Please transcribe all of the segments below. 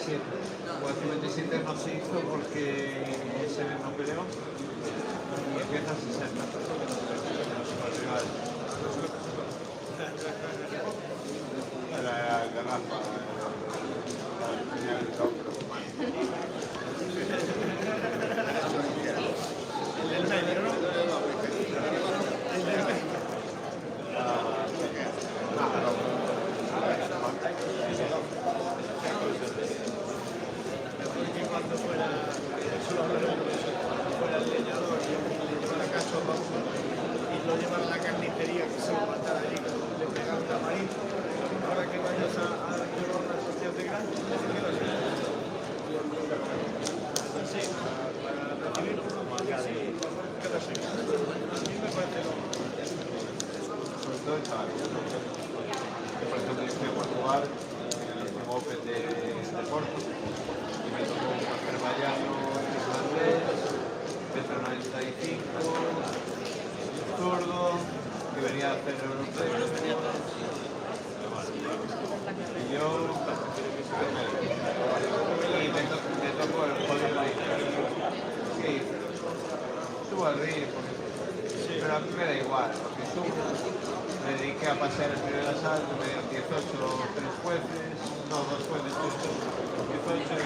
57. O el 57 no se hizo porque ese no peleó y empieza el 60. Los rivales. La garrafa. Por ejemplo, yo fui a Portugal en el último Open de Porto y me tocó un azerbaiyano islandés, metro 95, zurdo, que venía a hacer europeo. Y yo me tocó el podio de ¿qué hice? Subo al ring, pero a mí me da igual, porque subo. Me dediqué a pasear el primer asalto, me dieron 18 3 jueces, no, 2 jueces justos, 18 y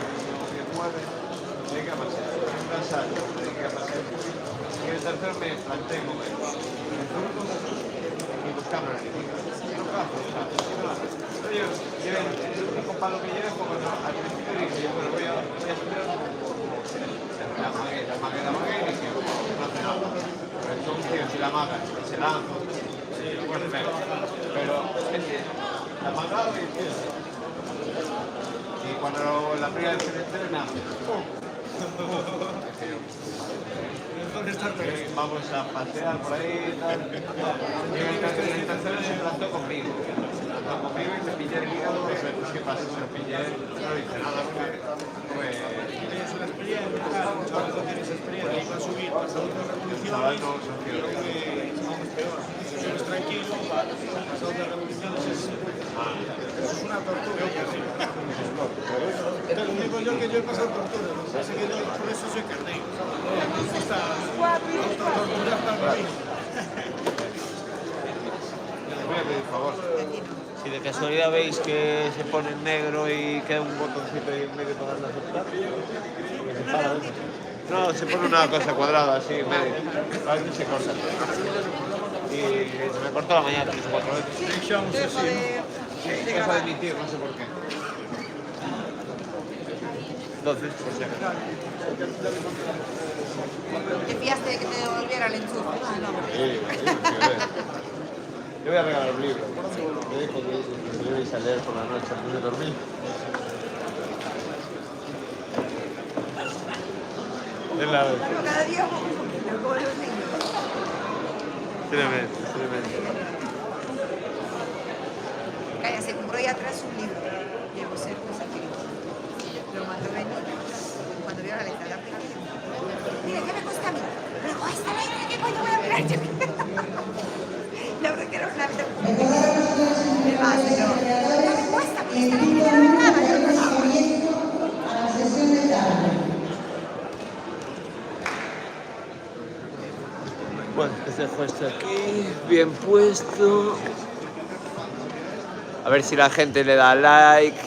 19, me dediqué a pasear. El segundo asalto, me dediqué a pasear. Y el tercero me planté con él. En turno y buscando la crítica. No cazo, oye, el único palo que lleve, como al principio dije, yo bueno, voy a esperar la maguera, y dije, no hace nada. Pero entonces, si la maga, se lanza. Pero es que la mangada y cuando la primera vez que me entrena, vamos a pasear por ahí y tal. Y el tercero se plantó conmigo. Y me pillé el hígado, pues ¿qué pasa? Se lo pillé, no hice nada porque ¿Tienes una experiencia? ¿Cuándo tienes experiencia? ¿Vas a subir? ¿Vas a otras revoluciones? no son Peor. Si eres tranquilo, las otras revoluciones es una tortura. Te lo digo yo que yo he pasado tortura. Así que yo por eso soy carnero. Me gusta autotorturar para mí. Voy a pedir favor. Si de casualidad veis que se pone en negro y queda un botoncito ahí en medio para darle a aceptar, porque se para, ¿ves? No, se pone una cosa cuadrada así en medio. A ver si se corta. Y se me cortó la mañana 3 o 4 veces. Sí, cosa de mi tío, no sé por qué. Entonces, por si acaso. ¿Te fiaste de que te devolviera el enchufe? Sí. Yo voy a regalar un libro. Me dijo que yo iba a leer por la noche antes de dormir. Es la vez. Cada día como los niños. Tremendo. Calla, se compró ya atrás un libro. Llegó a ser cosa que lo mandó a venir. Cuando vio la letra, la aplicación. Mira, ¿qué me cuesta a mí? Me cuesta la letra, ¿qué coño voy a mirar yo? La verdad que era una letra. Me va, pero no me cuesta, porque esta letra no me nada, yo no nada. Bueno, pues dejo esto aquí, bien puesto. A ver si la gente le da like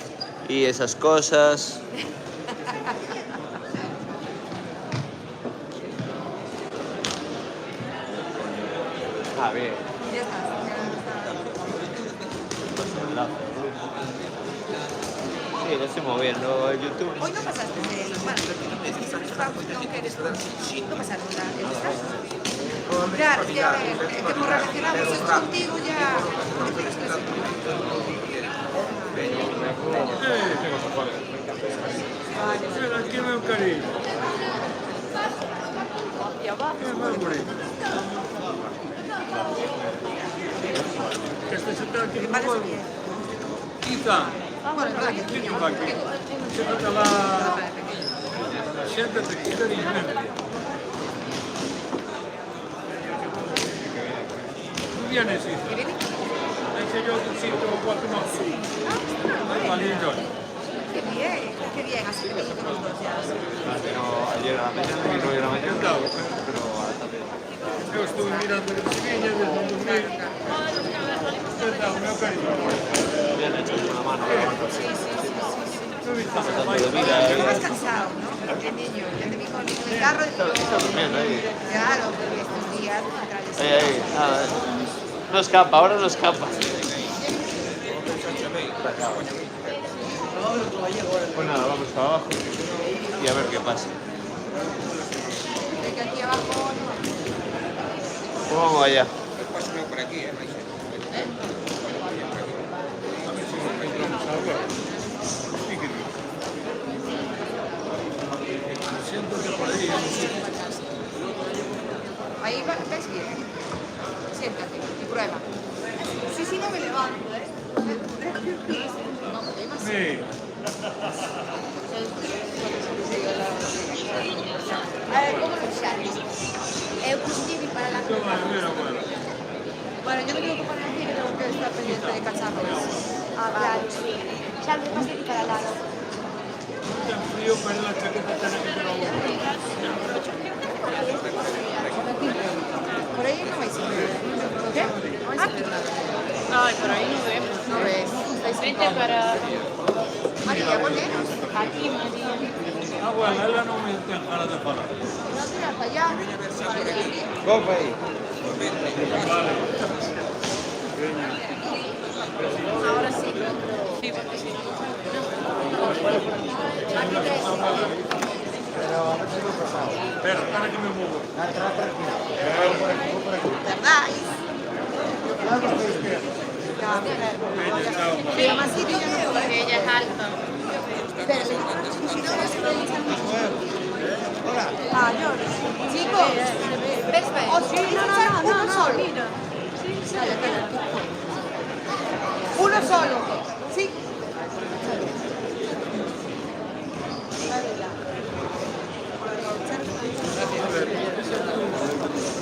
y esas cosas. Ah, bien. Ya está. Sí, lo estoy moviendo el YouTube. Hoy no pasaste el... Bueno, no que eres tú. No pasaron el descanso. Claro, es que a ver, es que hemos relacionado eso contigo ya. Aquí me un cariño. Ya va. Es más bonito. Que esté sentado aquí en un juego. Quizá. Bueno, es verdad que ¿Quién va aquí? Siéntate la... Siéntate, quítate y ven. ¿Tú vienes, hija? ¿Qué viene? Ese yo un sitio o cuatro más. Ah, está bien. Vale, yo. Qué bien. qué bien, así que los dos ya. Pero ayer a la mañana y hoy a la mañana, pero a la tarde. Yo estuve mirando en Sevilla desde el 2000. Verdad, un meu cariño. Bien hecho con la mano. Sí, sí, sí, sí. No he visto Tanto nada. de vida, Más cansado, ¿no? El niño, ya te vi con el niño en el carro. Está durmiendo ahí. Claro, porque estos días Ahí, nada. No escapa, ahora no escapa. Pues nada, vamos para abajo y a ver qué pasa. que aquí abajo Pues vamos allá. Siento que por ahí ahí ves bien. Siéntate y prueba. Sí, sí, no me levanto, ¿eh? sí. A ver, ¿cómo lo sabes? Es positivo para la Bueno. Bueno, yo me tengo que poner aquí que tengo que estar pendiente de cacharros. Ah, claro. Ya lo más que para lado. Ten frío, pero la chaqueta tiene que tener agua. Por ahí no vais a ver. ¿Qué? No vais a ver nada. Ay, por ahí no vemos. No ves. Vente para María, volvemos. aquí, María. Ah, bueno, ella no me tiene ganas de parar. No tiras para allá. Vamos para ahí. Ahora sí. Aquí Espera, espera que me muevo. ¿Tardáis? Pero más sitio que veo, ¿eh? Ella es alta. Pero si no, no se puede echar mucho. Ah, yo. Chicos, ¿ves? O si no, uno solo. Dale, dale. Uno solo. Sí.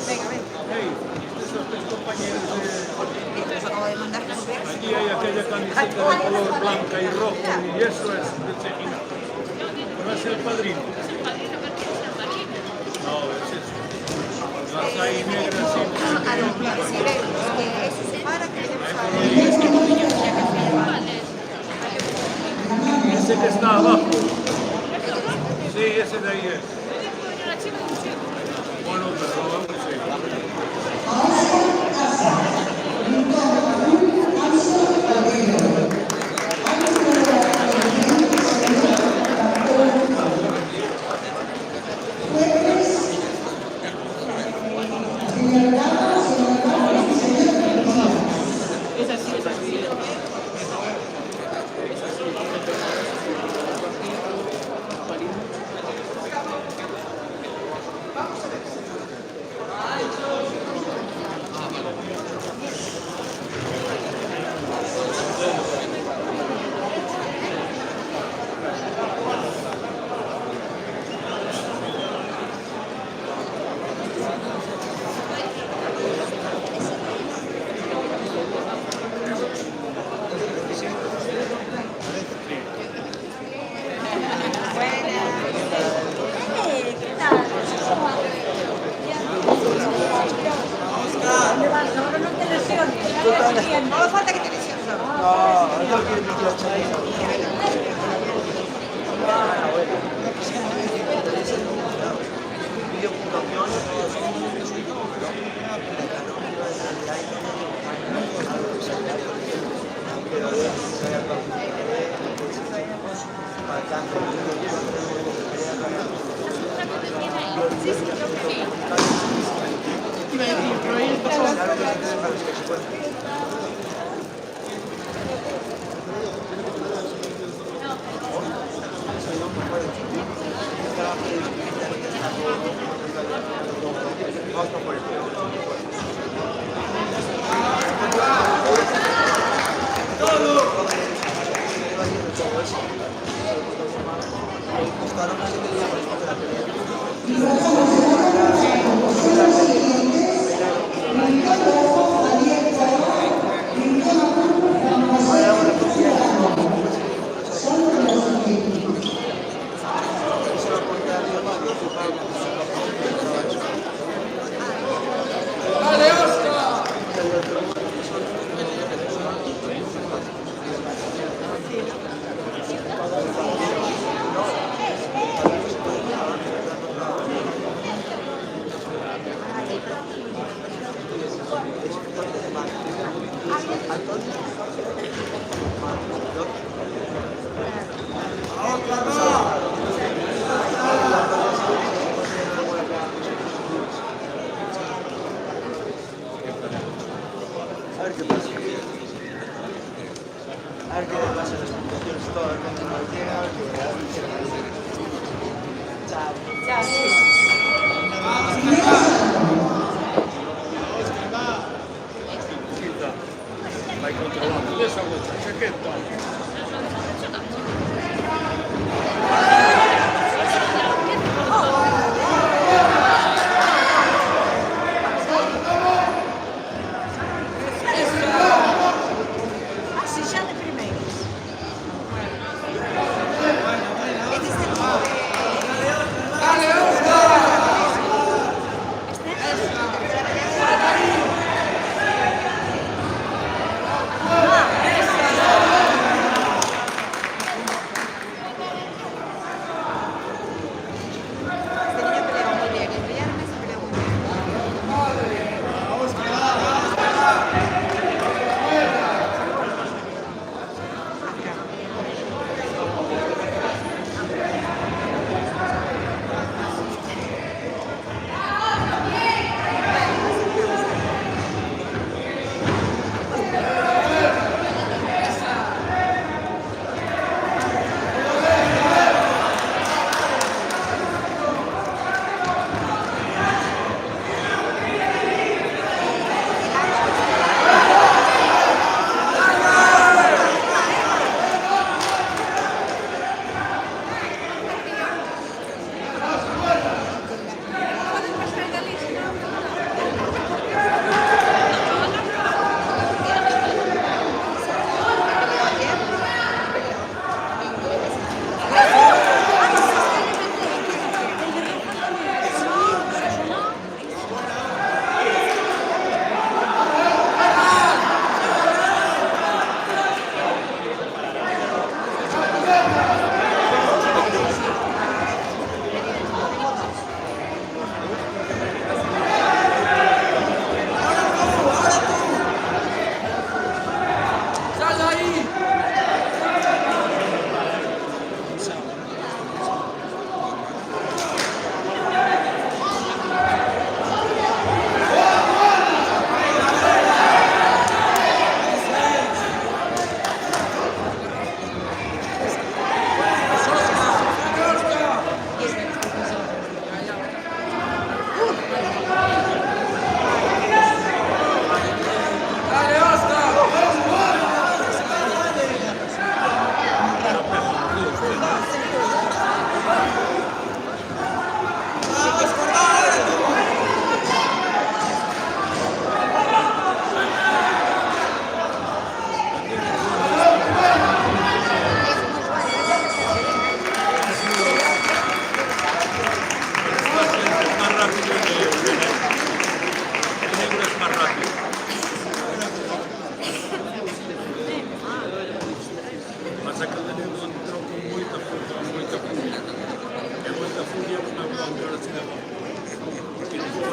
Venga, ven. Hey, esos tres compañeros de... Os acabo de mandar que ver. Aquí hay aquella camiseta de color blanca y rojo y eso es de Chejina. No es el padrino. No, es eso. Las hay negras Ah, y no, claro, si vemos que eso se para, que se ese que está abajo. Sí, ese de ahí es. Bueno, pero vamos a ver. No falta que te lesiones. ver cuando cualquiera Vai controllando questa volta, giacchetta. Ah, sì, già le primeiras. Este es el tipo de... Este niño peleaba muy bien, el viernes se peleó muy bien.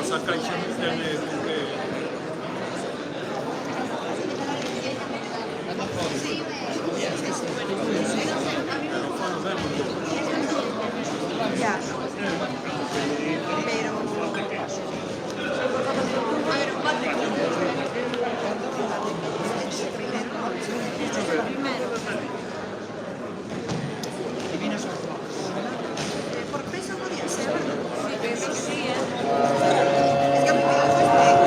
Essa caixa não tem porque Ya. Pero... Por peso podía ser. Sí, peso sí, Es que a mí me gusta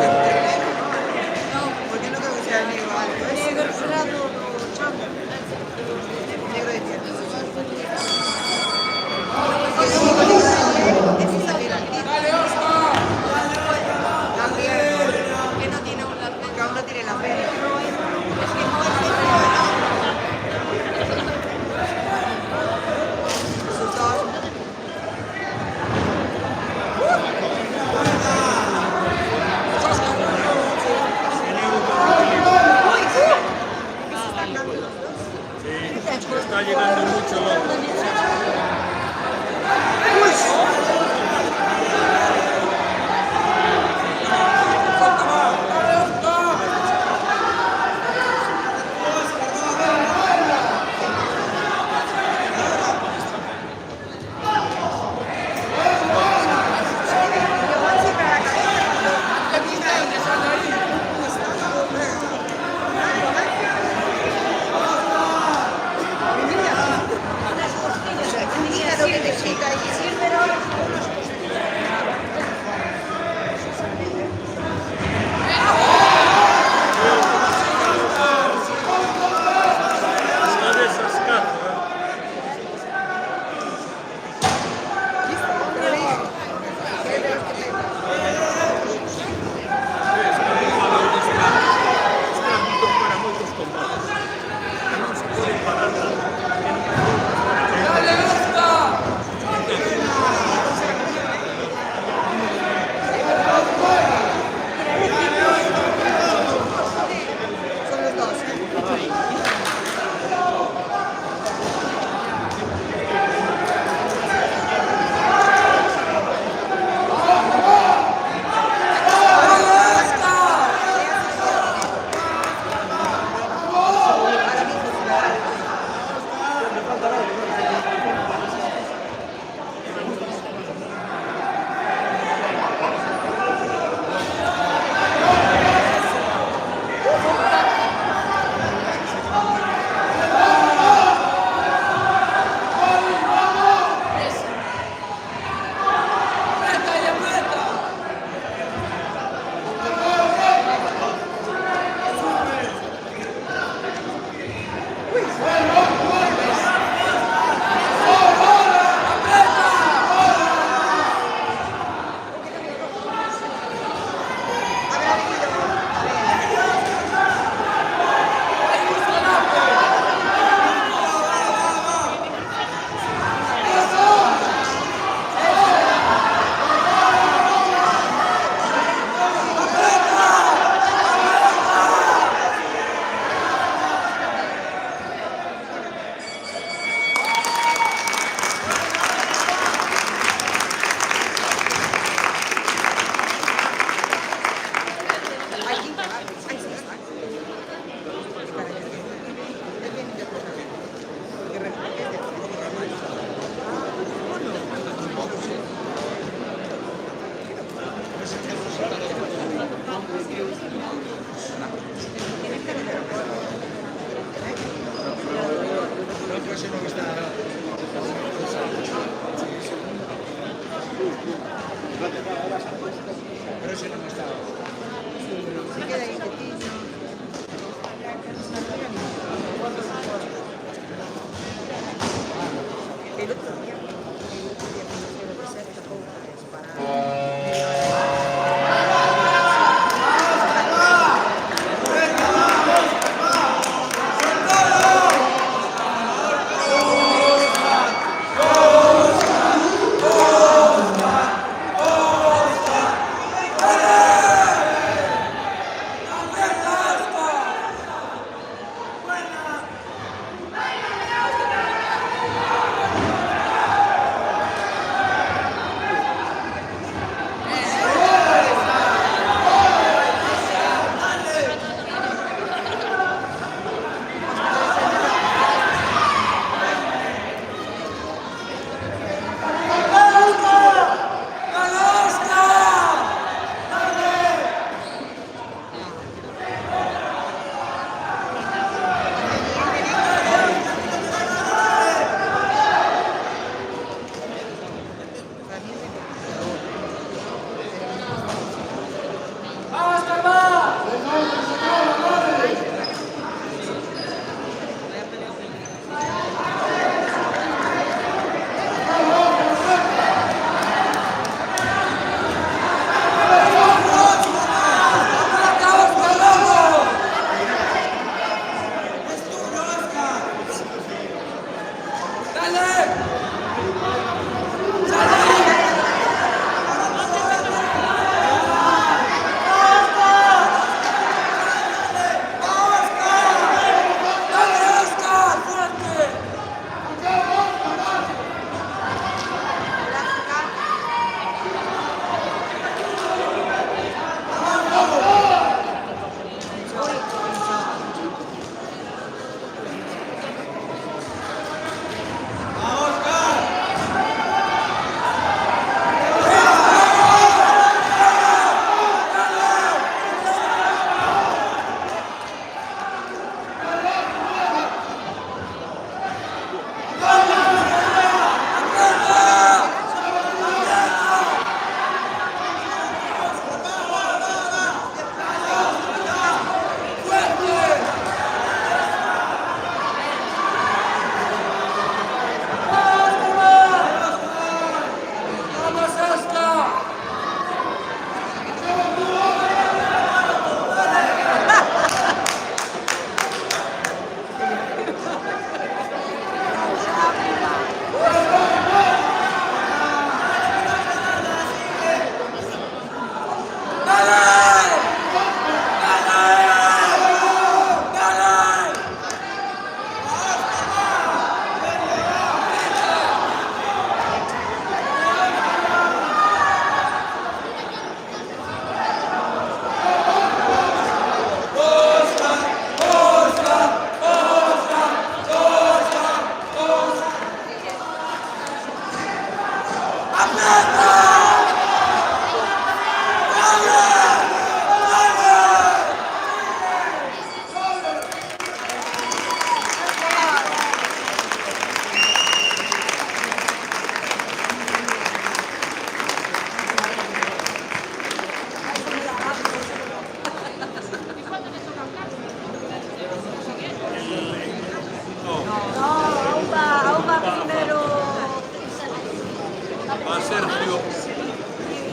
El otro día conocí a los desiertos coaches para...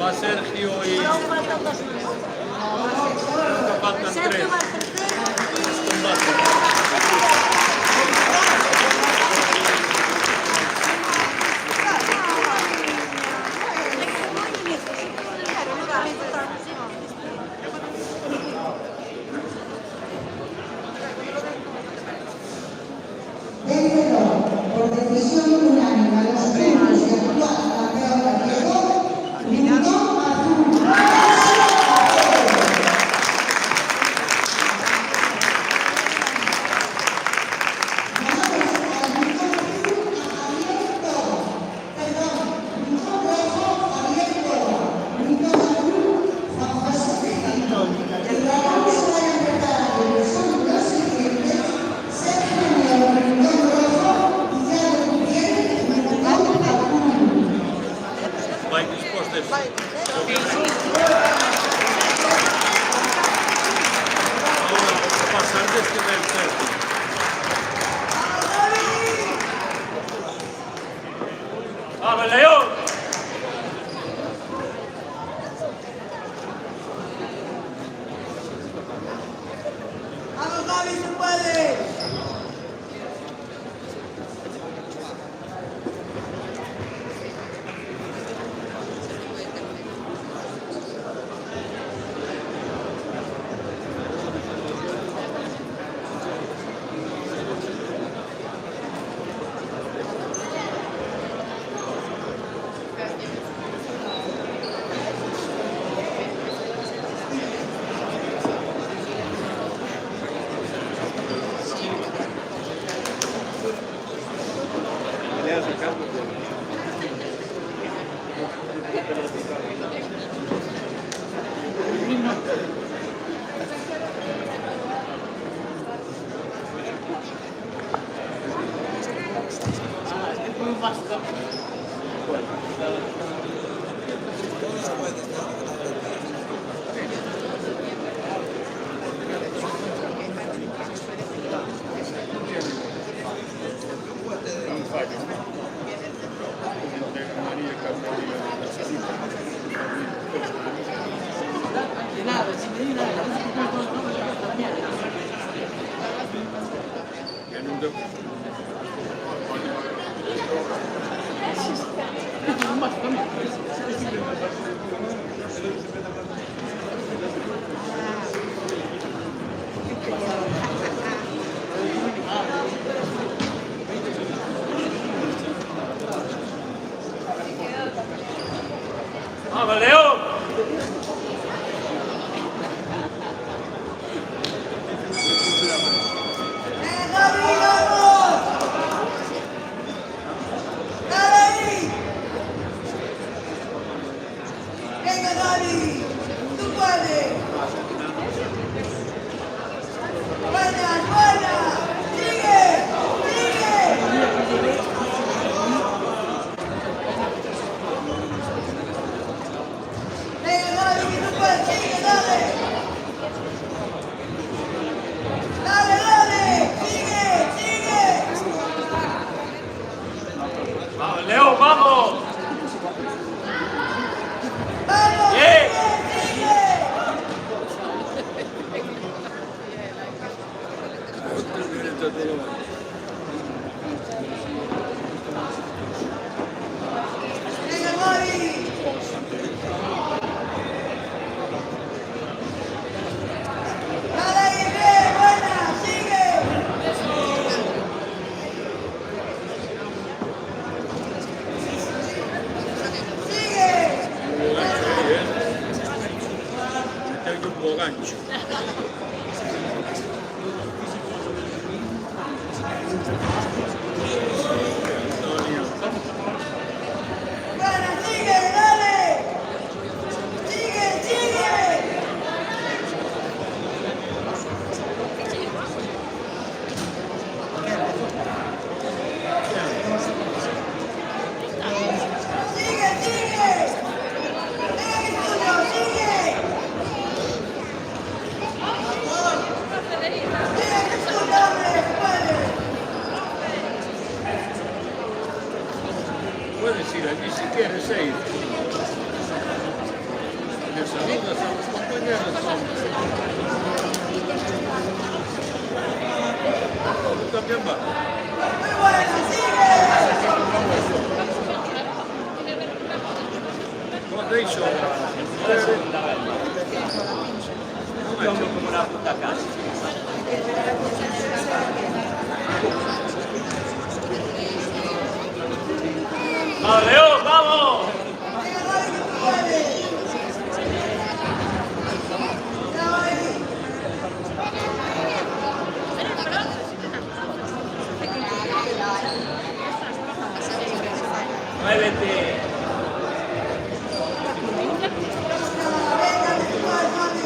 Va Sergio y... Faltan dos más. Faltan Sergio tres. va a tercer Vencedor por decisión unánime a los puntos del actual campeón gallego, Unión Azul. Vai dispostes. Ahora, pasar de este tercer. ¡Vamos, León! ¡Vamos, Gaby, se puede! ¡Vamos, León! ¡Venga, Gaby! ¡Tú puedes! ¡Buenas, buenas! ¡Sigue! ¡Sigue! ¡Venga, Gaby, que tú puedes! ¡Sigue, dale! ¡Dale, dale! ¡Sigue! ¡Sigue! ¡Vamos, León, vamos! ¡Vamos! ¡Bien! ¡Sigue! ¡Venga, Gaby! ¡Dale ahí, bien! ¡Buena! ¡Sigue! ¡Sigue! ¡Buena! ¡Sigue! ¡Dale! ¡Sigue! ¡Sigue! ¡Sigue! ¡Sigue! ¡Venga, que es tuyo! ¡Sigue! ¡Sigue, que es tuyo, hombre! ¡Puedes! Puedes ir allí si quieres ir. Le saludas a los compañeros. Tú también vas. ¡Muy buena! ¡Sigue! Cosa hai solo? Como una puta casa. ¡Vamos, León, vamos! ¡Venga, Gaby, que tú puedes! ¡Gaby! ¡Muévete! ¡Venga, que tú puedes, Gaby!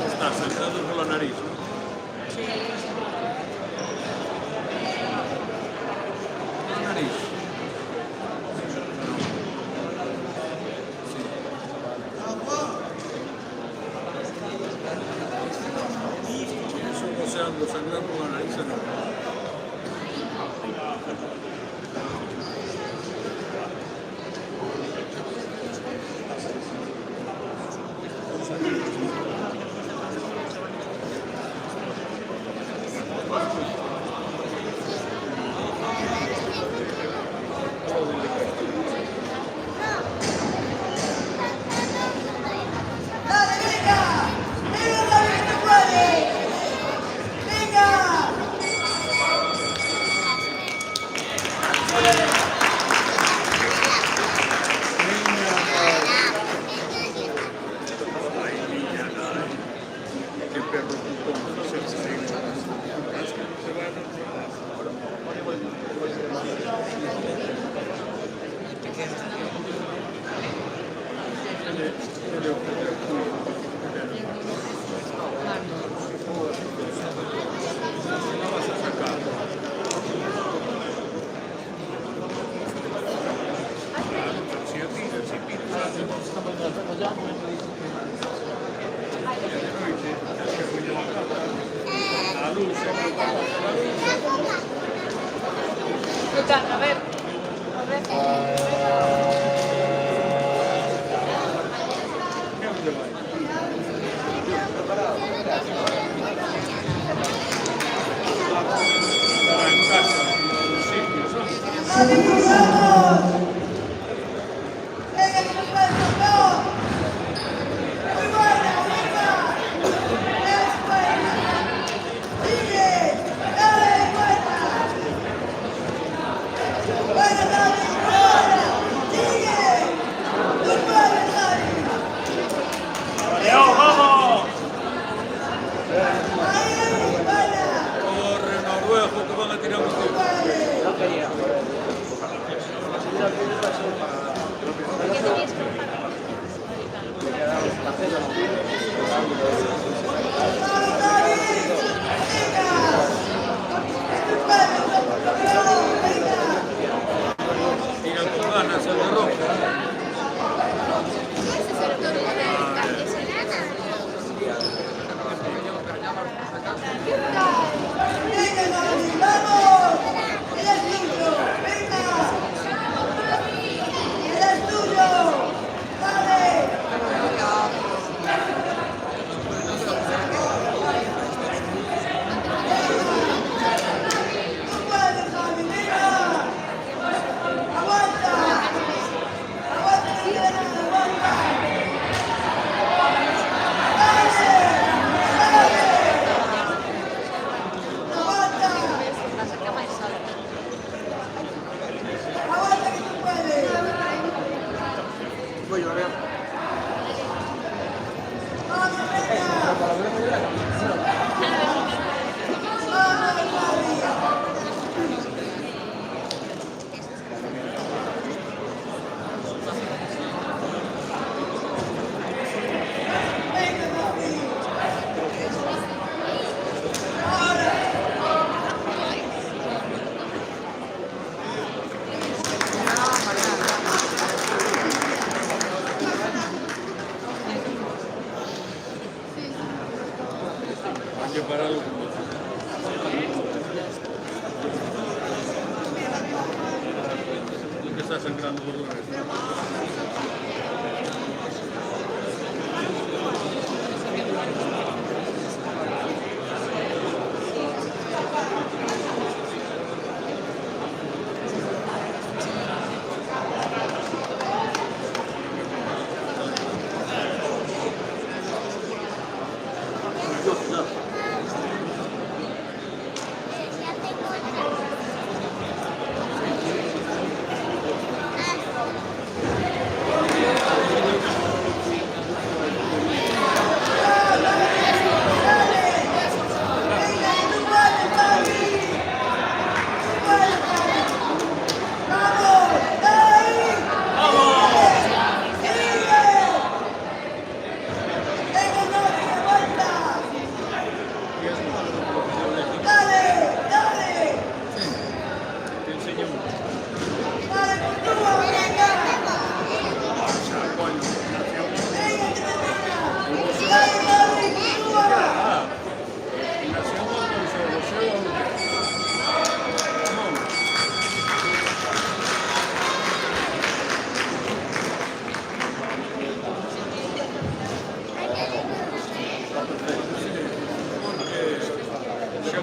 Estás entrando por la nariz. La nariz. Eso no se goteando, sangrando con la nariz. ¡Dale, venga! ¡Venga, David, que tú puedes! ¡Venga! Qué perro puto, A ver. ¡Dale, cruzamos! ¡Venga, que tú puedes, campeón! ¡Muy buena, venga! ¡Es buena! ¡Sigue! ¡Dale, buena! ¡Buena, Dani! ¡Buena! ¡Sigue! ¡Tú puedes, Dani! Leo, vamos. ¡Ahí! ¡Buena! corre, Noruego, que van a tirar un tiro. ¡Vamos, Dani! ¡Venga! ¡Tú puedes, campeón! ¡Venga! Tira con ganas, se le rompe. ¡Venga, Dani! ¡Vamos! ¡Él es tuyo! ¡Venga! ¡Él es tuyo! ¡Dale! ¡Tú puedes, Dani! ¡Venga! ¡Aguanta! ¡Aguanta, que queda nada! ¡Aguanta! ¡Dale! ¡Dale! ¡Aguanta! ¡Aguanta, que tú puedes! ¡Vamos, venga! ¡Vamos, Dani! ¡Venga, Dani! ¡Ahora! Hay que pararlo. Lo que está sangrando por la nariz.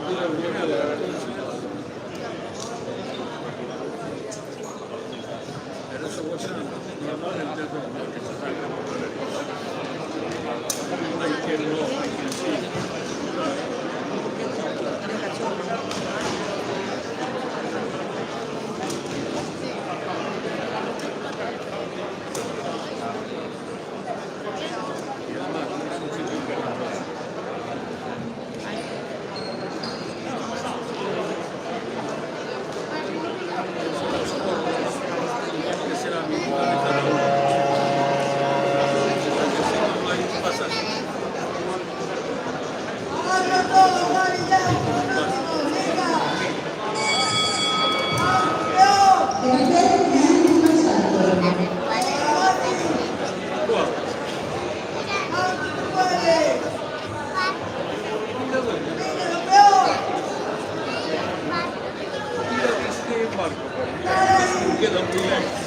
Pero eso vos sabés, normal el teatro que se saca. Hay quien no, hay quien sí. Queda muy lejos.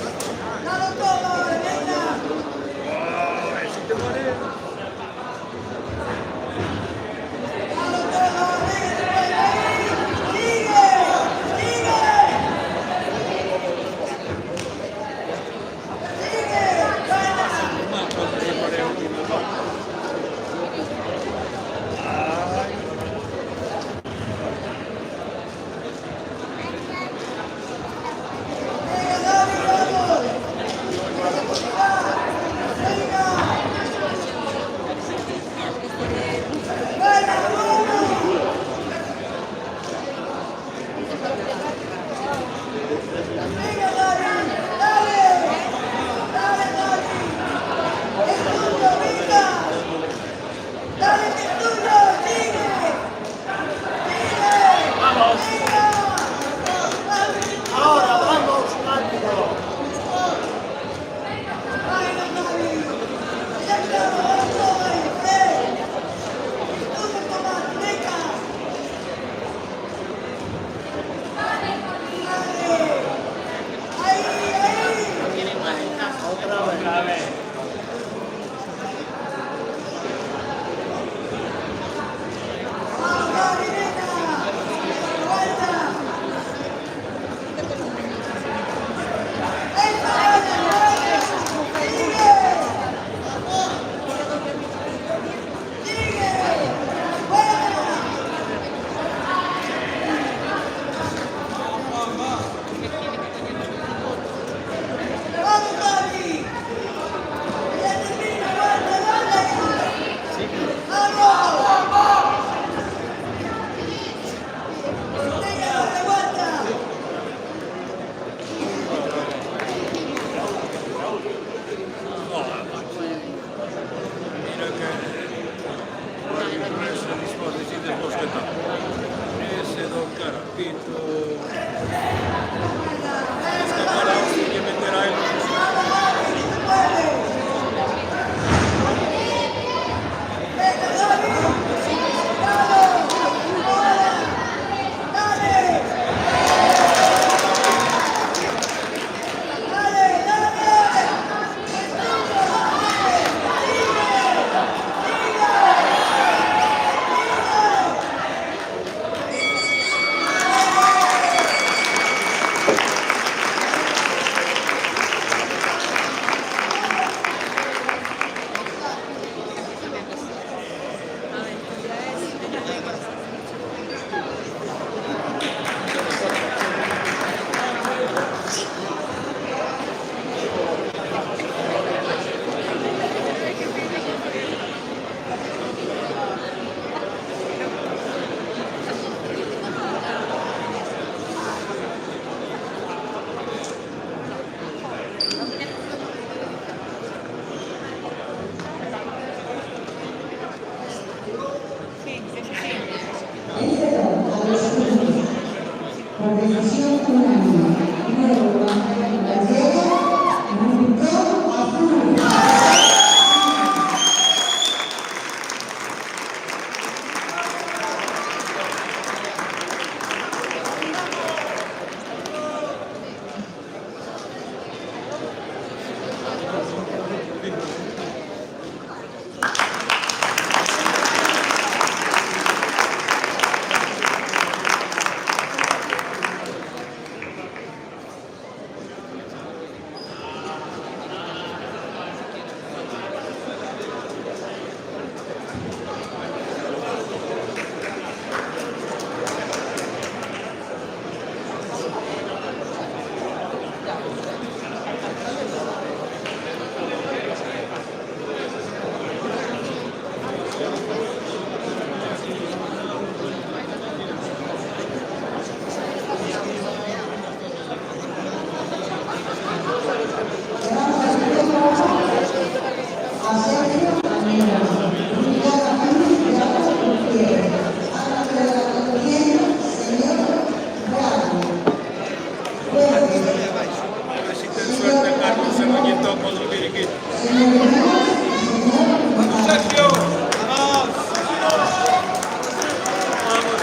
Si te mareas.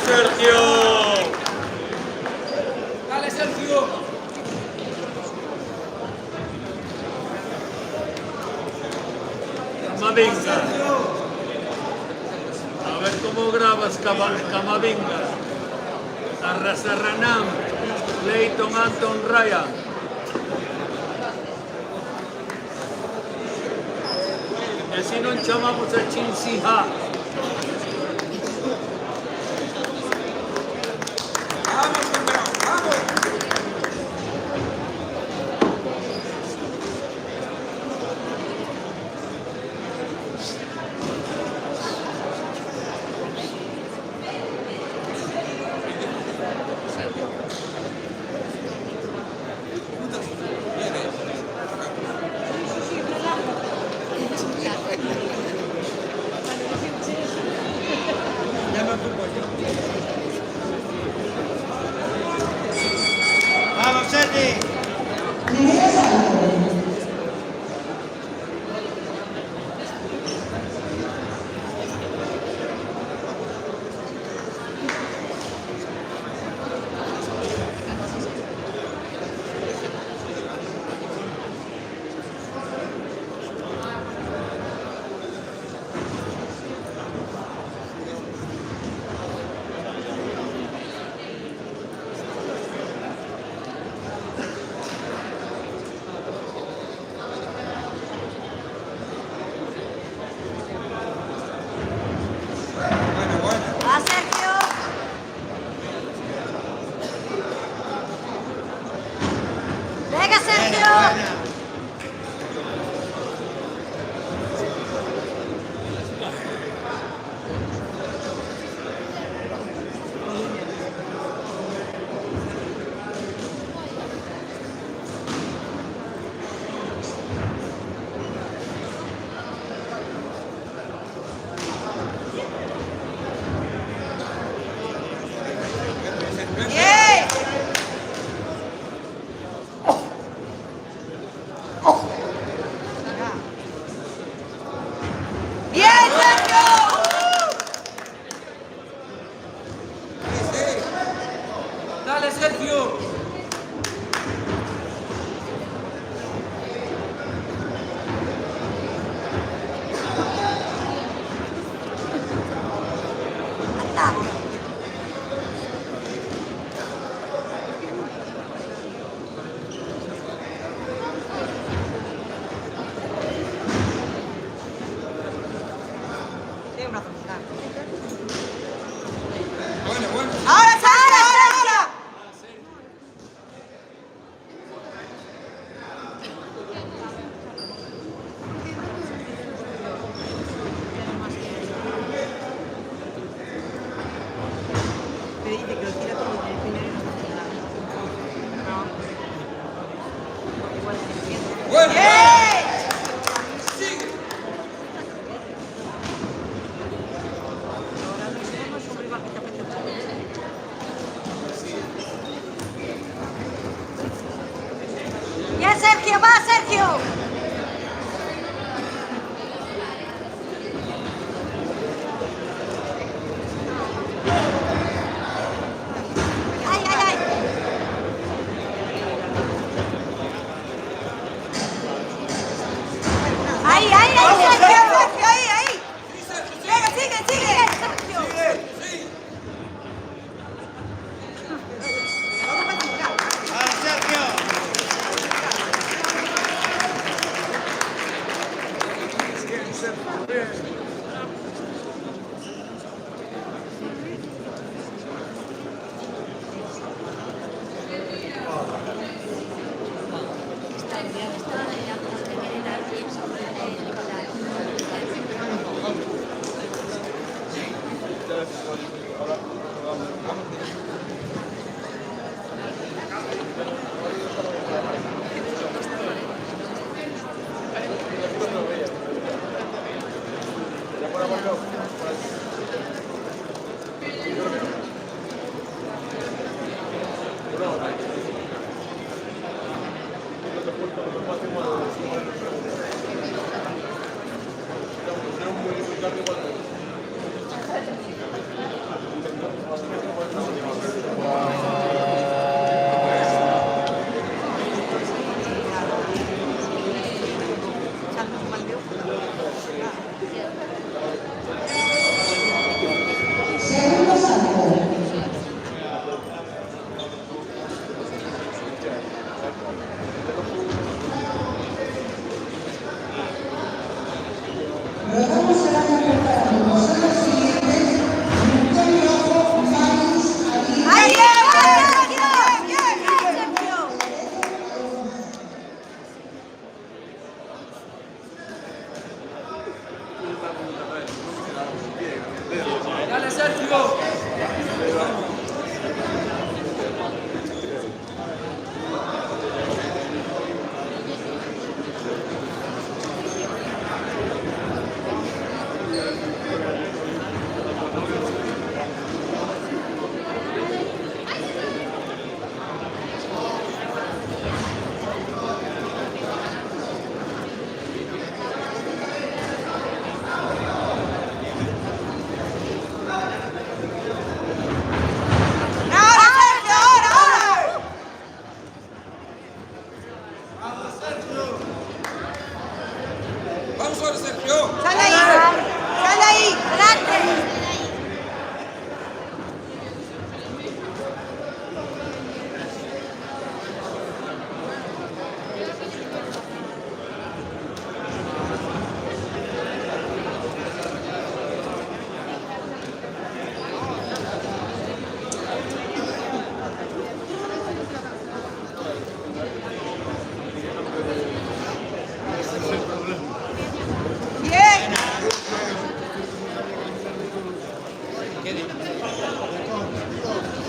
Sergio! Dale, Sergio. Camavinga. A ver cómo grabas Camavinga. Arrasarranam. Leighton Anton Ryan. E se non chamamos a Chinsiha. ¡Vamos, Sergi! Primero salto. Va, Sergio. Venga, Sergio. Bien. Bien, Sergio. Dale, Sergio. Anda. Tiene un brazo muy largo. ¡Ahora, Sergio! Te dice que lo tira todo en el primero y no hace nada. No. Porque igual se entiende. ¡Bien! Ahora mismo es un rival que te apetece mucho. ¡Bien, Sergio! ¡Va, Sergio! ¡Ay, ay, ay! ¡Ay, ay, ay, Sergio! ¡Sergio, ahí, ahí! ¡Venga, sigue, sigue! ¡Sergio! ¡Vamos, Sergio!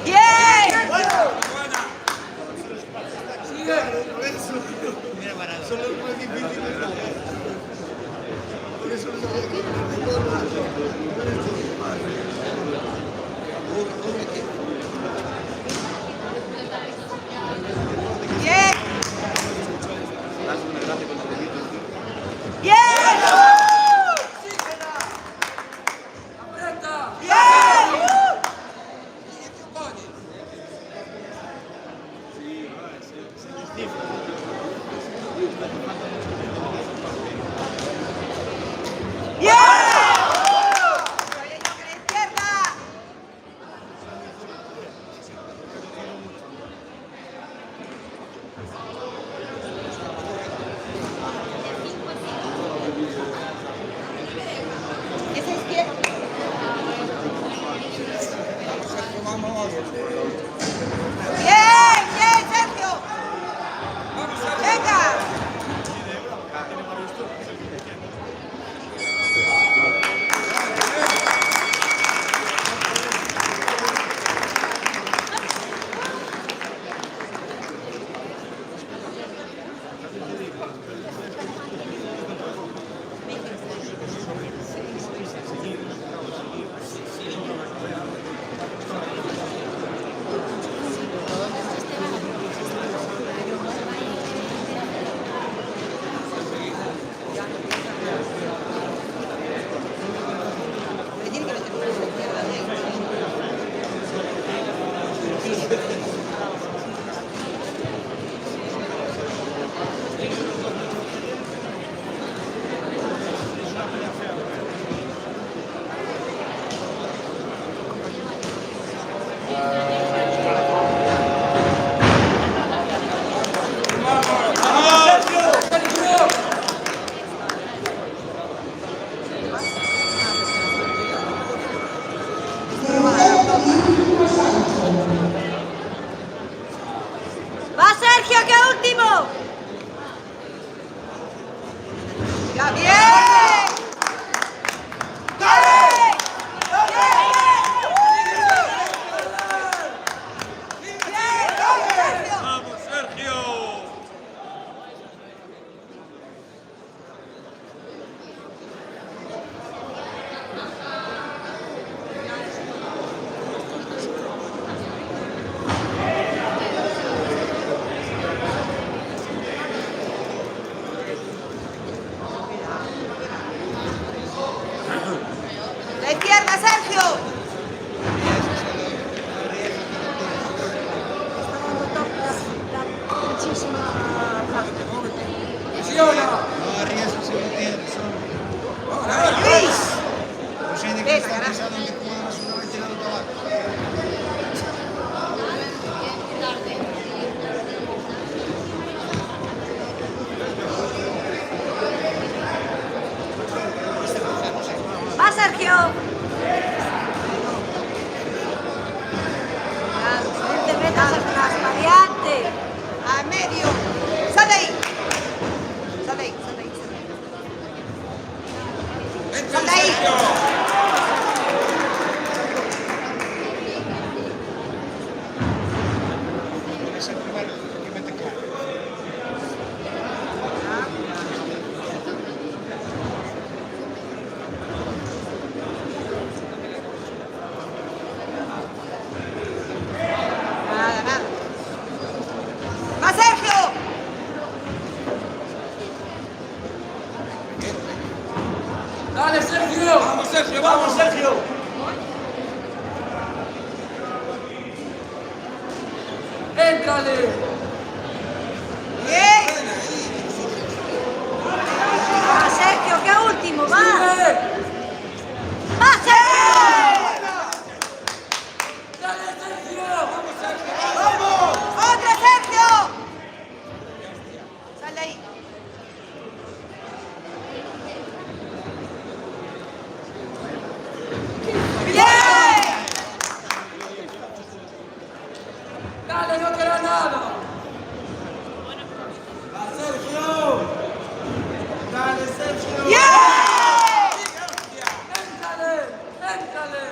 ¡Bien! Por eso, son los más difíciles. Por eso no sabía que ¡Bien! ¡Bien! ¡Bien! ¡Bien! ¡Con la izquierda! Esa izquierda. ¡Bien! ¡Bien, Sergio! ¡Venga! Le tiene que meter por la izquierda de ahí. ¡Va Sergio, que último! ¡Ya, bien! ¡Bien! ¡Bien! ¡Bien! ¡Vamos, Sergio! ¡La izquierda, Sergio! ¡Luis! Ves, carajo. ¡Va, Sergio! No te metas atrás, variante. A medio. ¡Sal de ahí! ¡Sal de ahí! ¡Sal de ahí! ¡Sal de ahí! Es el primero que mete claro. Nada, nada. ¡Va, Sergio! ¡Dale, Sergio! ¡Vamos, Sergio! ¡Vamos, Sergio! ¡Éntrale! ¡Bien! ¡Va, Sergio, que último! ¡Va! ¡Va, Sergio! ¡Dale, Sergio! ¡Vamos, Sergio! ¡Otra, Sergio! ¡Sal de ahí! ¡Bien! ¡Dale, no queda nada! ¡Va, Sergio! ¡Dale, Sergio! ¡Bien! ¡Éntrale! ¡Éntrale!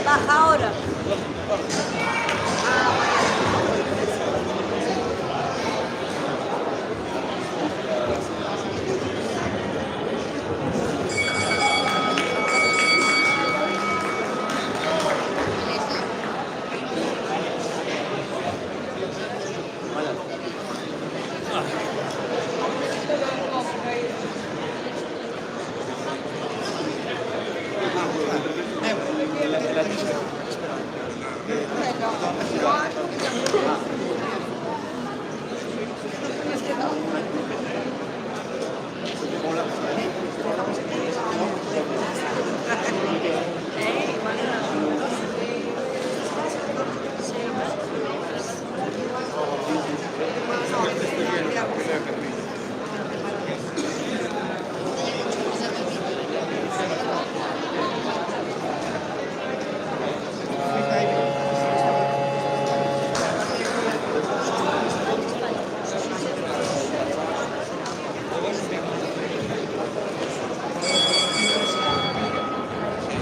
Baja ahora.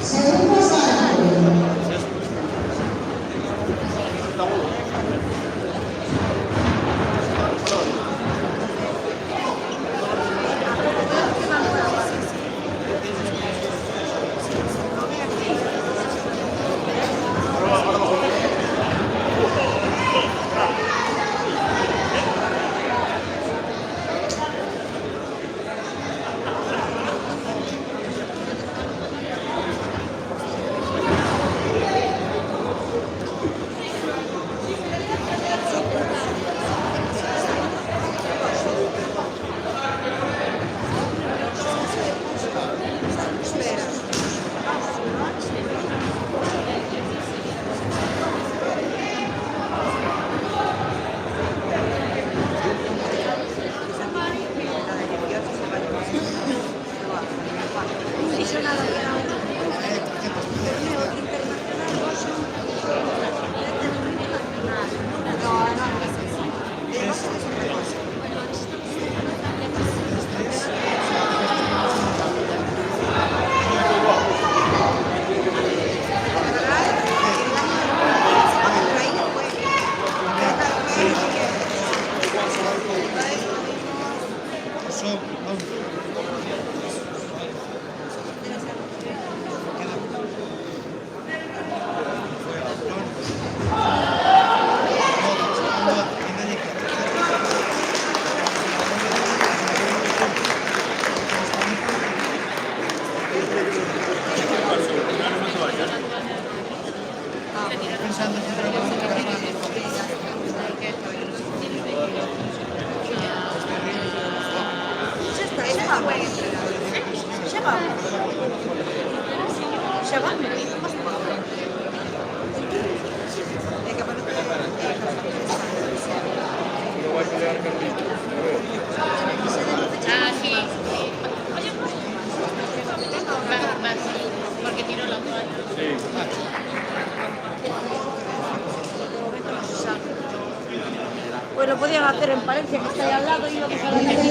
Segundo salto. muy buen entrenador. Venga, bueno, Ah, sí. Más, porque tiro la toalla. Pues lo podían hacer en Palencia, que está ahí al lado, y lo que sale de aquí.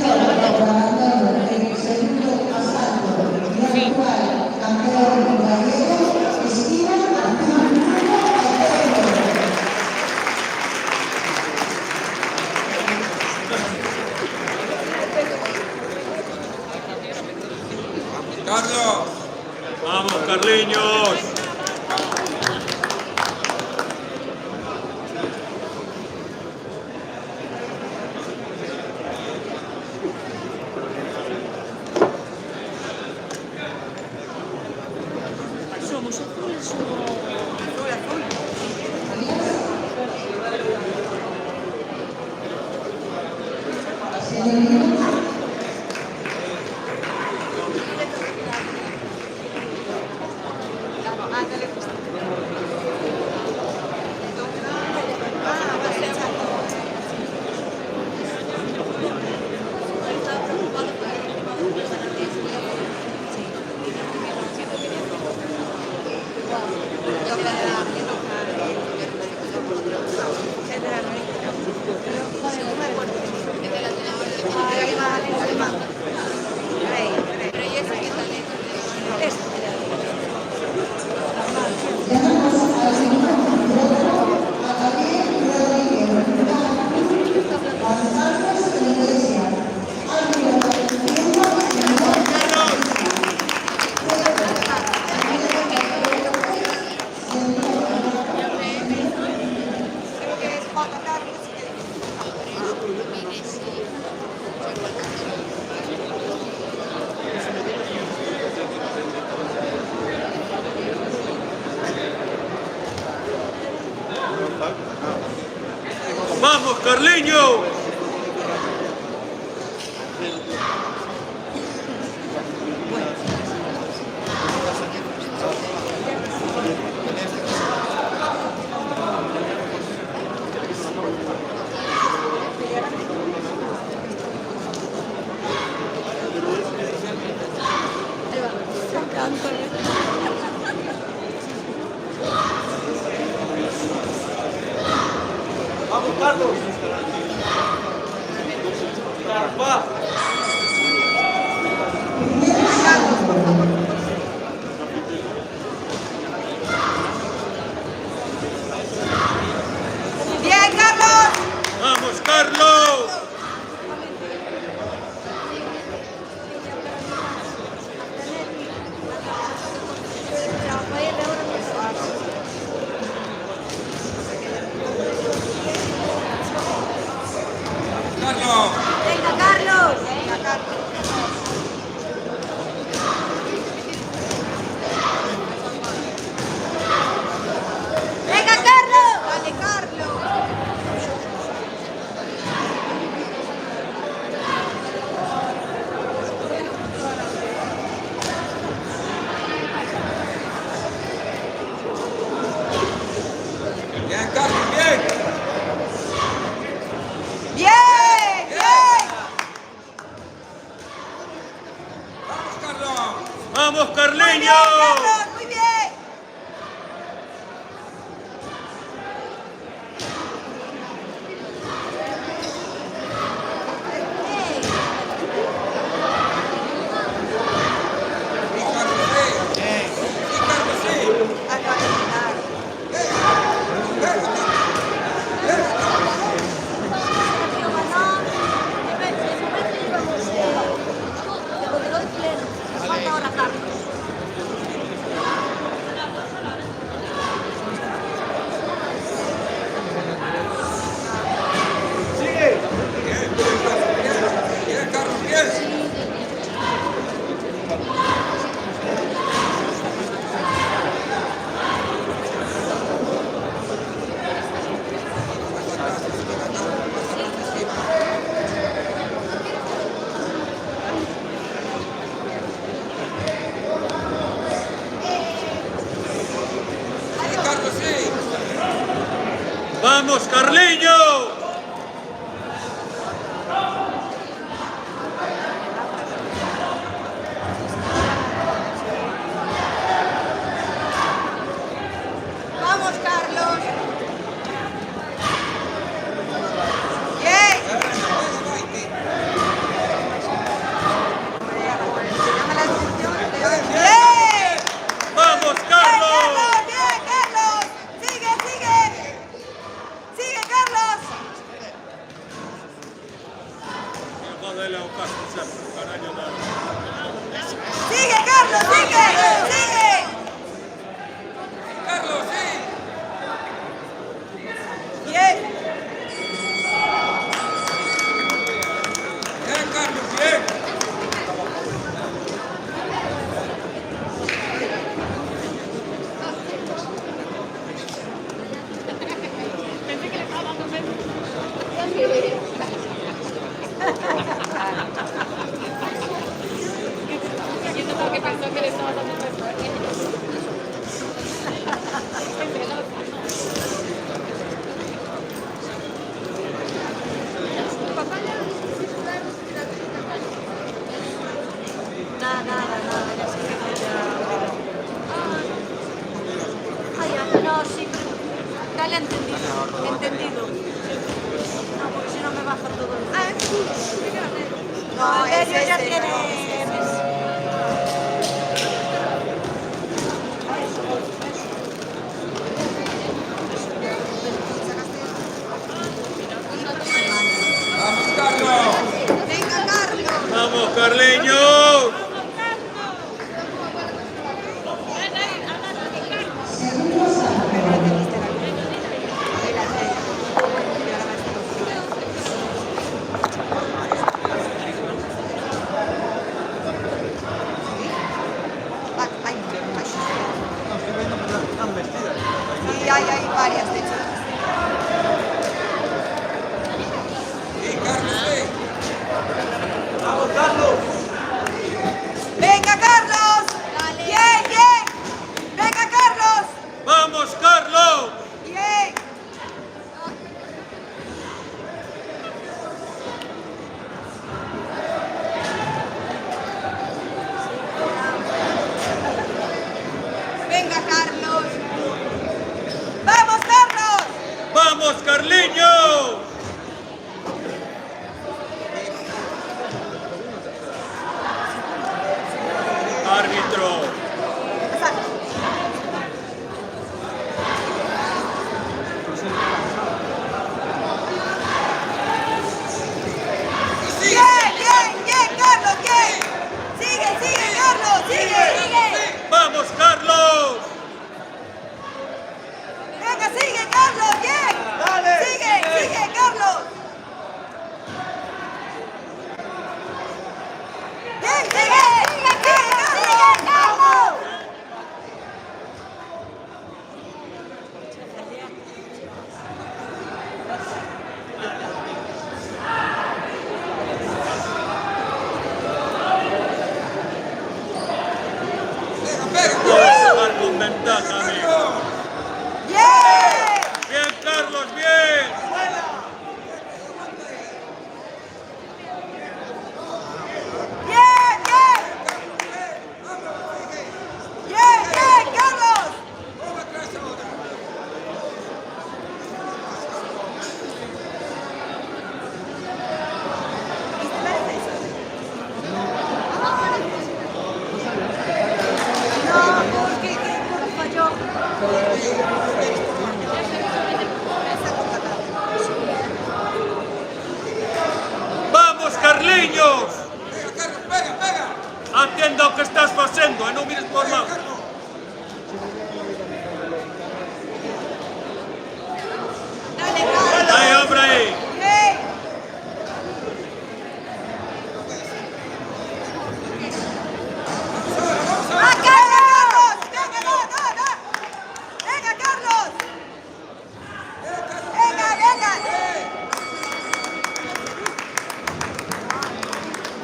En el segundo asalto, campeón gallego, Cristina Carlos. Vamos, Carliños. Somos azules o... azul, azul. Vamos, Carliños. Vamos, Carlos. Carpa. ¡Bien, Carlos! Vamos, Carlos. Carlos. ¡Venga, Carlos! Venga, Carlos. ¡Venga, Carlos! Dale, Carlos. Bien, Carlos, bien. ¡Bien! ¡Bien! Vamos, Carlos. Vamos, ¡Muy bien, Carliños. Carlos! ¡Muy bien! Sí, Carlos, sí. Sí, Carlos, sí. Acaba de ganar. Falta ahora Carlos. ¡Vamos, Carliño! Vamos, Carlos. Bien. Llama la atención. Bien. ¡Vamos, Carlos! Bien, Carlos. Sigue, sigue. Sigue, Carlos. Sigue, Carlos, sigue. Sigue. Carlos, sí. Bien. Bien, Carlos, bien. Pensé que le estaba dando besos. Yo no que pensó que le estaba dando besos. Nada, ya sé que ya... Ay, no, sí, pero... Dale entendido. No, porque si no me baja todo el... No, Valerio ya ese tiene... Vamos, Carlos. Venga, Carlos. ¡Vamos, Carliño! Segundo salto. Sí, hay varias, de hecho. Sí, Carlos, sí. Venga, Carlos. Bien, bien. Venga, Carlos. ¡Vamos, Carlos! Bien. Venga, Carlos. Vamos, Carlos. ¡Vamos, Carliño! Árbitro. Bien, bien, bien, Carlos, bien. Sigue, sigue, Carlos, sigue, sigue. ¡Vamos, Carlos! Venga, sigue, Carlos, bien. Sigue, sigue, Carlos. Bien, sigue, sigue, Carlos. Pega, pega. Jugar con ventaja, amigo. Bien. ¡Bien, Carlos, bien! Bien, bien. Bien, bien, Carlos. Vamos atrás ahora. No, porque falló. ¡Vamos, Carliños! Pega, Carlos, pega, pega. Atienda o que estás facendo e non mires por lá. Carlos. Dale, Carlos. Aí, hombre, aí. Bien. ¡Ah, Carlos! ¡Venga, no! ¡Venga, Carlos! ¡Venga, venga!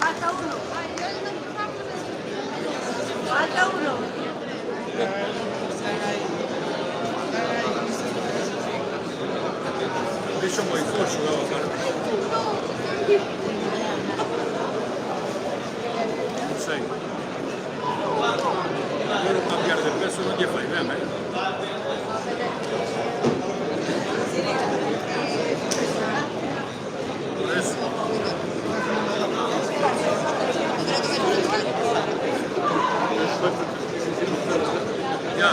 Falta uno. Falta uno. deixo moi coxo, cara. Non sei. Quero cambiar de peso, non lle fai ben, Por eso. Ya,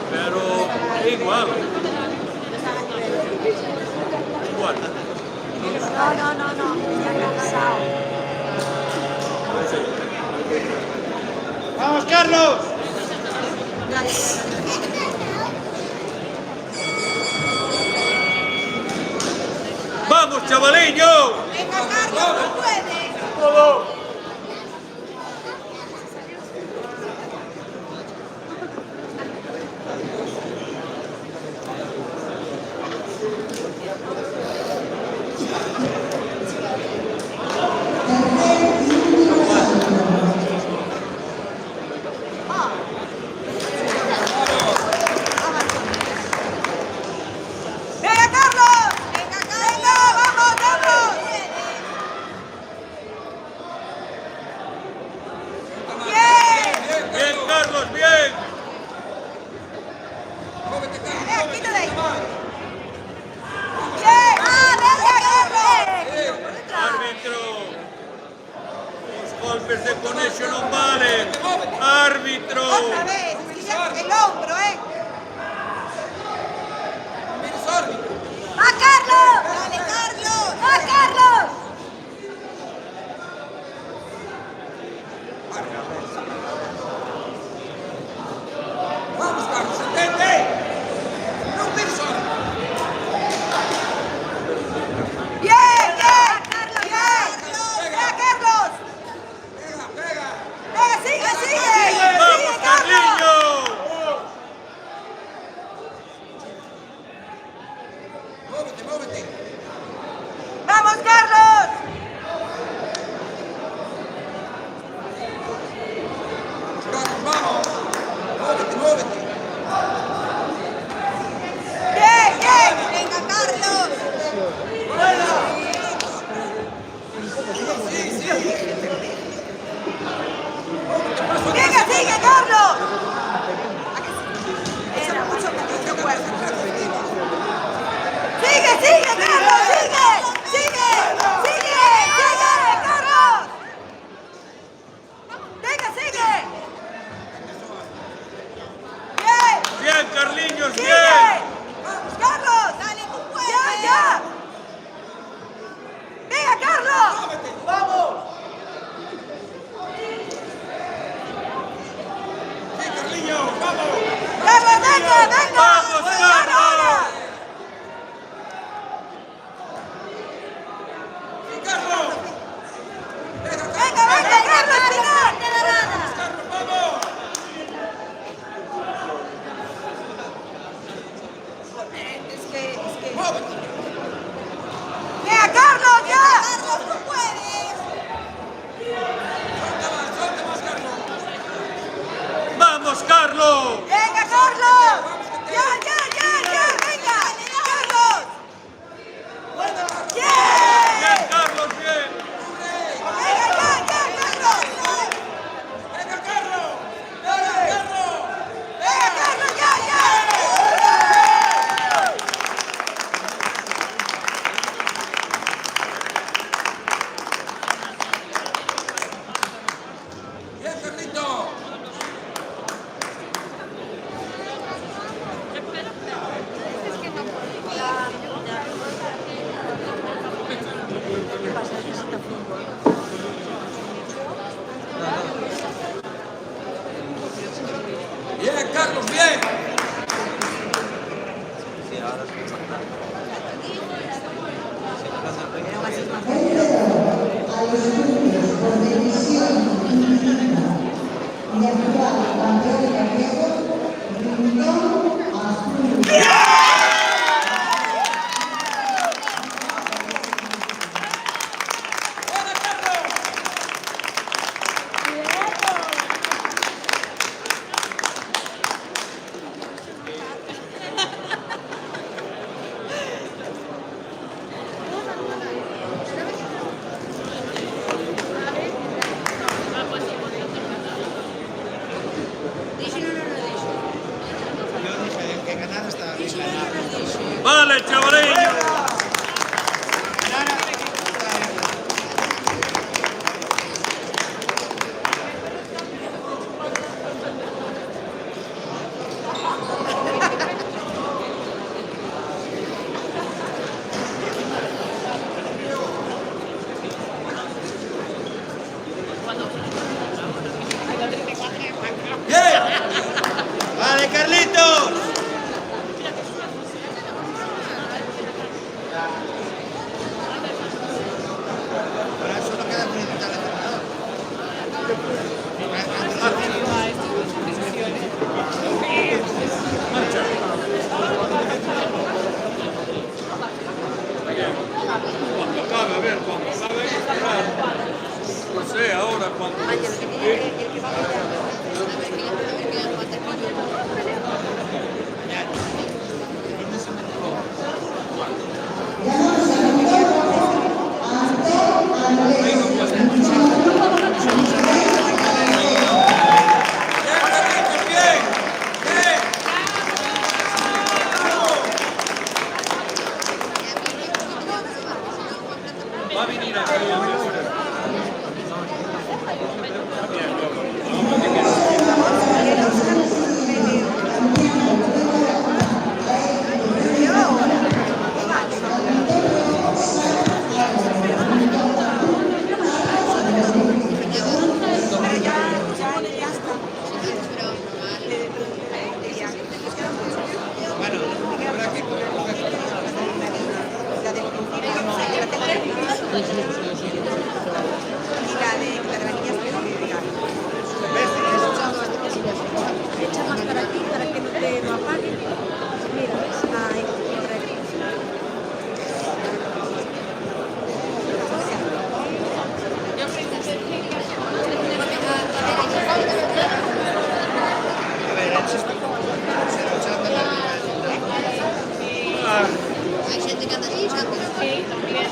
pero igual. Igual. No, ya cansado. ¡Vamos, Carlos! ¡Vamos, chavalillo! Venga, Carlos, tú puedes. ¡Todo! Venga, Carlos. Venga, vamos, Carlos. Bien. ¡Bien, Carlos, bien! Quita de ahí. Bien. Venga, Carlos. Árbitro! Os golpes de conexo non valen! Árbitro! Otra vez. El hombro, ¡Va, Carlos! ¡Dale, Carlos! ¡Va, Carlos! Vamos, Carlos, entende? Non penso. ¡Bien, bien! ¡Carlos, bien! ¡Venga, Carlos! Pega. ¡Venga, sigue, sigue! ¡Vamos, ¡Sigue, Carlos! Carliño! Móvete. ¡Vamos, Carlos! Carlos, vamos. Móvete. ¡Bien, bien! ¡Venga, Carlos! ¡Venga, sigue, Carlos! Era mucho fuerza. ¡Sigue, Carlos! ¡Sigue, Carlos! ¡Venga, sigue! ¡Bien! ¡Bien, Carliños, ¡Sigue! bien! ¡Carlos! ¡Dale, tú puedes! ¡Ya! ¡Venga, Carlos! ¡Vamos! Sí, Carliño, vamos. ¡Carlos, venga! ¡Vamos, Carlos! Sí, Carlos. ¡Venga, Carlos! ¡Final! Carlos, vamos. Es que... Móvete. ¡Venga, Carlos, ya! ¡Carlos, tú puedes! Suelta más, Carlos. ¡Vamos, Carlos! ¡Venga, Carlos! ¡Ya! ¡Venga! ¡Carlos! ¡Bien! ¡Bien, Carlos, bien! ¡Venga, Carlos! Venga, Carlos. ¡Venga, Carlos, ya! Bien, Carlito. Bien, Carlos, bien. A los grupos por división femenina y actual campeón gallego, Rindón Azul. ¡Ole, chavalillo! ¡Bien! ¡Vale, Carlitos! Ahora solo queda felicitar al entrenador. Cuando acabe, a ver, cuando acabe, esperar. No sé, ahora cuando... Llamamos al autógrafo Antón Andrés. ¡Bien, Carlitos, bien! ¡Bien! Va a venir aquí ahora. Echa más para aquí para que no te lo apague. Mira, ¿ves? Ahí, correcto. Ah, Hay gente que anda escuchando. Sí, también.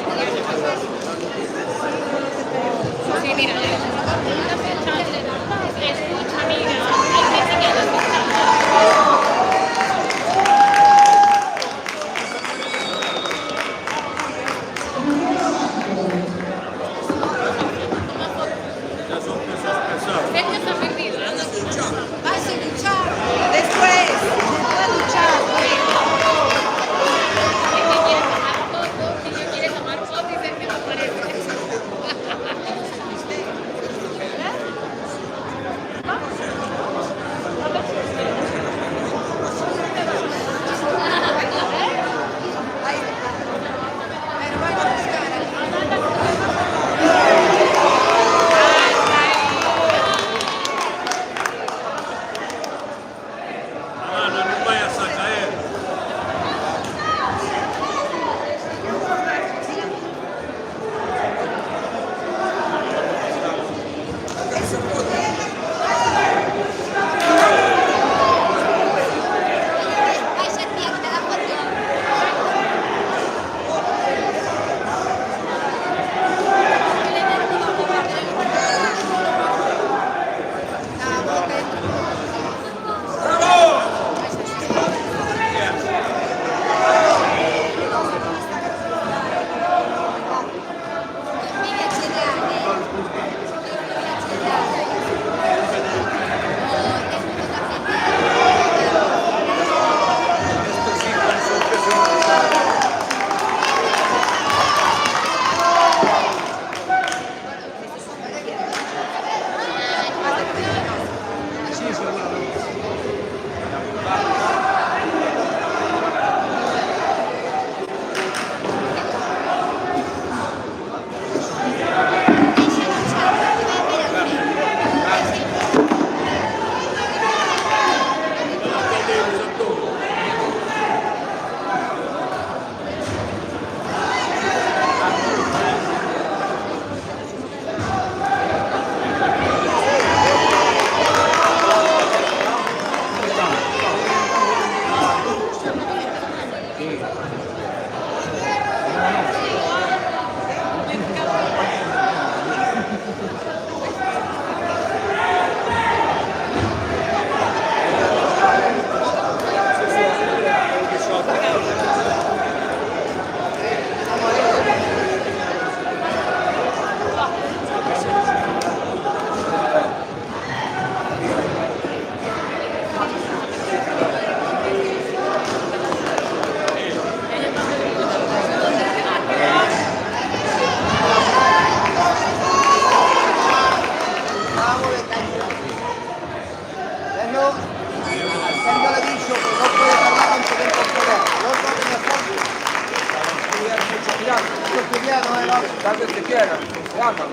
tal vez te quieran, te aman.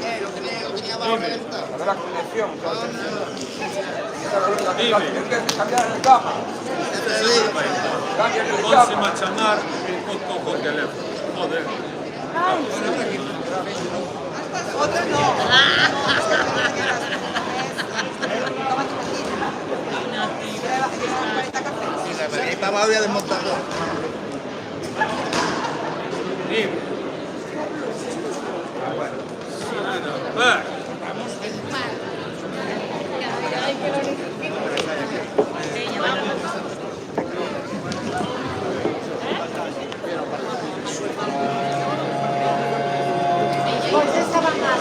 Habrá conexión, entonces. Tienes que cambiar el cama. Cambia el Once cama. a chamar e cojo o teléfono. Joder. Otro no. Toma tu café. Vamos a desmontarlo. Dime. Va. Pues esta va más.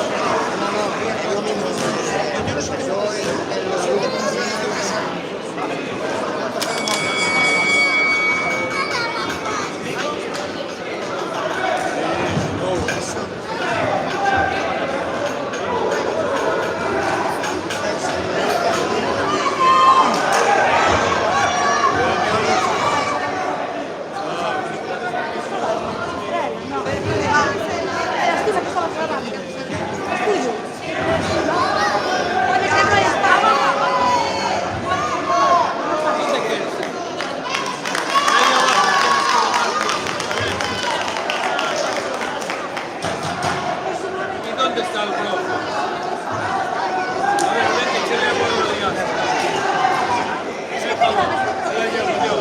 ¿Y dónde está el globo? A ver, vete que le voy a liar. Se la llevo yo.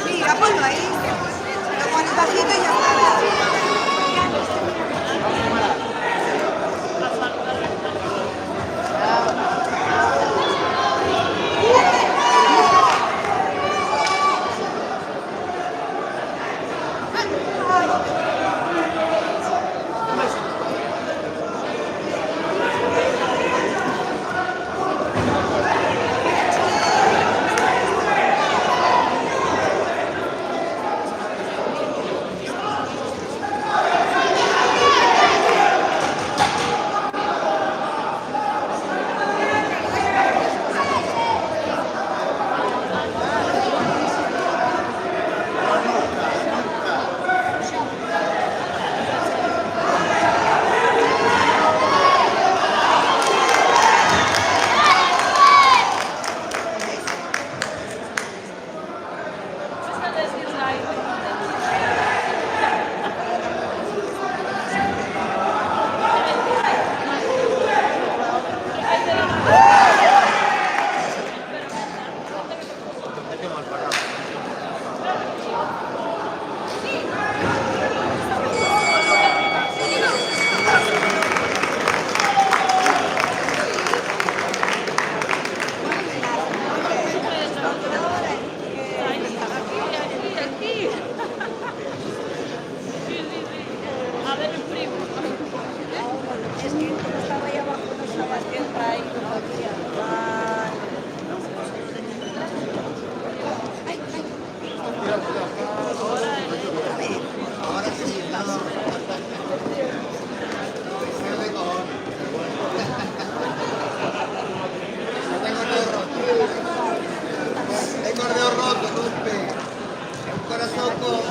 Mira, ponlo ahí. Lo pones bajito y ya está. A ver el primo. Es que como estaba ahí abajo, no estaba el ahí, no podía. El cordeo roto, Lupe. Un corazón con...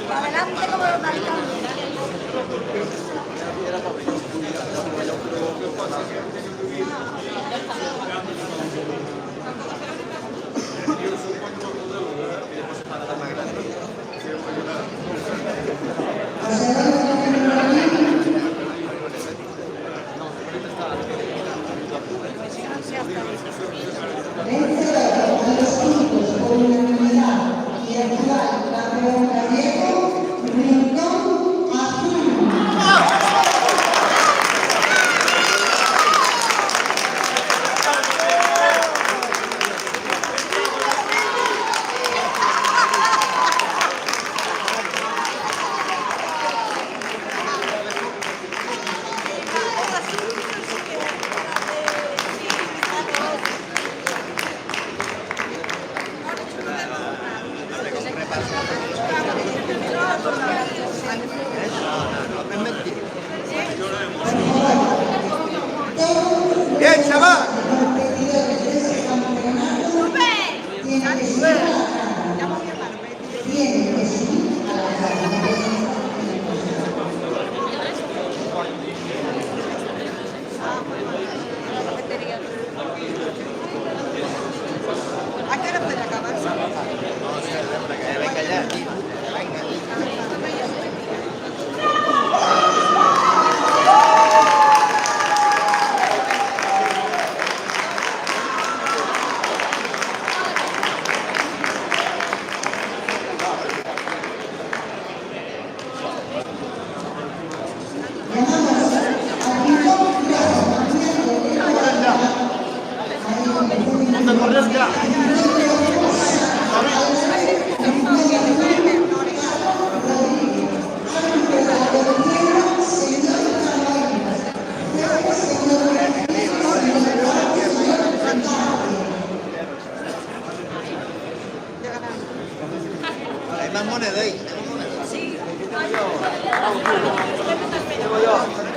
Adelante como los maricanos. Bien, chaval. ¿A qué hora puede acabar? Venga ya, tío. Venga. Hay más monedas ahí. Sí. Llevo yo.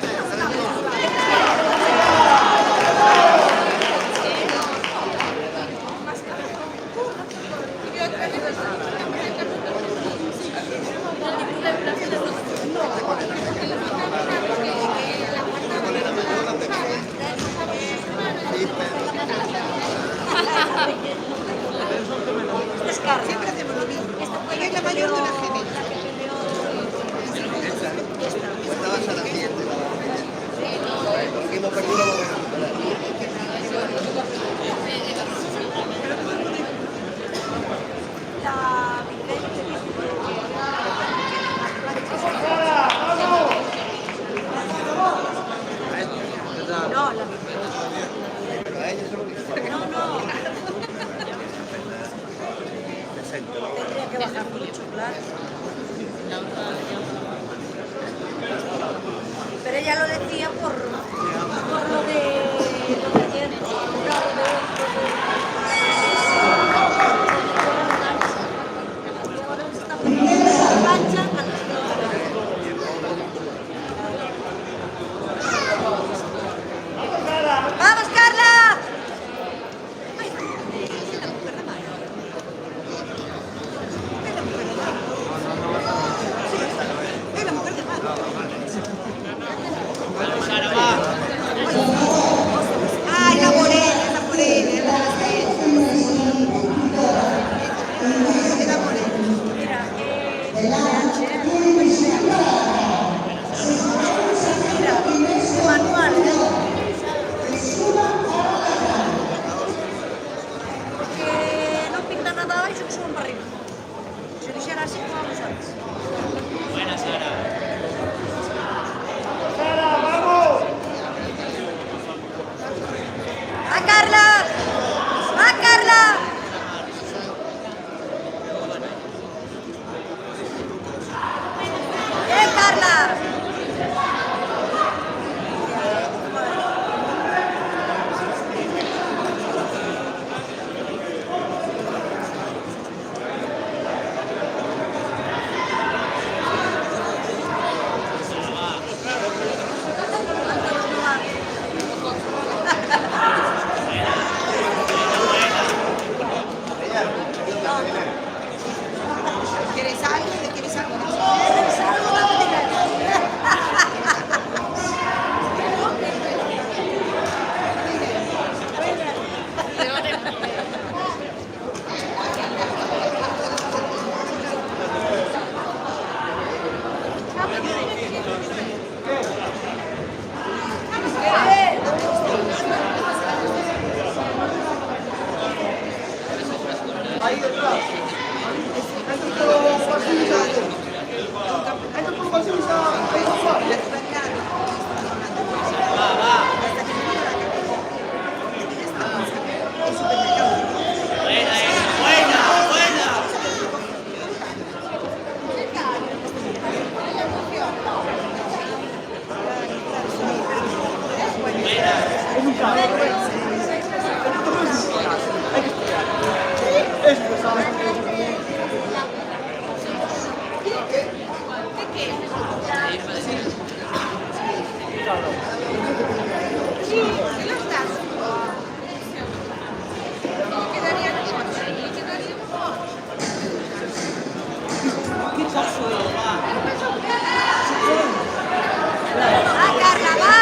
¡Ah, Carla, va!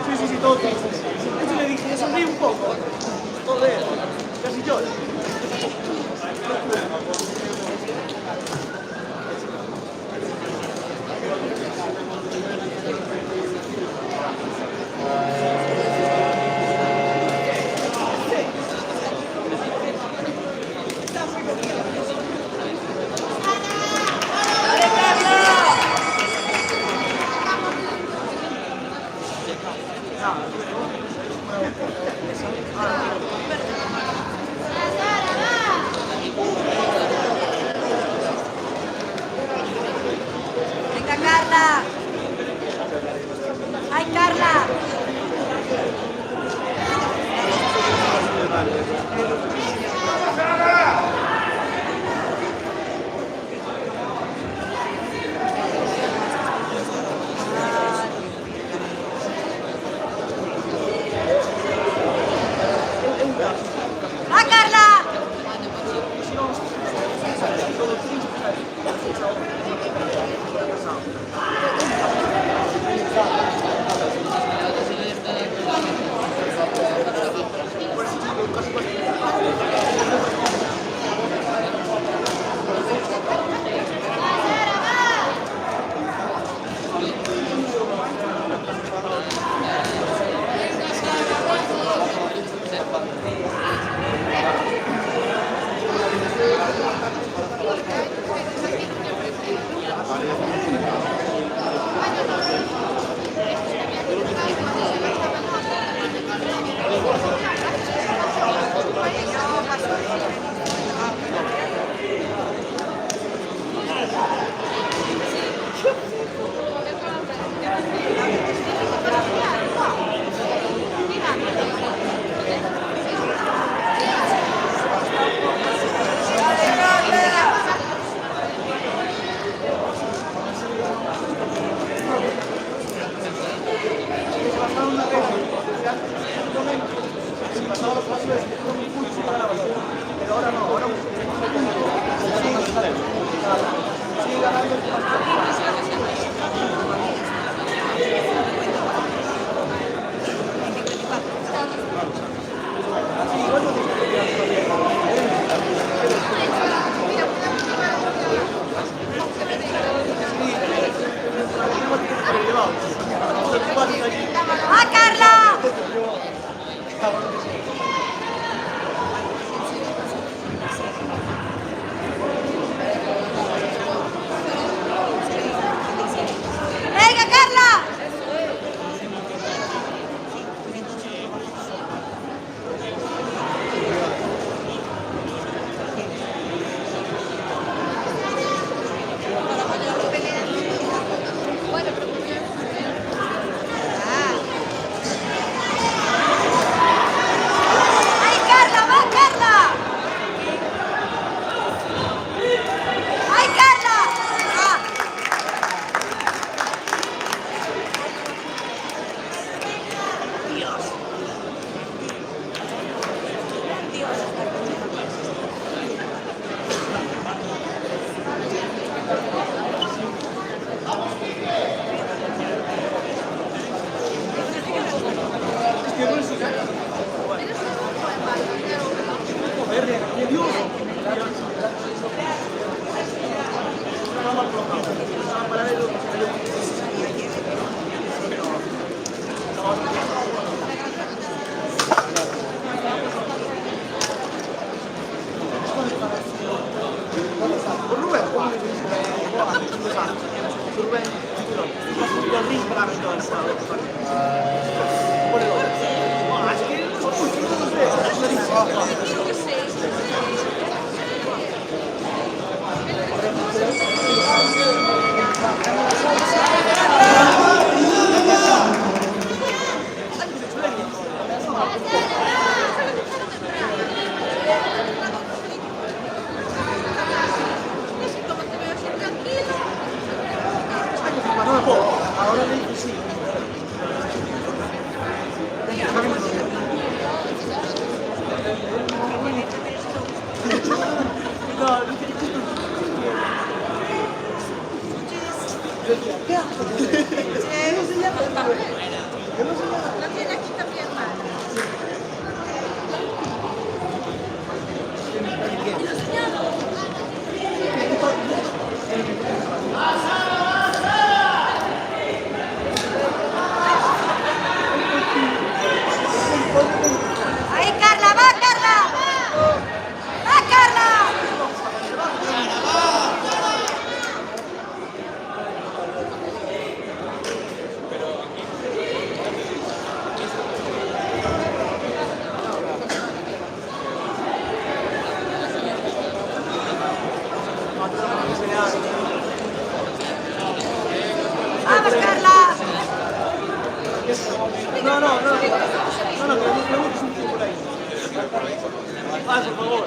Sí, sí, todo. Eso le dije, sonríe un poco. Joder, casi llora. Rubén, ¿cómo le dice? Rubén, el ring para ver todo el sábado. Es que son ahora le digo sí. No tiene aquí también más. ¡Ahí, Carla! ¡Va, Carla! ¡Va, Carla! ¡Vamos, Carla! No, que me preguntes un poco por ahí. Ah, por favor.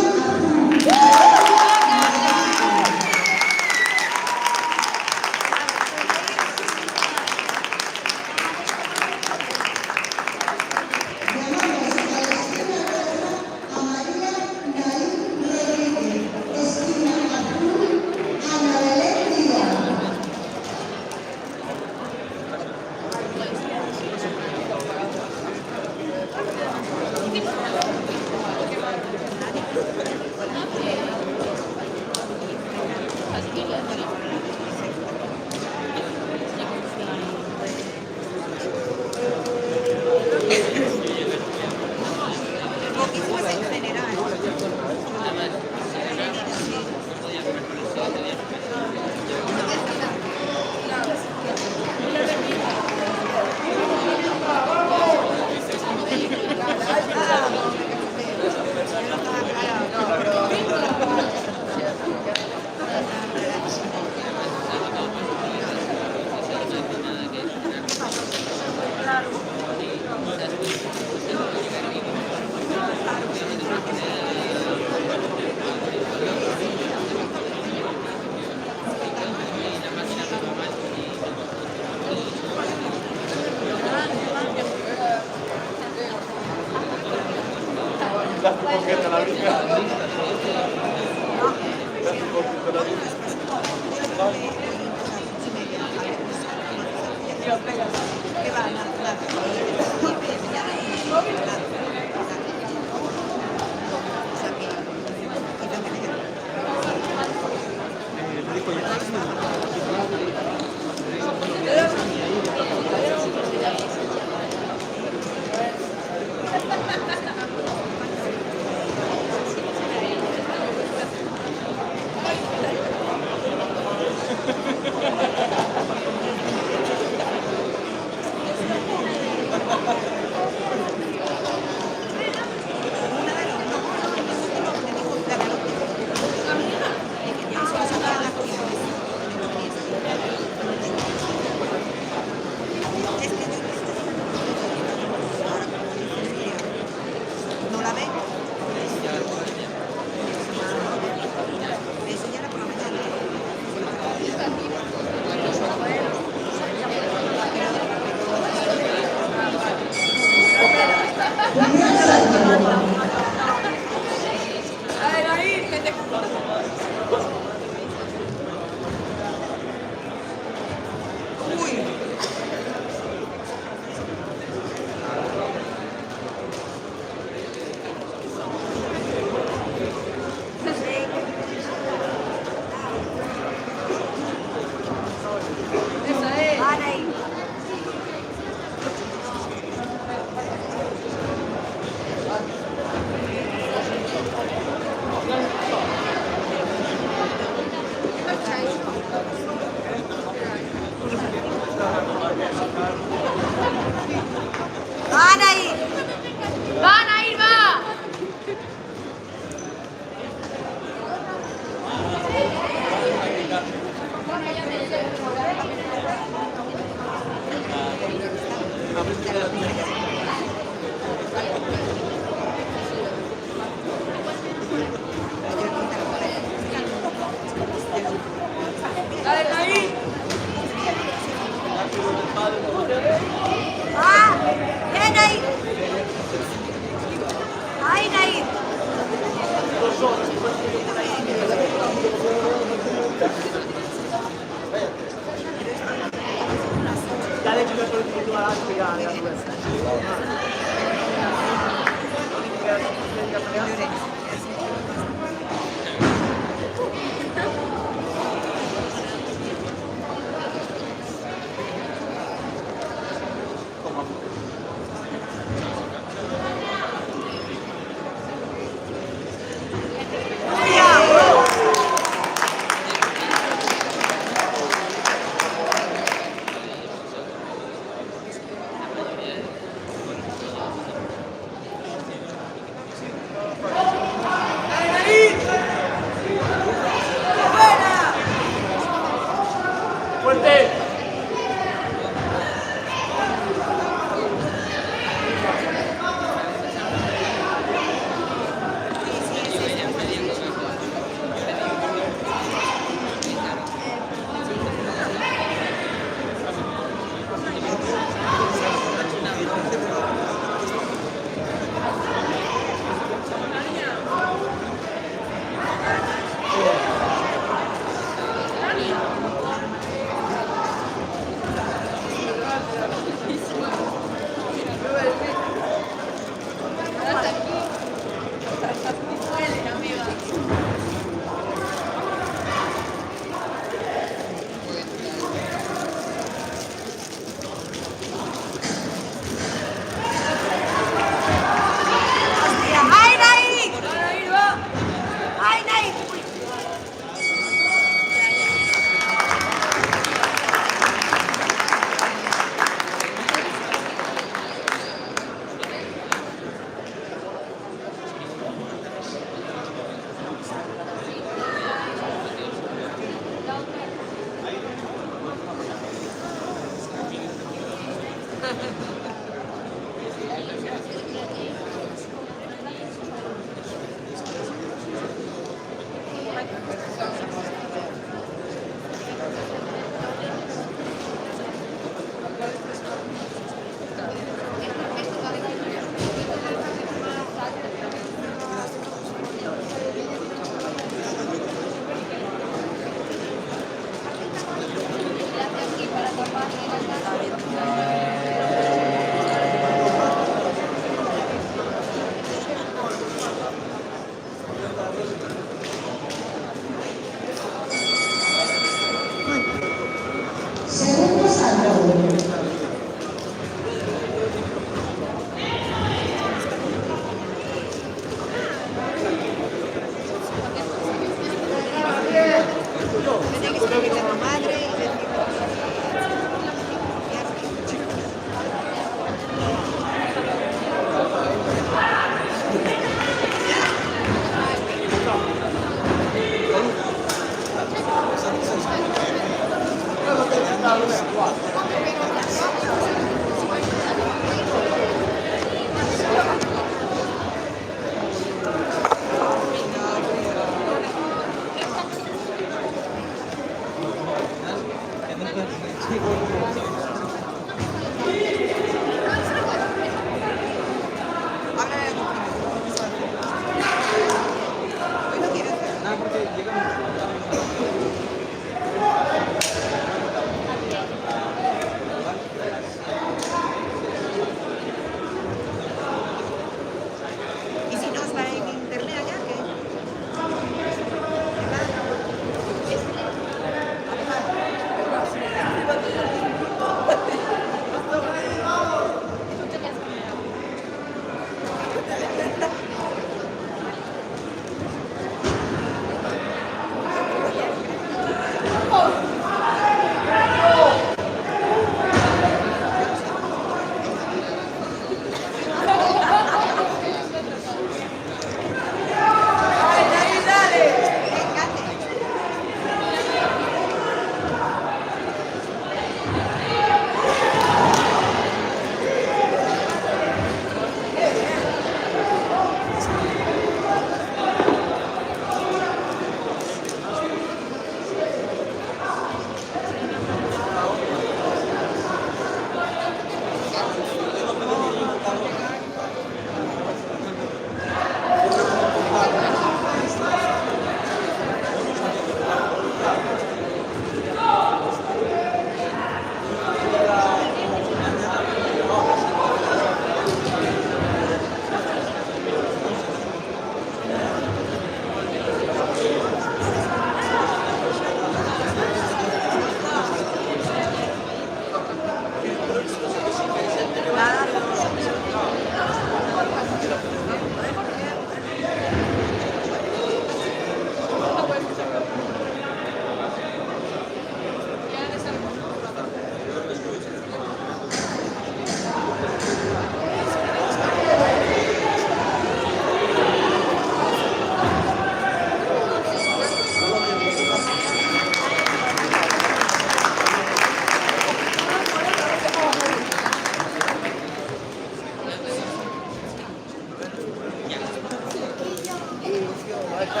Me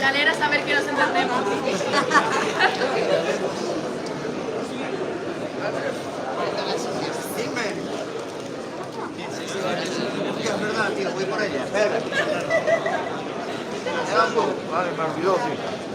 alegra saber que nos entendemos. Es verdad, tío, voy por ella. Espera. Vale, me olvidó, tío.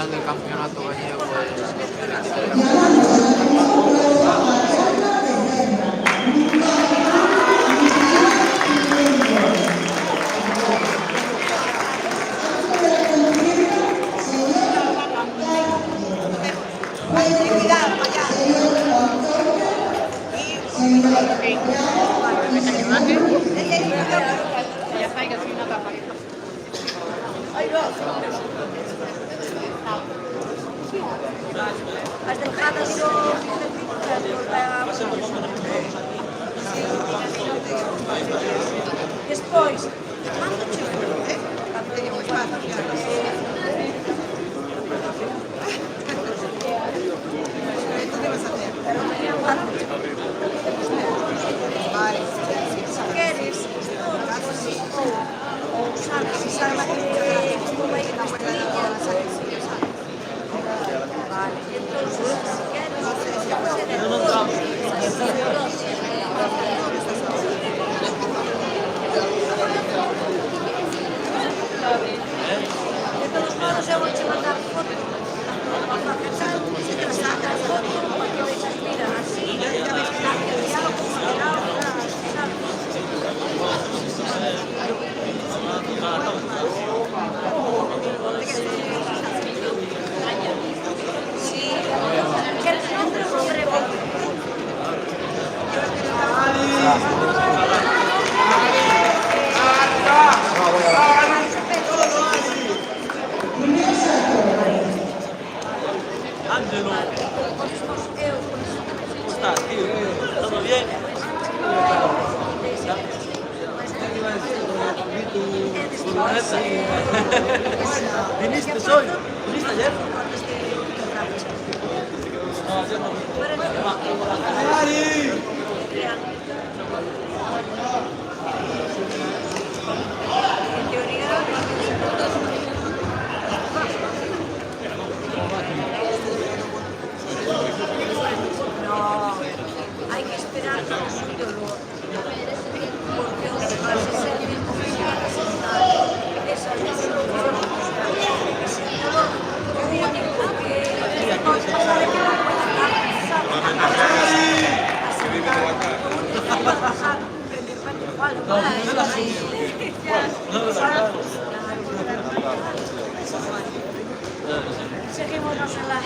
final del campeonato gallego Ya está, que soy una tapa. As dejadas do despois, cando che cando teño espacio. Se queres, ou sabes, se salva como vai a guardadilla das acciones. Vale, entonces, si quieres, de todos modos, eu vou te mandar foto. Se te sacas foto, porque deixas, mira, así, ya ves que ya lo considerado, sí, que el nombre es un rebote. Ángelo, ¿cómo estás, tío? ¿Todo bien? ¿Viniste hoy? ¿Viniste ayer? No, ayer No, hay que esperar con su dolor. Porque os demás es el mismo oficial asignado. Eso es lo que lo único que nos pasa de que no puede seguimos en la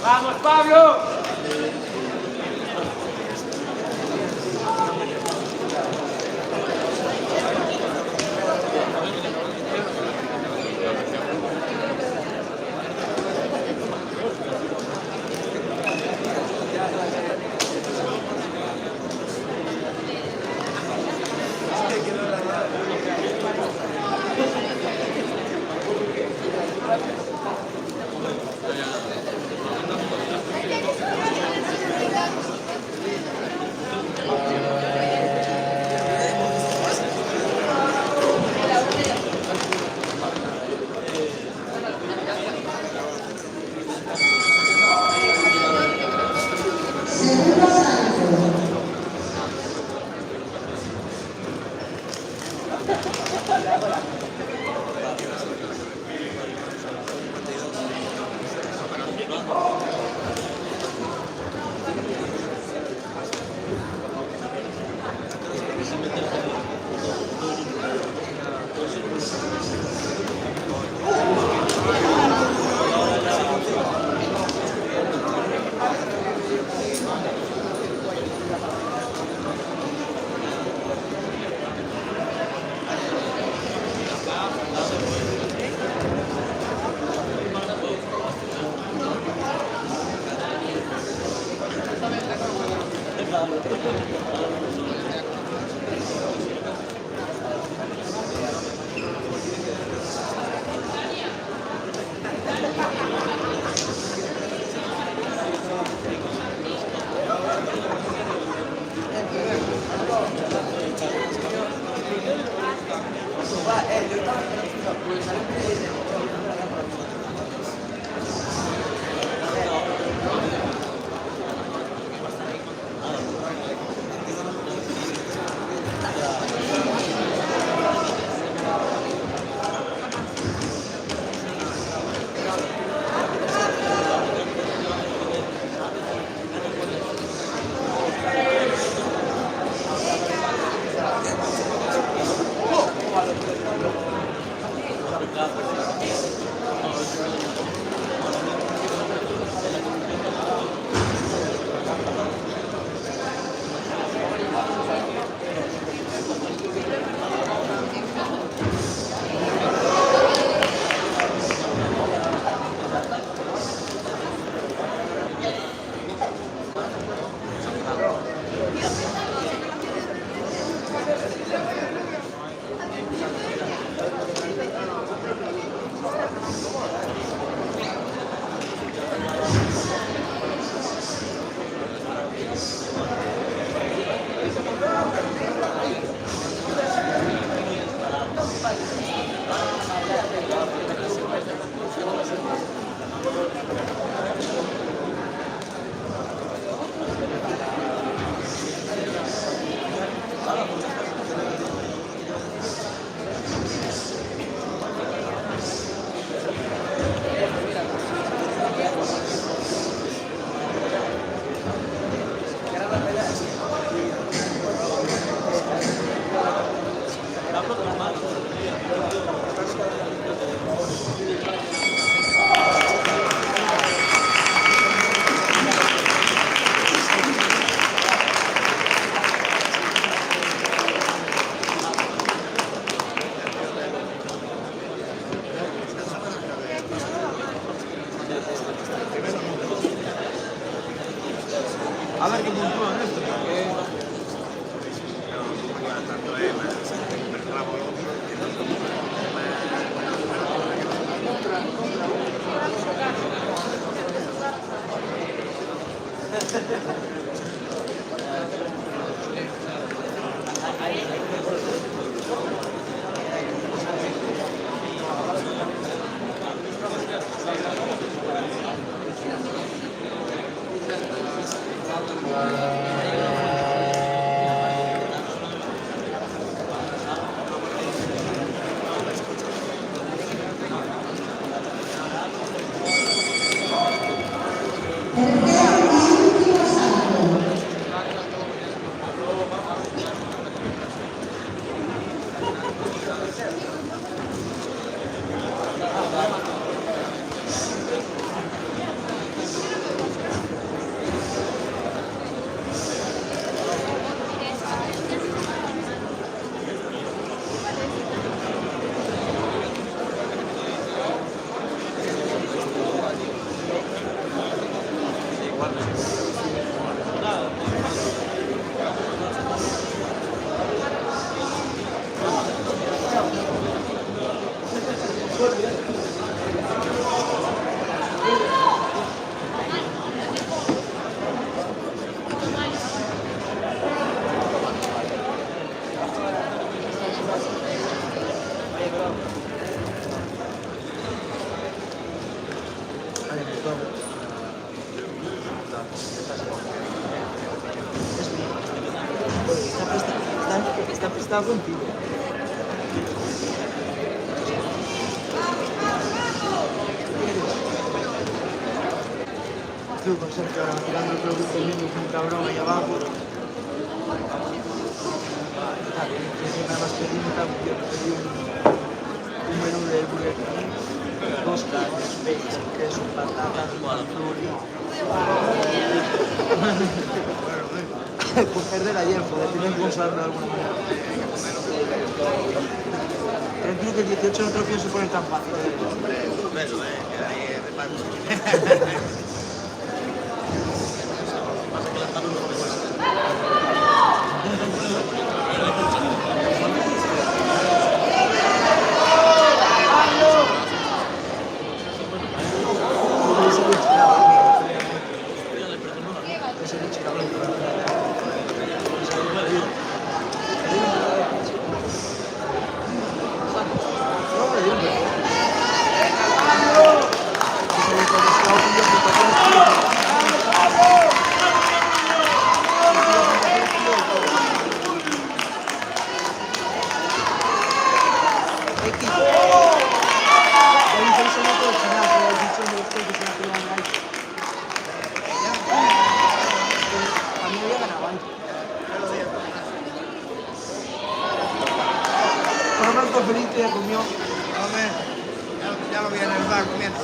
¡Vamos, Pablo! Segundo salto. A ver qué puntúan esto, porque... Está prestado contigo. Tú con Sergio ahora tirando el producto mismo con un cabrón ahí abajo. Nada más pedí un menú de Burger King, 2 carnes, bacon, queso, patatas, azul. Pues perder ayer, joder, tienen que usarlo de alguna manera. Tranquilo que el 18 no te lo pienso poner tan fácil. Feliz ya comió. Ya lo vi en el bar comiendo.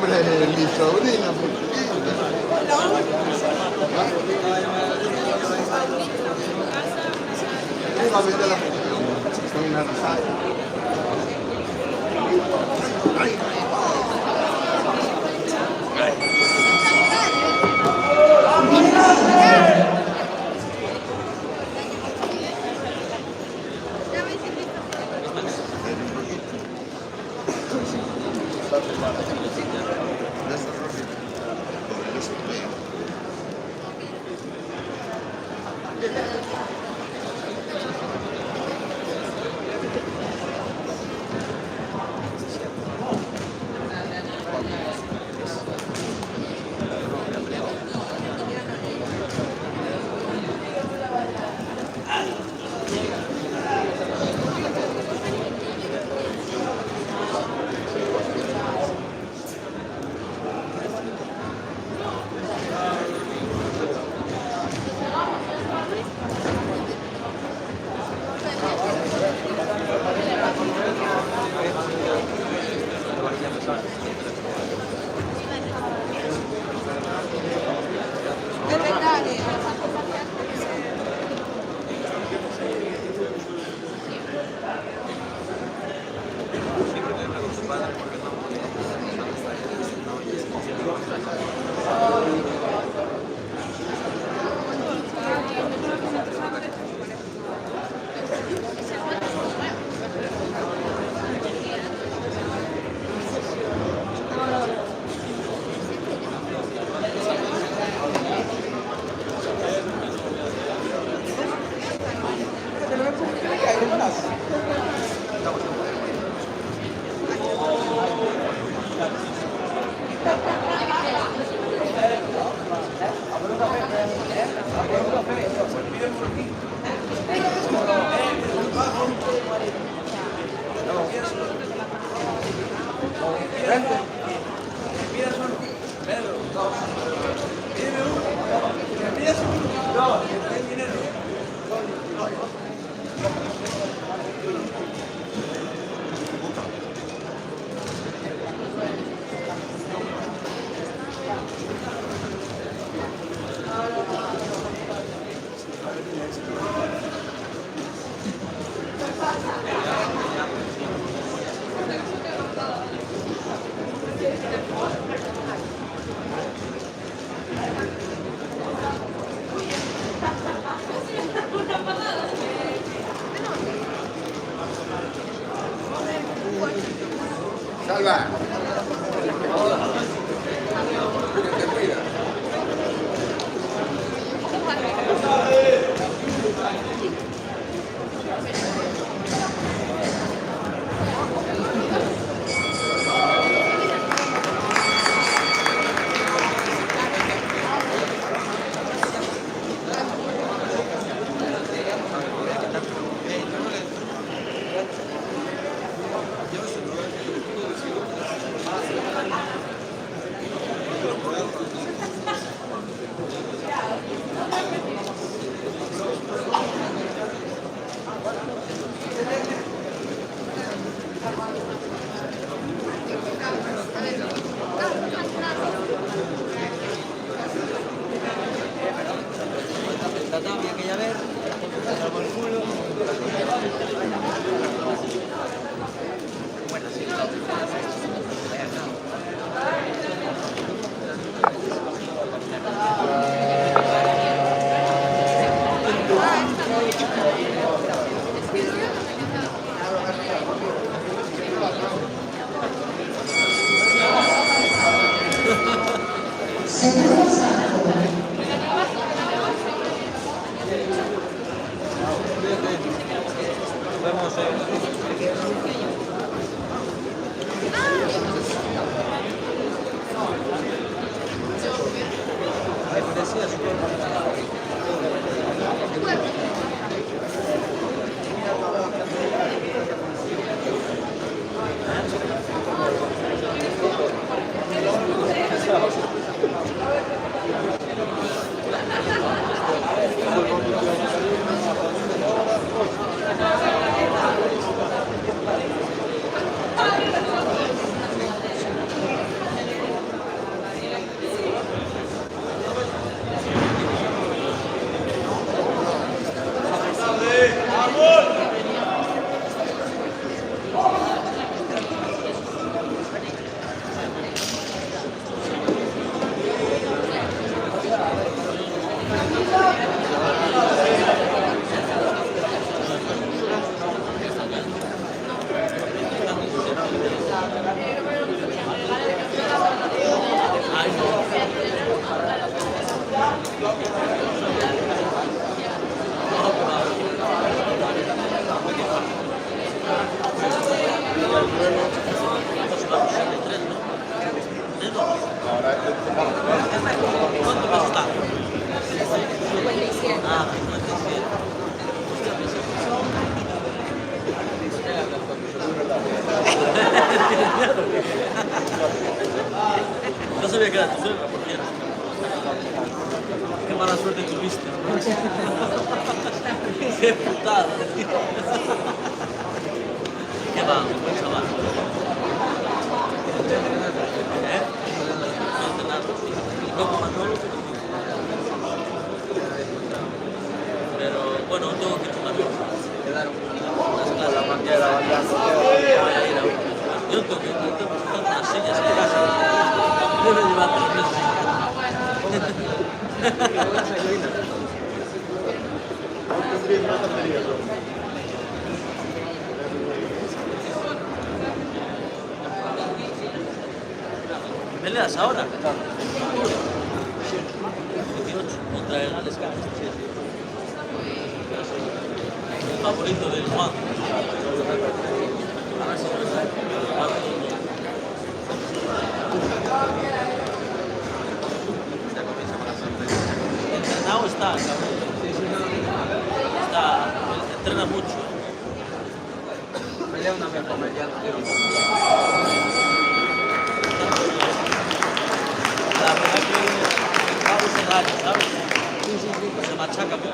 Hombre, mi sobrina, muy chiquita. Iba a vender la función. Soy una rosada. Salva. Te cuida. No sabía que era tu suegra, por cierto. Qué mala suerte tuviste, ¿no? Qué putada, tío. Qué va, buen chaval. ¿Eh? No hace nada. No como Manolo. Pero bueno, tengo que tomar las clases. La manguera, yo tengo que buscar unas sillas en casa. Debe llevar 3 meses en casa. ¿Peleas ahora? 18 contra el Alex Campos. El favorito del Juan. A ver si no está. Entrenado está, cabrón. Entrena mucho. Pelea una vez con mediano, La verdad que Pablo se daña, ¿sabes? Se machaca mucho.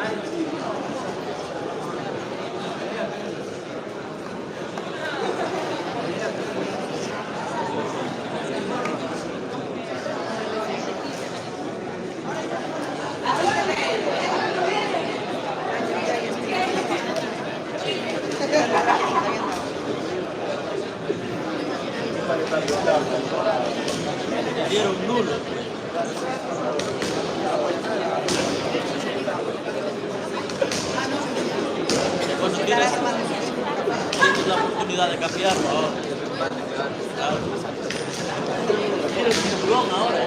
Le dieron nulo. Coño, tienes la oportunidad de cambiarlo ahora. Claro. Tienes cinturón ahora.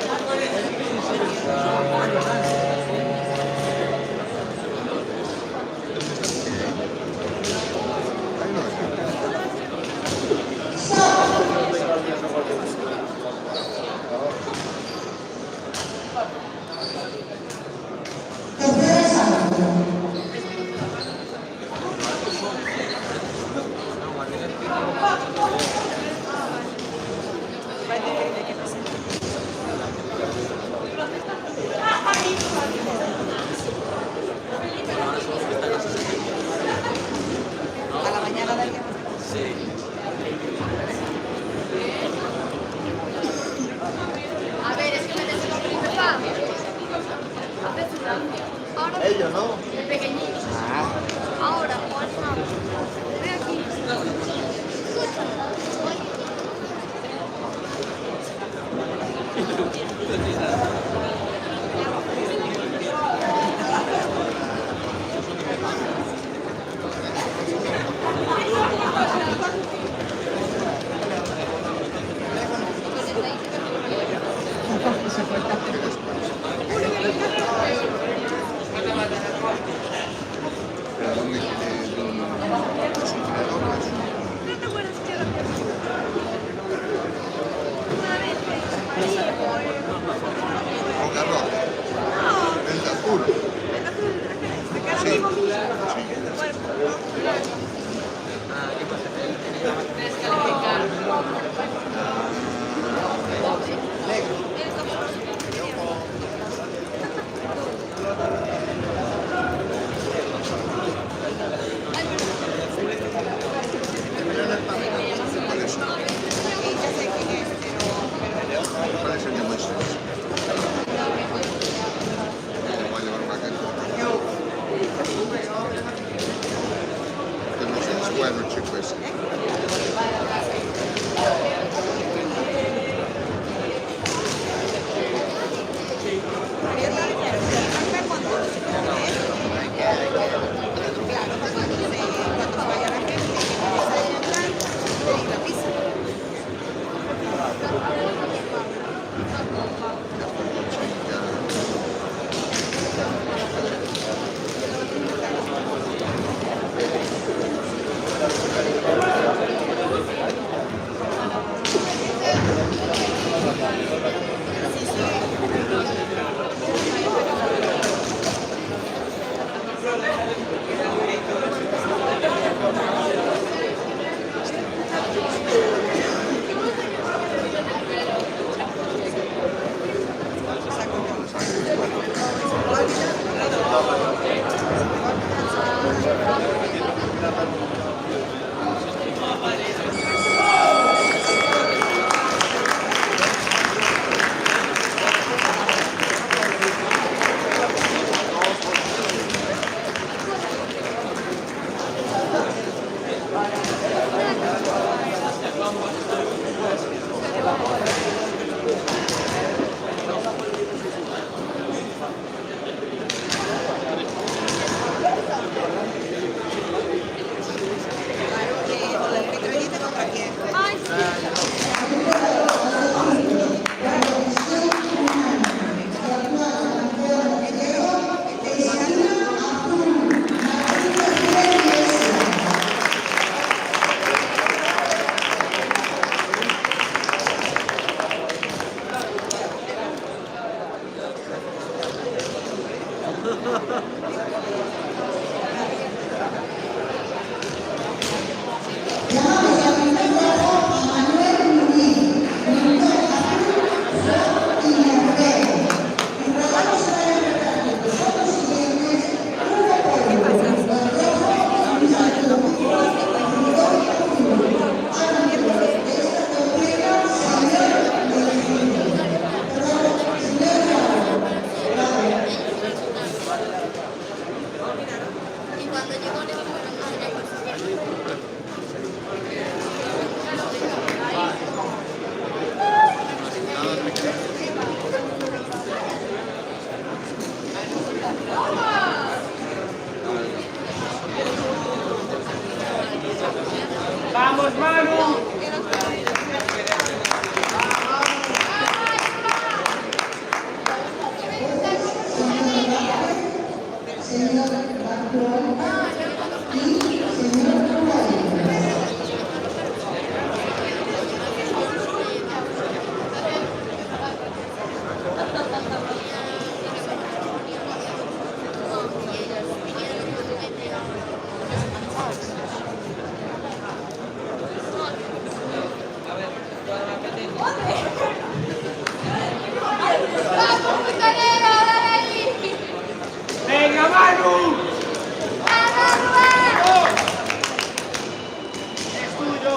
Señor Macron y señor Guadalupe. ¡Venga, Manu! ¡Es tuyo!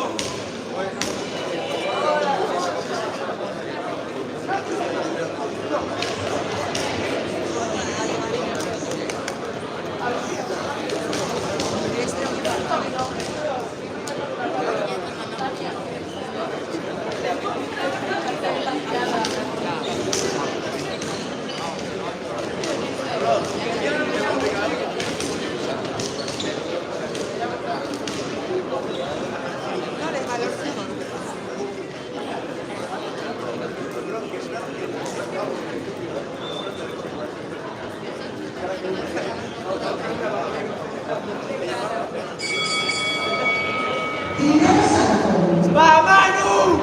¡Va, Manu!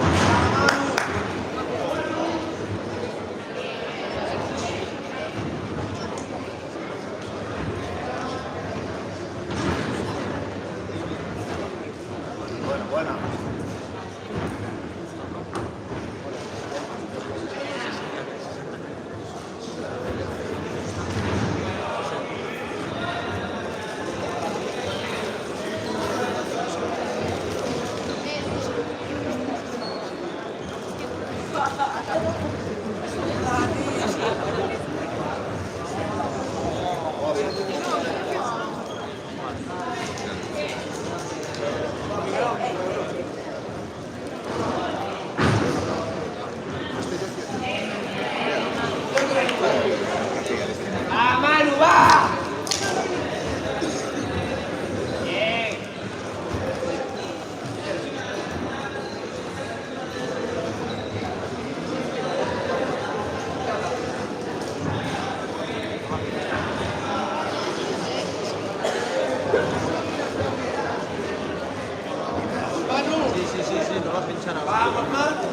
¡Va, Manu, va! Bien. Sí, lo va a pinchar ahora. ¡Vamos, Manu!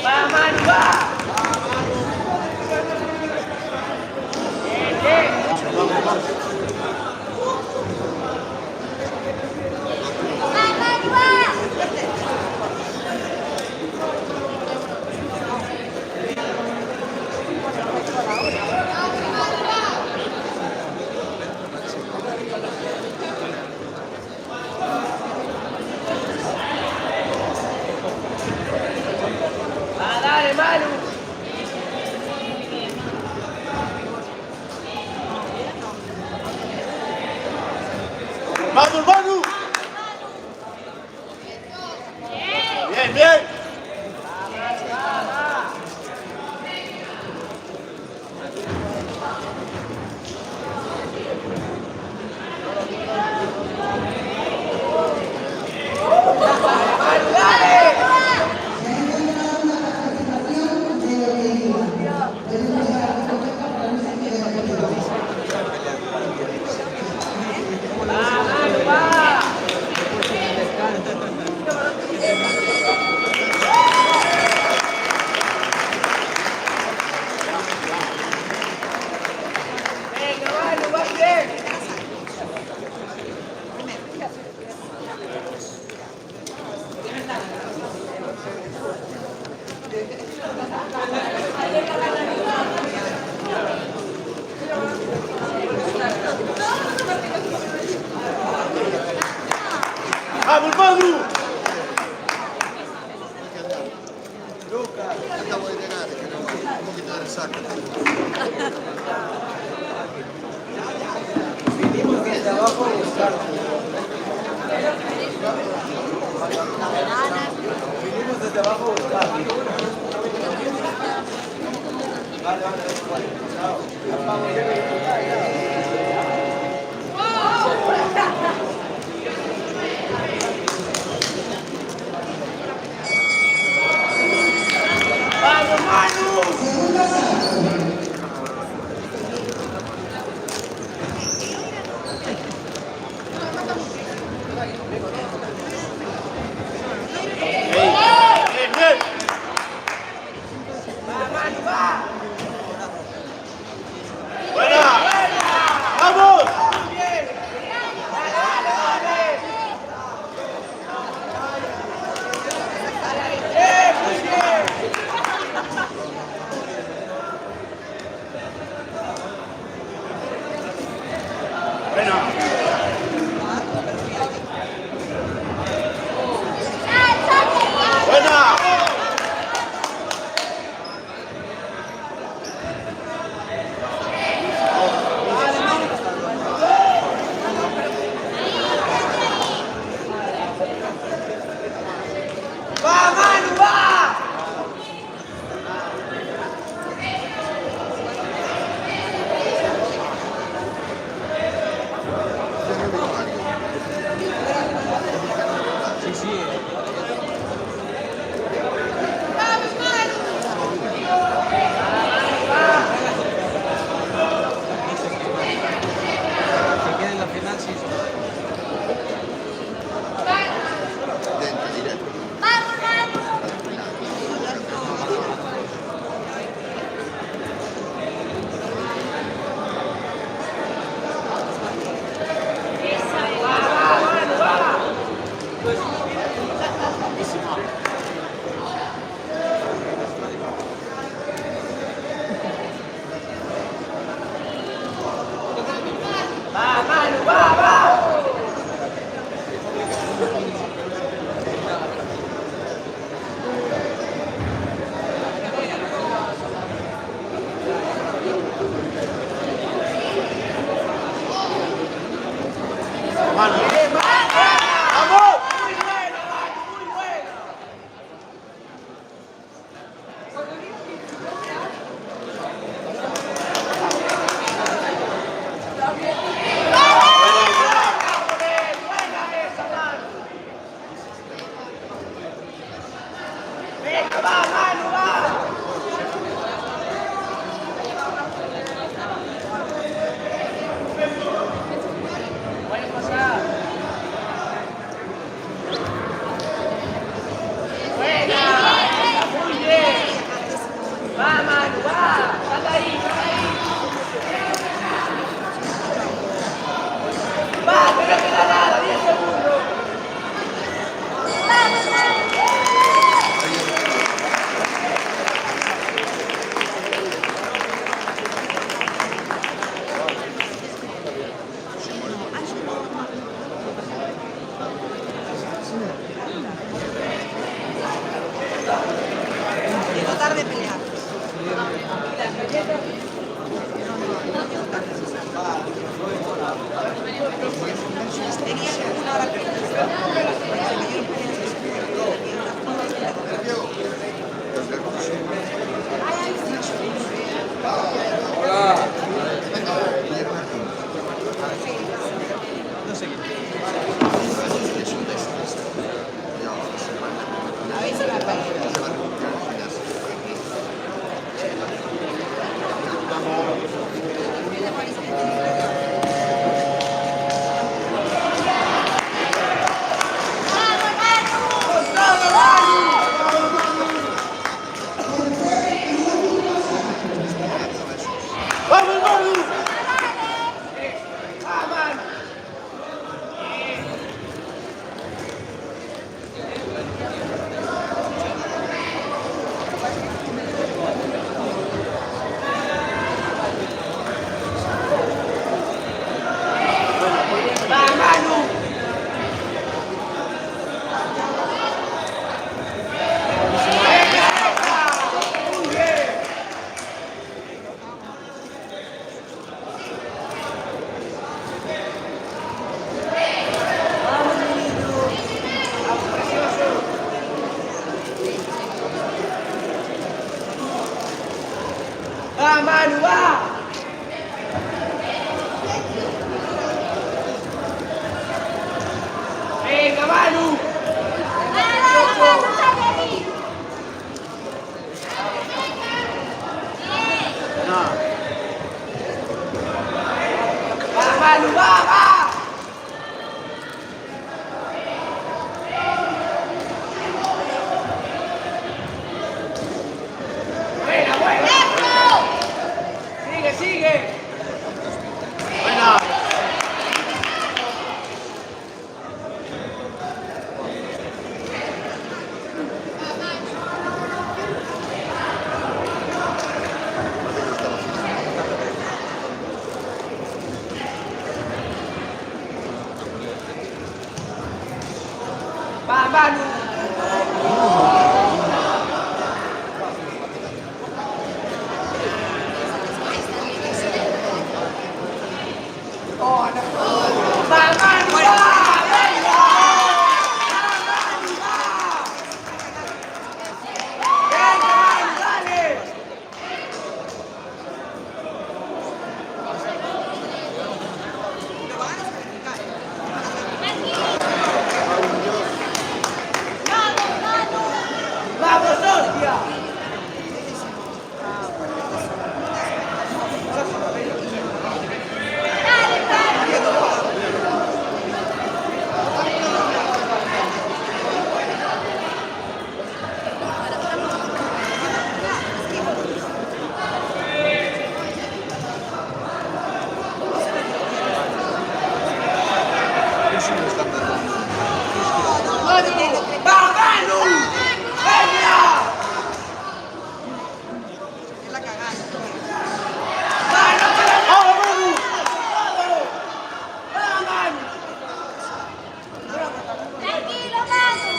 ¡Va, Manu, va! ¡Va, dale, Manu! ¡Vamos, Manu! ¡Bien, bien! ¡Venga, Manu, va bien! Vinimos desde abajo a buscar. Vale, Segunda parte. Vaya a pasar. Manu, va! Buena, buena. Sigue, sigue. Buena. Va, Manu. Oh, no. Va, Manu, va. Venga. Va, Manu, va. Venga, Manu, dale. ¡Vamos, hostia! ¡Va, Manu! ¡Venga! ¡Manu, que la ¡vamos, Manu! ¡Va, Manu! Tranquilo, Manu.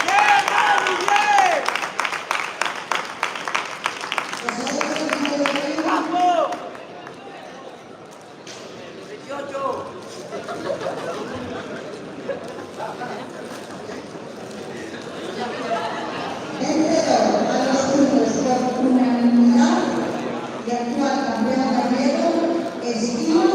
¡Bien, Manu, bien! ¡Vamos! 18. Vencedor a los puntos por unanimidad y actual campeón gallego, Esquí Azul.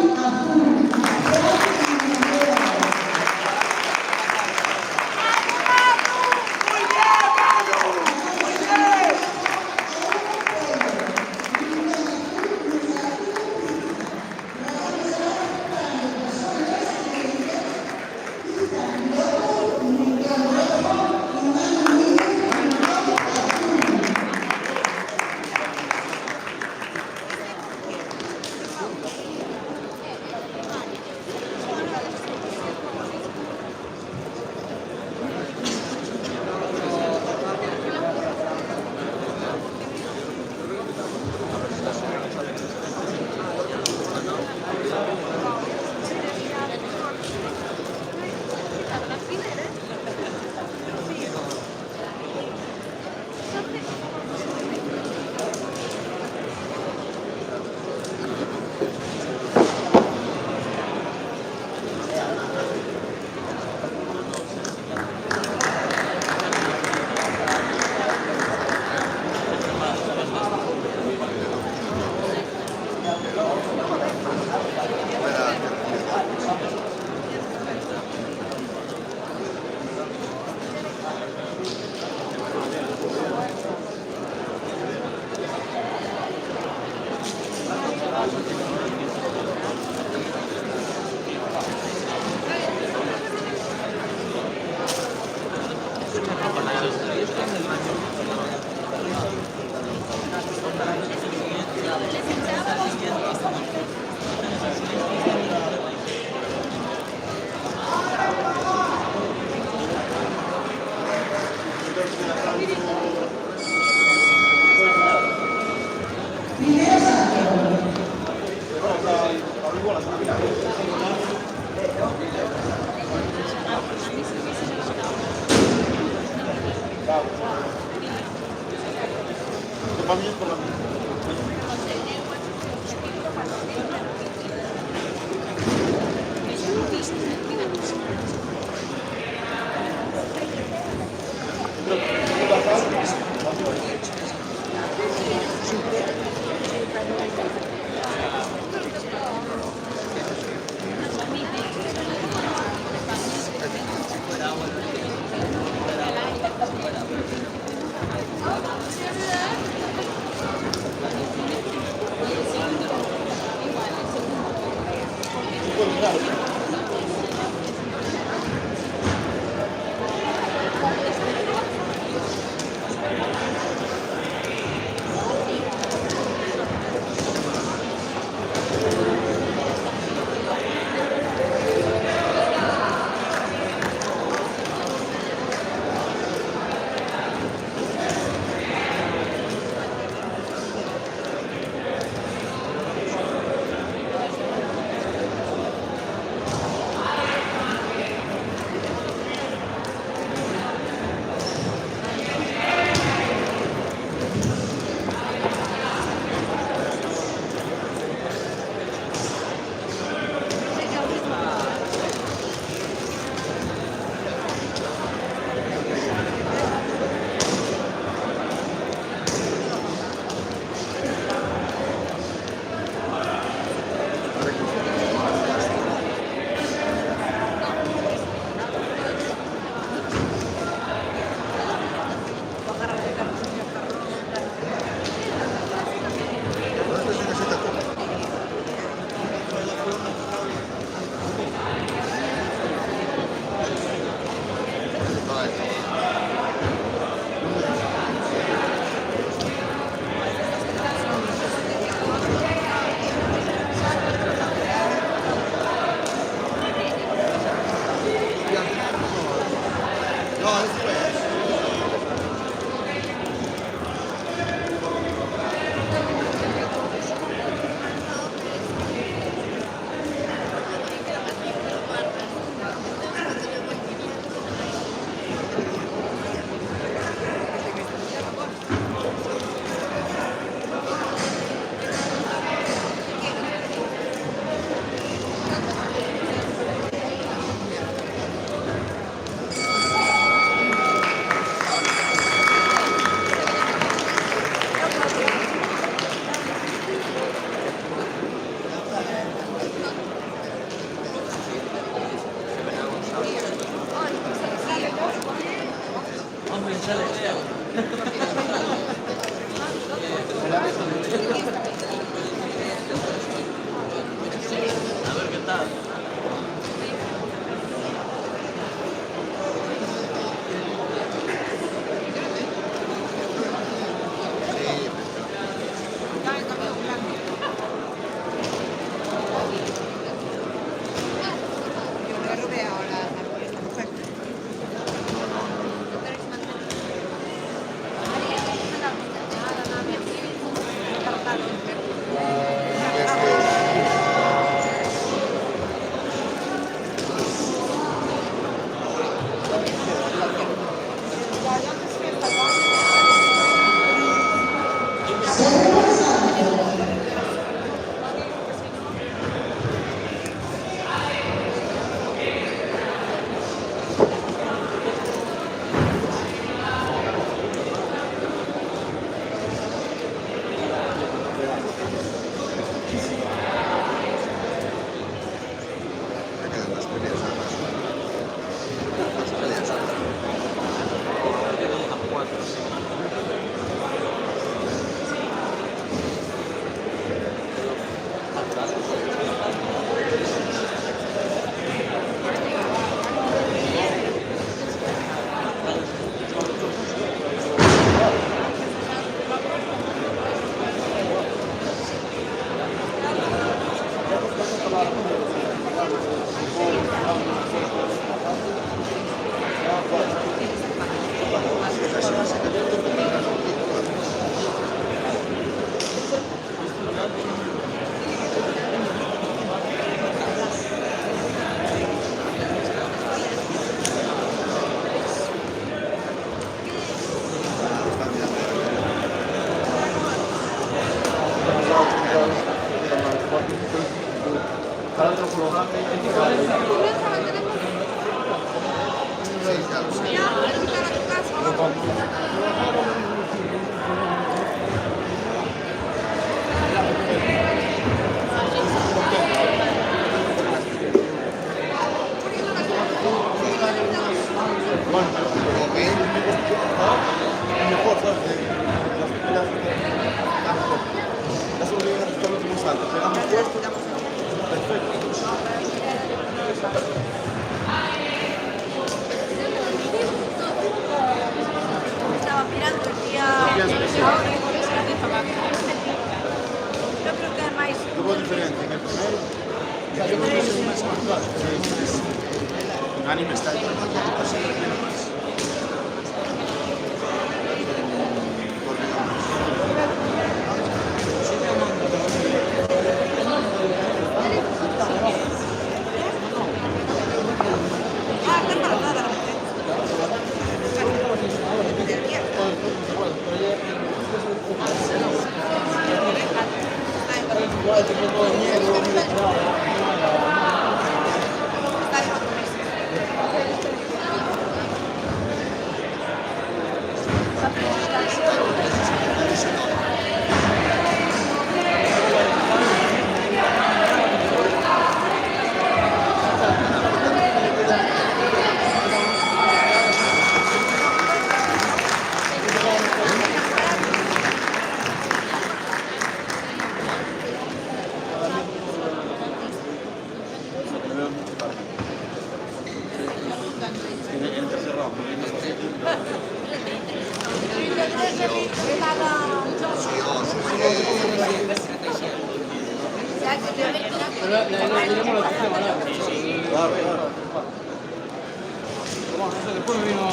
¡Muy bien, Manu! ¡Muy bien! esa es la idea. A ver qué tal. Yo no lo veo ahora esta mujer. Estaba mirando el día. Yo creo que é máis. Tuvo diferente en el primero. Yo creo que es más actual. En anime está ahí. Claro, claro. Bueno, no sé, después me vino...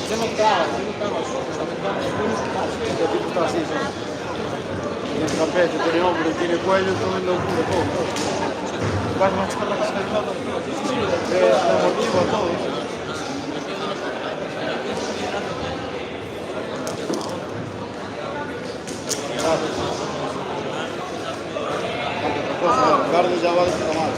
Se notava, supuestamente así, ¿sabes? Tiene trapeze, tiene hombro, tiene cuello, todo es locura, todo. Vas más charla que se le trata. De motivo a todo. Carlos ya va de puta madre.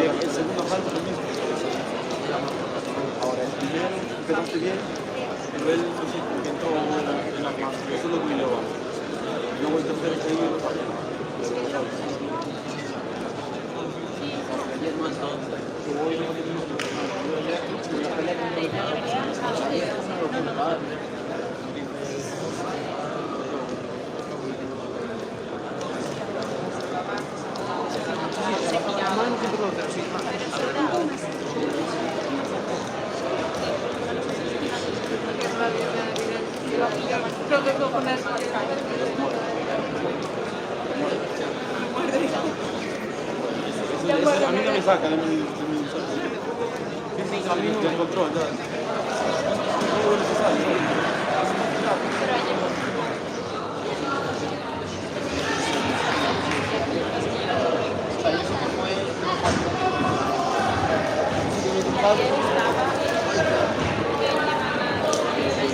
El segundo asalto lo mismo. Ahora, el primero empezaste bien, pero él no sé, porque entró en las manos, eso es lo que me llevó. Luego el tercero se iba a mí no me saca de mi del control, ya. No es necesario.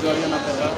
Yo había una pegada.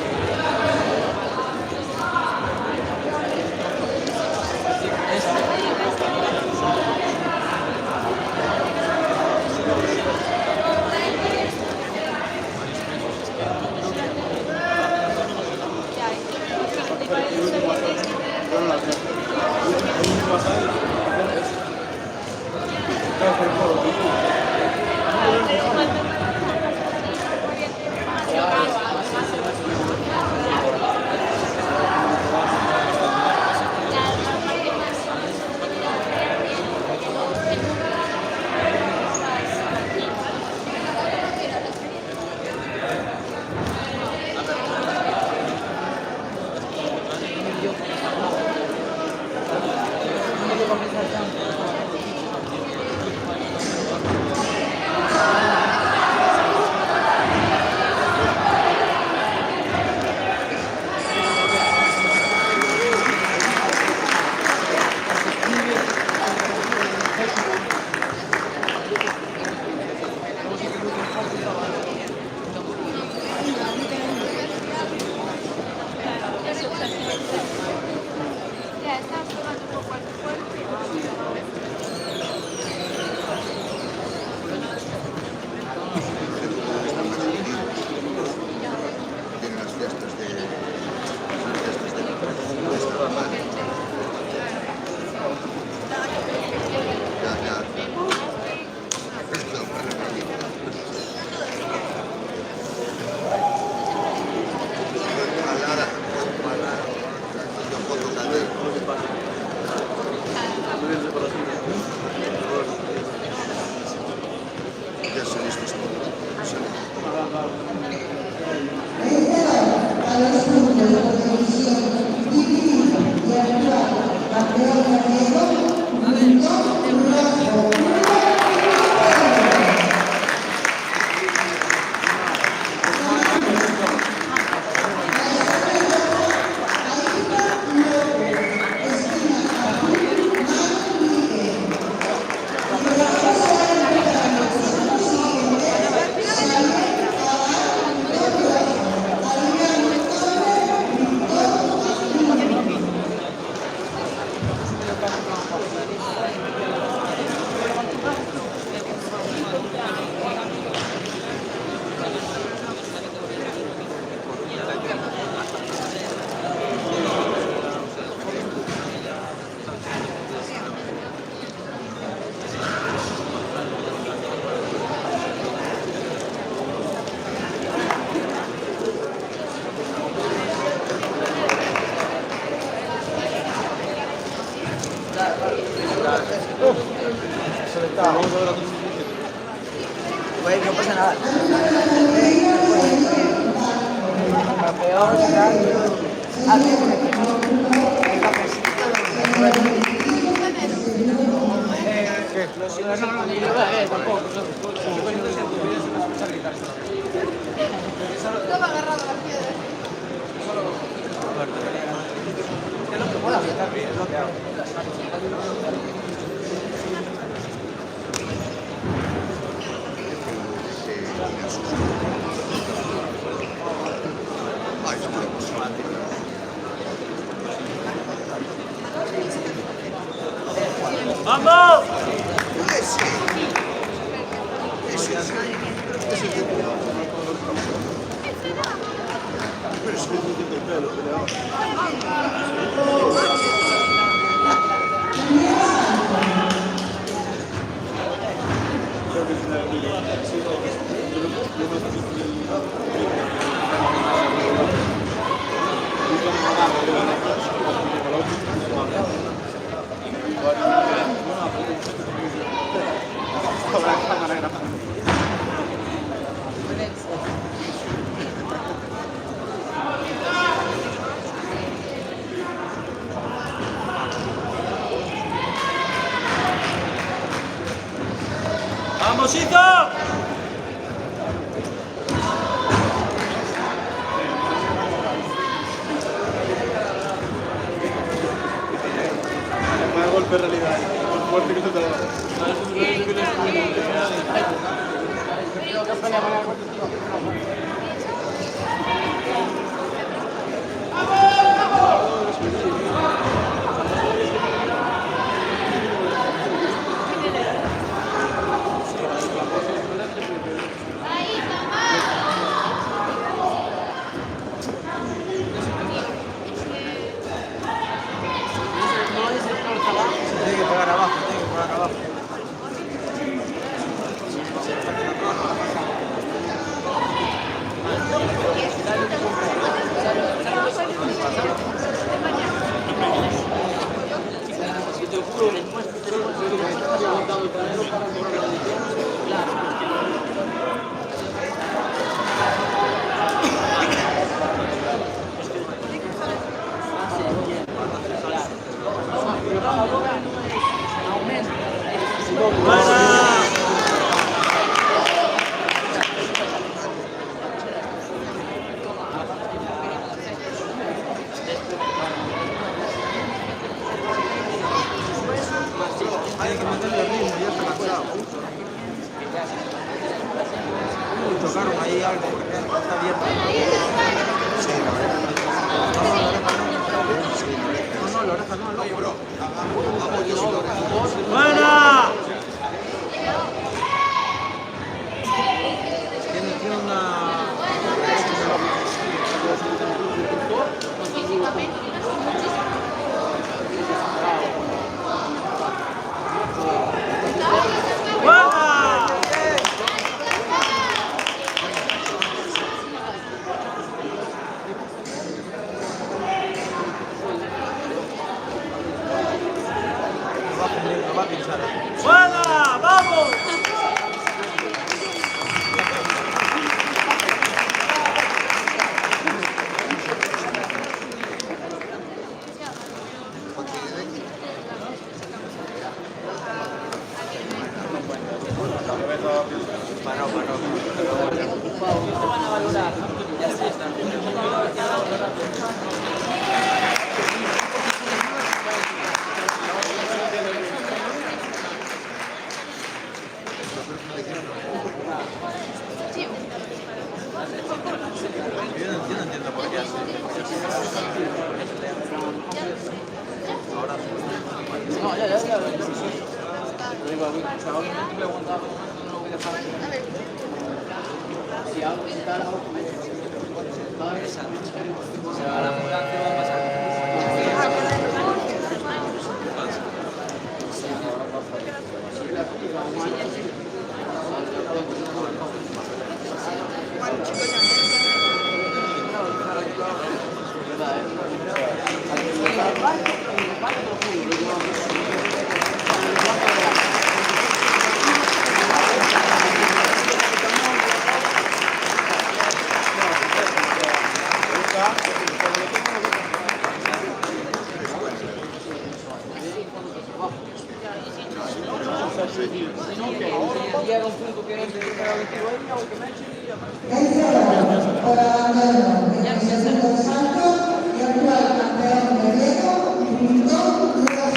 Vamos a ver a tu Bueno, no pasa nada. Campeón, Estaba agarrado a la piedra. ¡Vamos! ¡Vamos, Izo! Vaya golpe de realidad. Por fuerte que se te va. Tiene que pegar abajo, tiene que pegar abajo. Hay que meterle el ritmo, ya está cansado. Tocaron ahí algo, porque está abierto. No, la oreja no, el hombro. ¡Buena! Tiene una... ¡Buena! No va a pinchar. ¡Buena! ¡Vamos! Yo no entiendo por qué hace. Ahora No, ya. Bueno, chicos, ya. Llega un punto que no se llega a 22 o que me echen y ya. En el segundo salto y actual campeón de Lego, Brindón Lucas.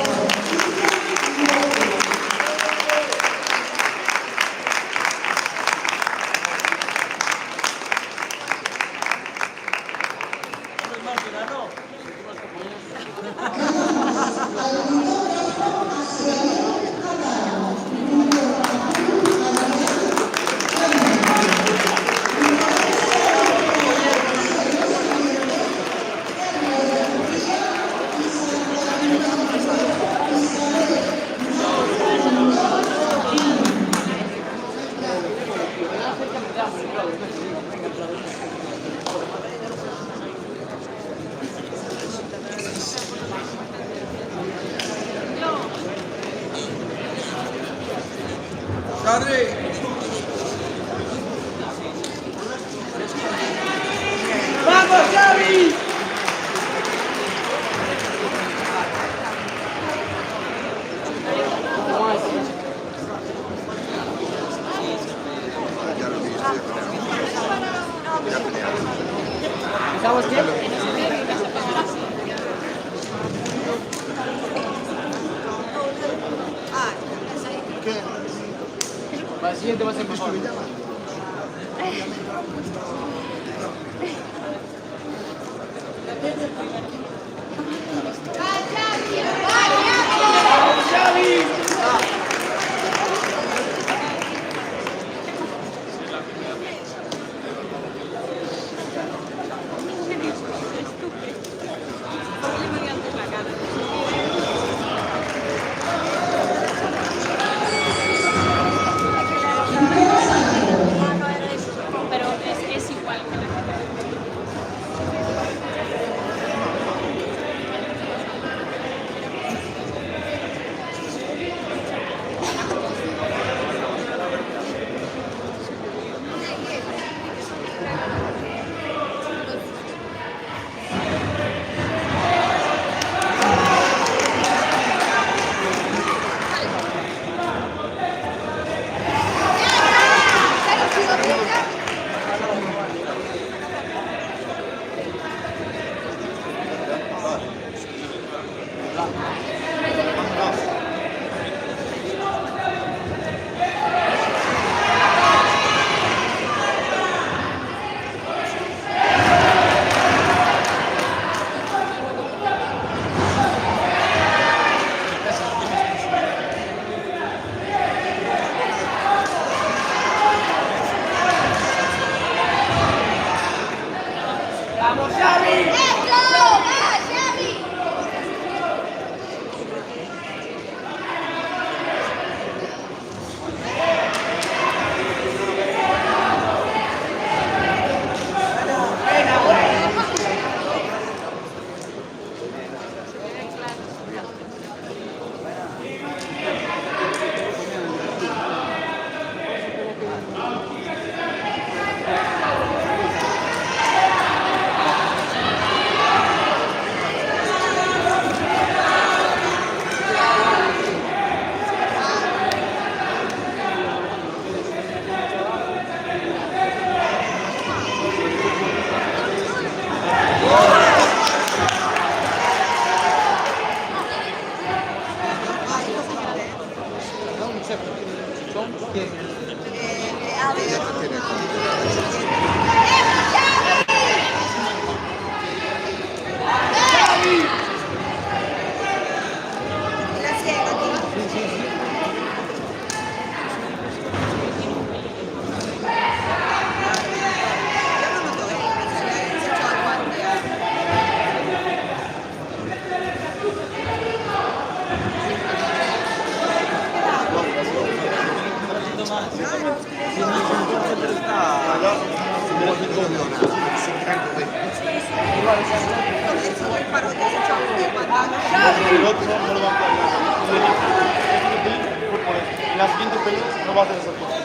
Sadri. ¡Vamos, Xavi! ¿Sabes qué? Para el siguiente va a ser mejor. Pero es igual que la ¡Vamos, Xavi! El otro no lo va a pagar. En la siguiente pelea no va a hacer esa cosa.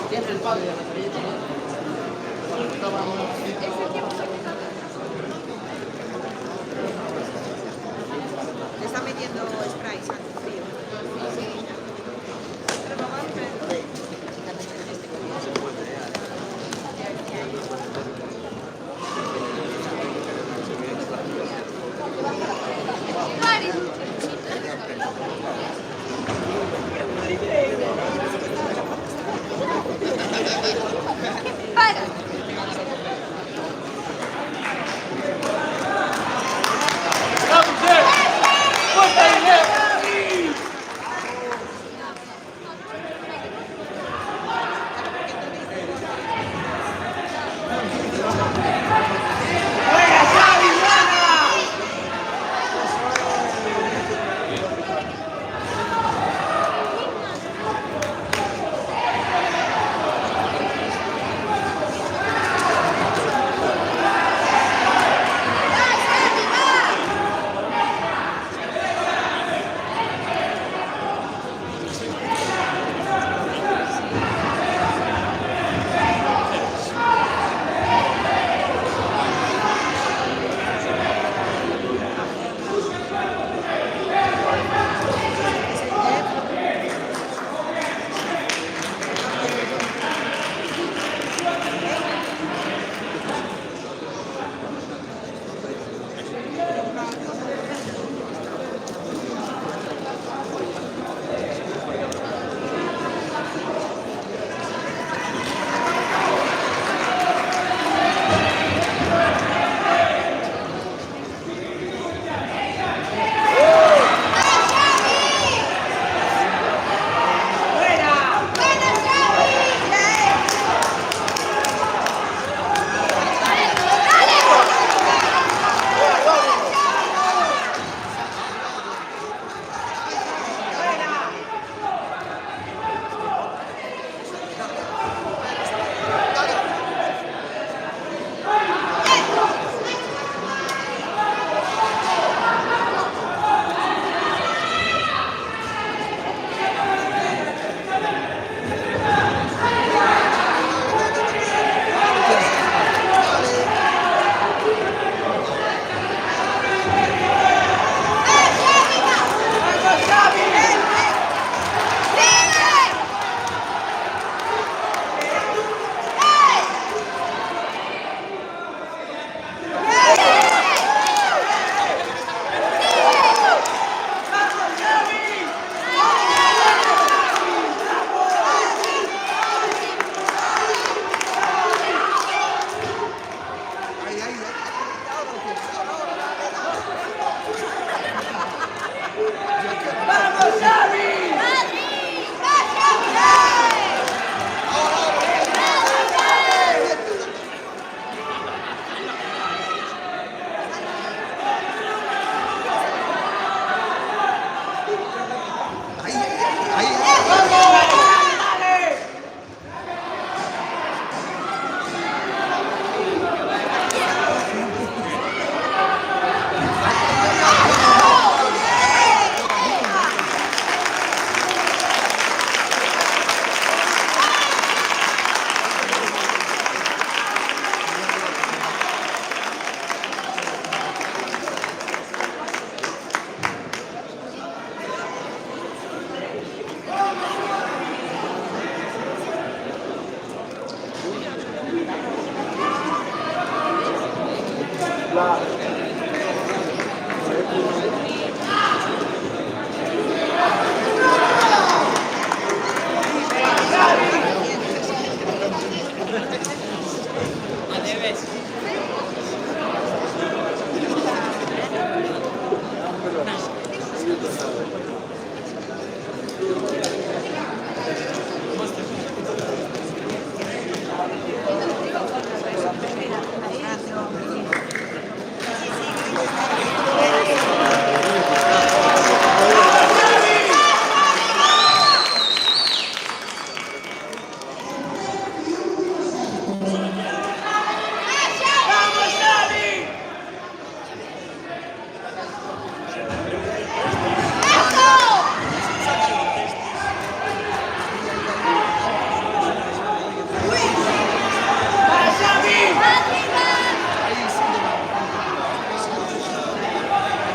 Siempre el padre de la Le está metiendo spray, santo frío.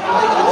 Gracias.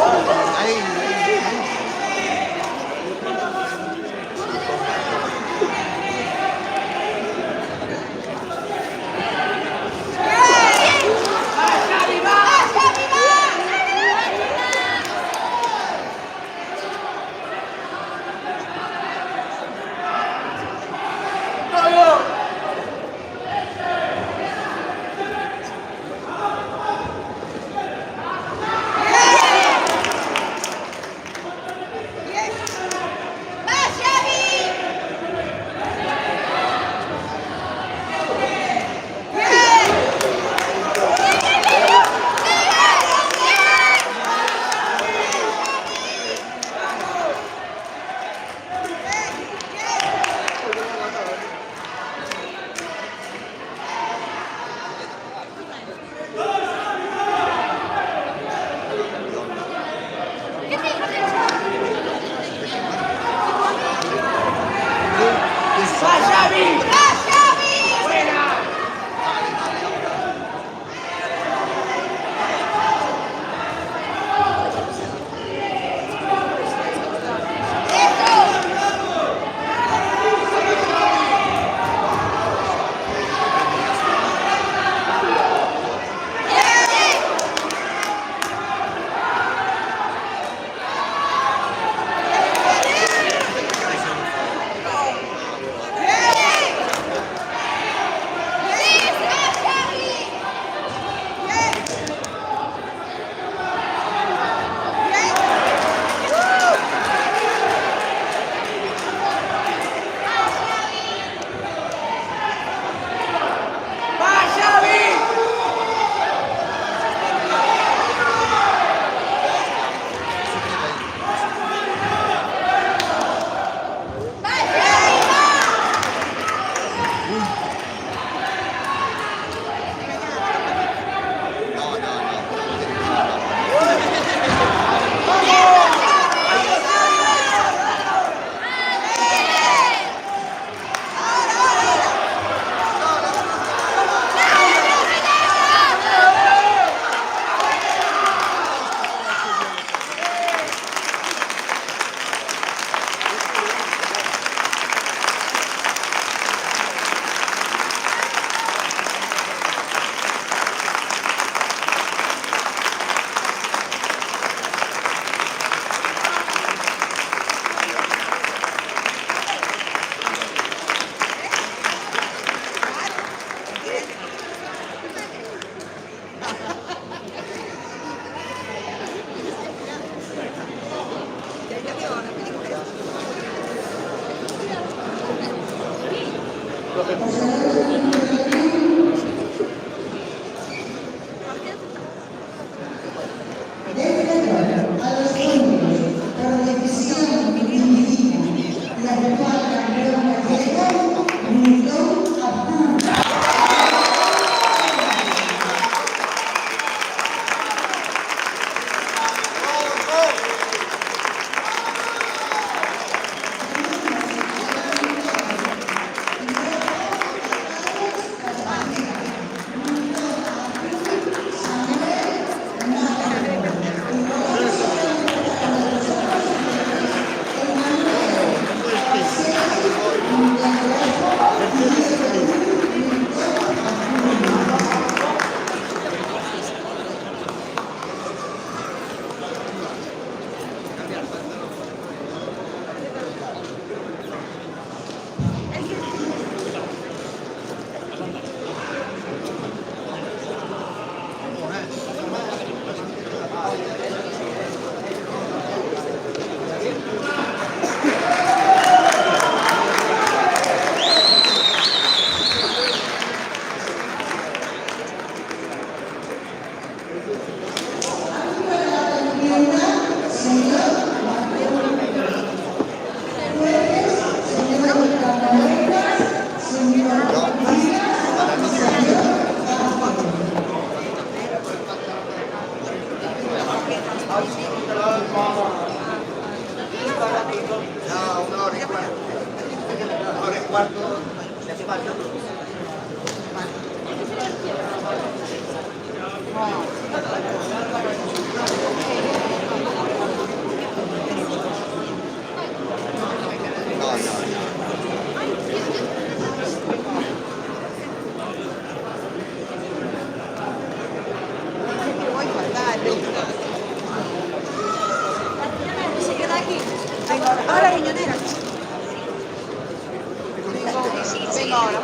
Ahora riñonera. Vengo ahora,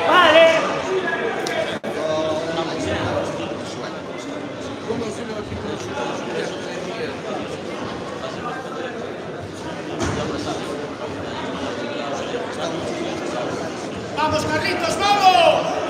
vale. ¡Vamos, Carlitos, vamos!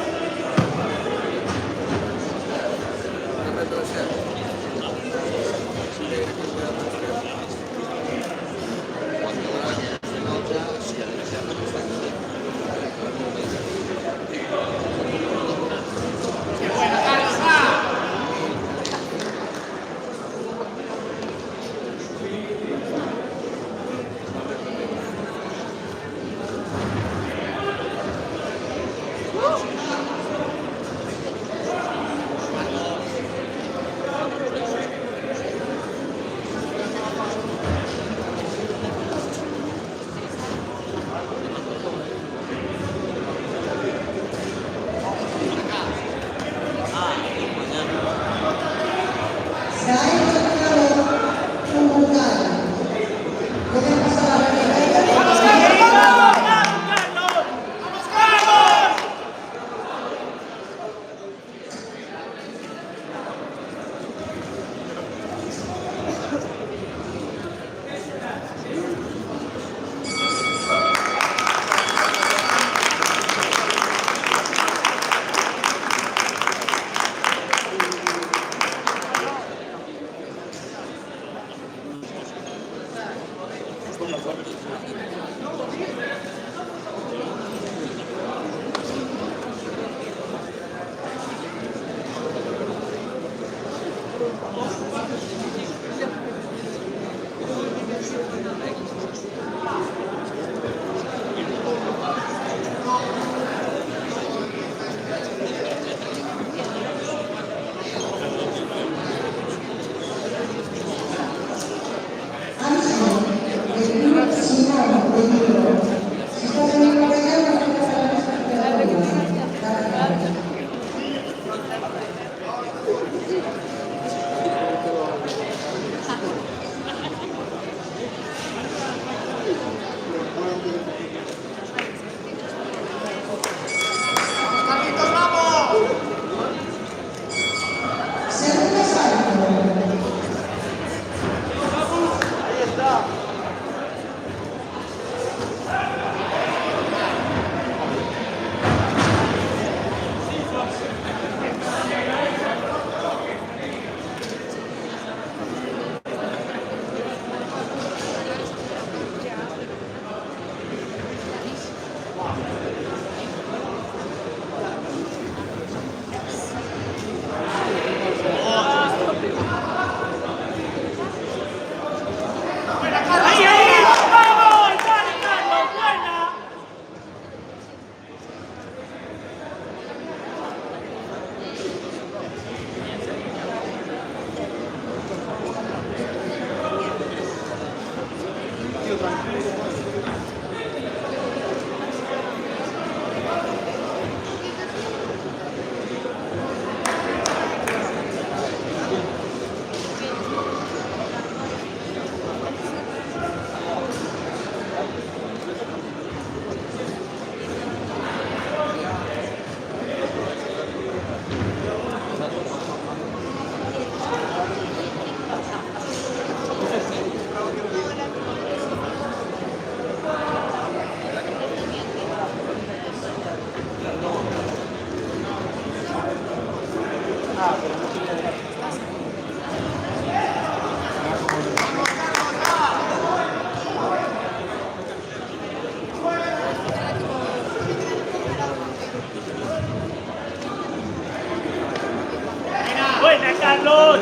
¡Buena, Carlos!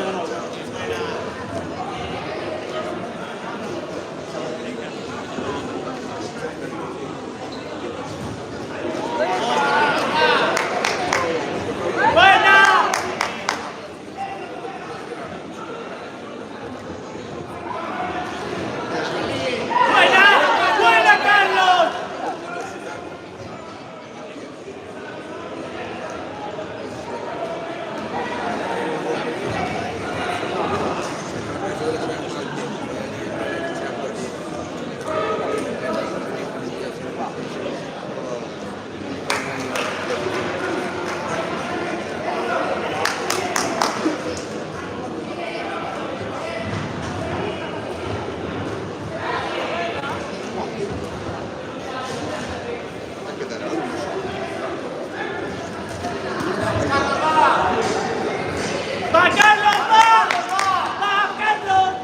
¡Buena! ¡Buena! ¡Buena, Carlos! ¡Va, Carlos! ¡Va! ¡Va, Carlos!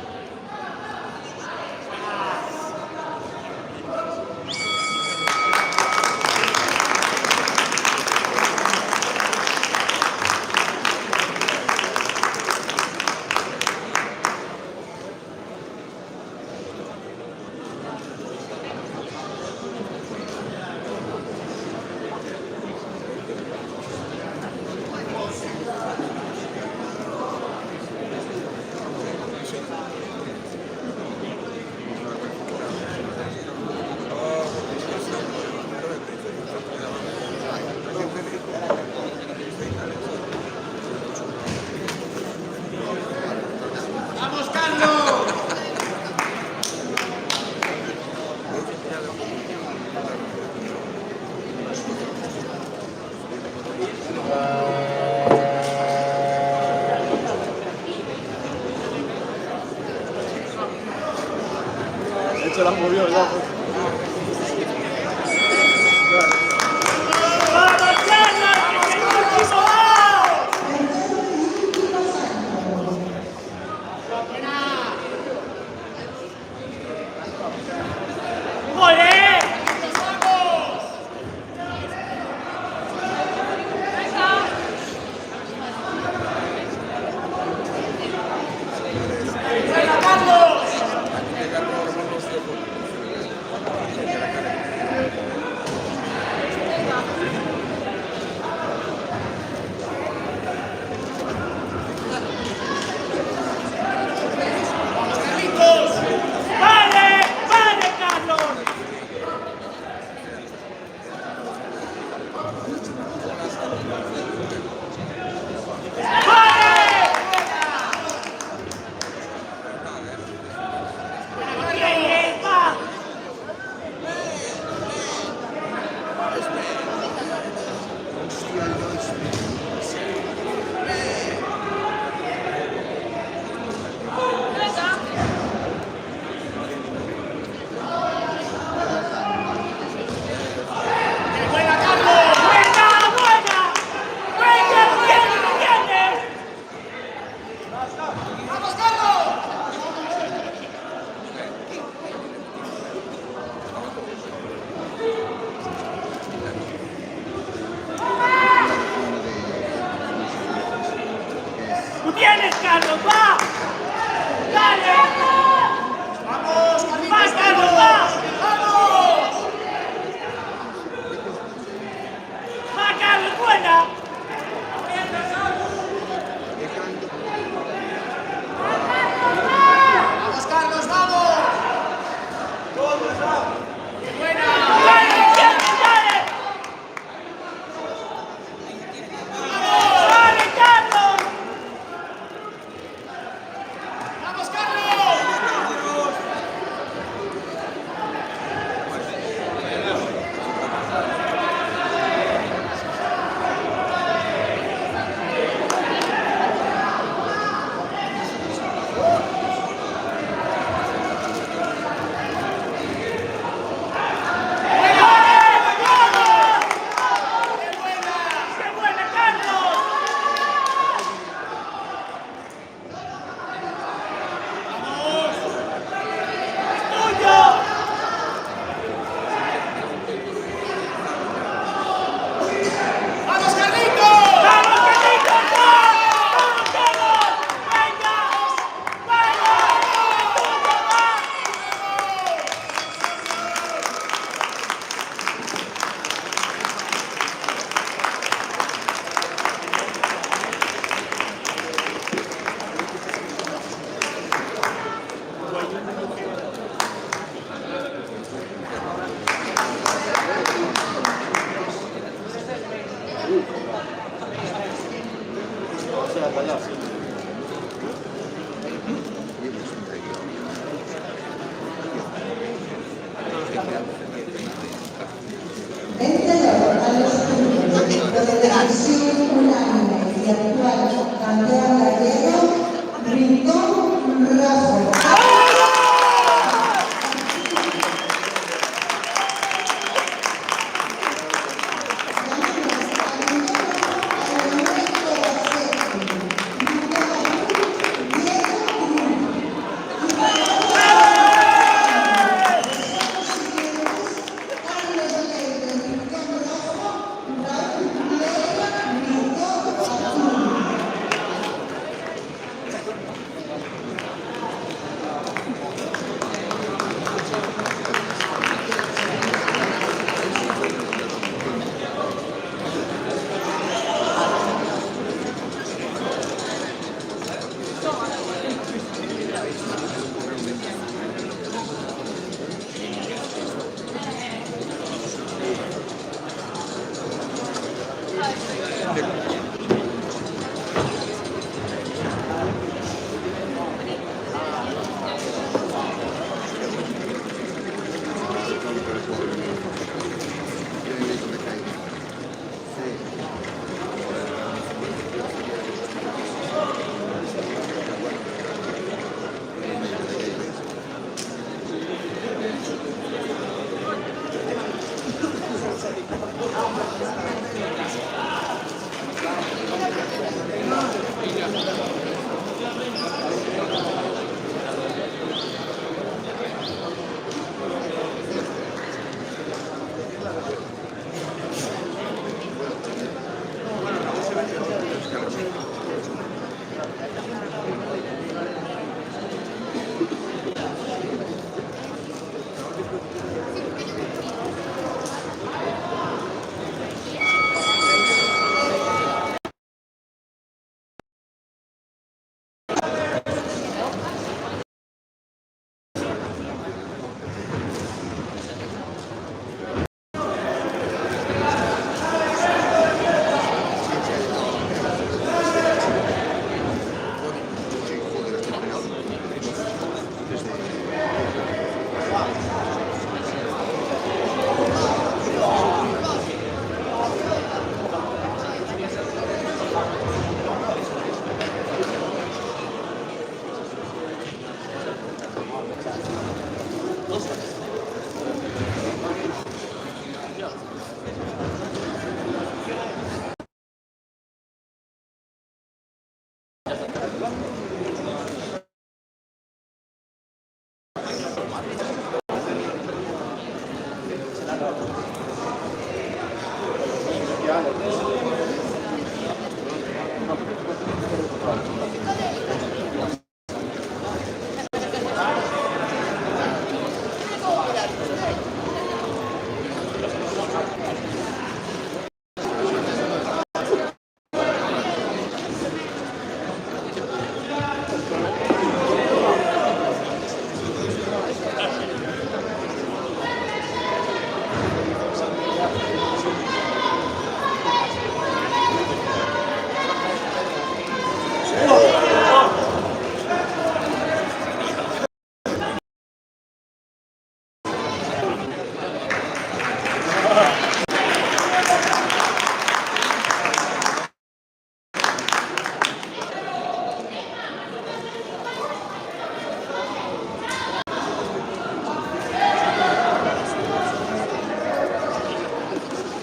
Se la movió ya. Pues. ¡Vamos, Carlos! ¡Que es el último! ¡Joder! ¡Buena, Carlos! ¡Vale! ¡Vale, Carlos! ¡Vale! ¡Bien, va! ¡Buena, Carlos! ¡Buena, buena! ¡Buena, viene! ¡Vamos, Carlos! ¡Tú tienes, Carlos! ¡Va! ¡Dale! ¡Vamos, Carlitos! ¡Va, Carlos, va! ¡Vamos! ¡Va, Carlos, buena! ¡Vamos, Carlos, vamos!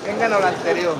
¿Quién ganó la anterior?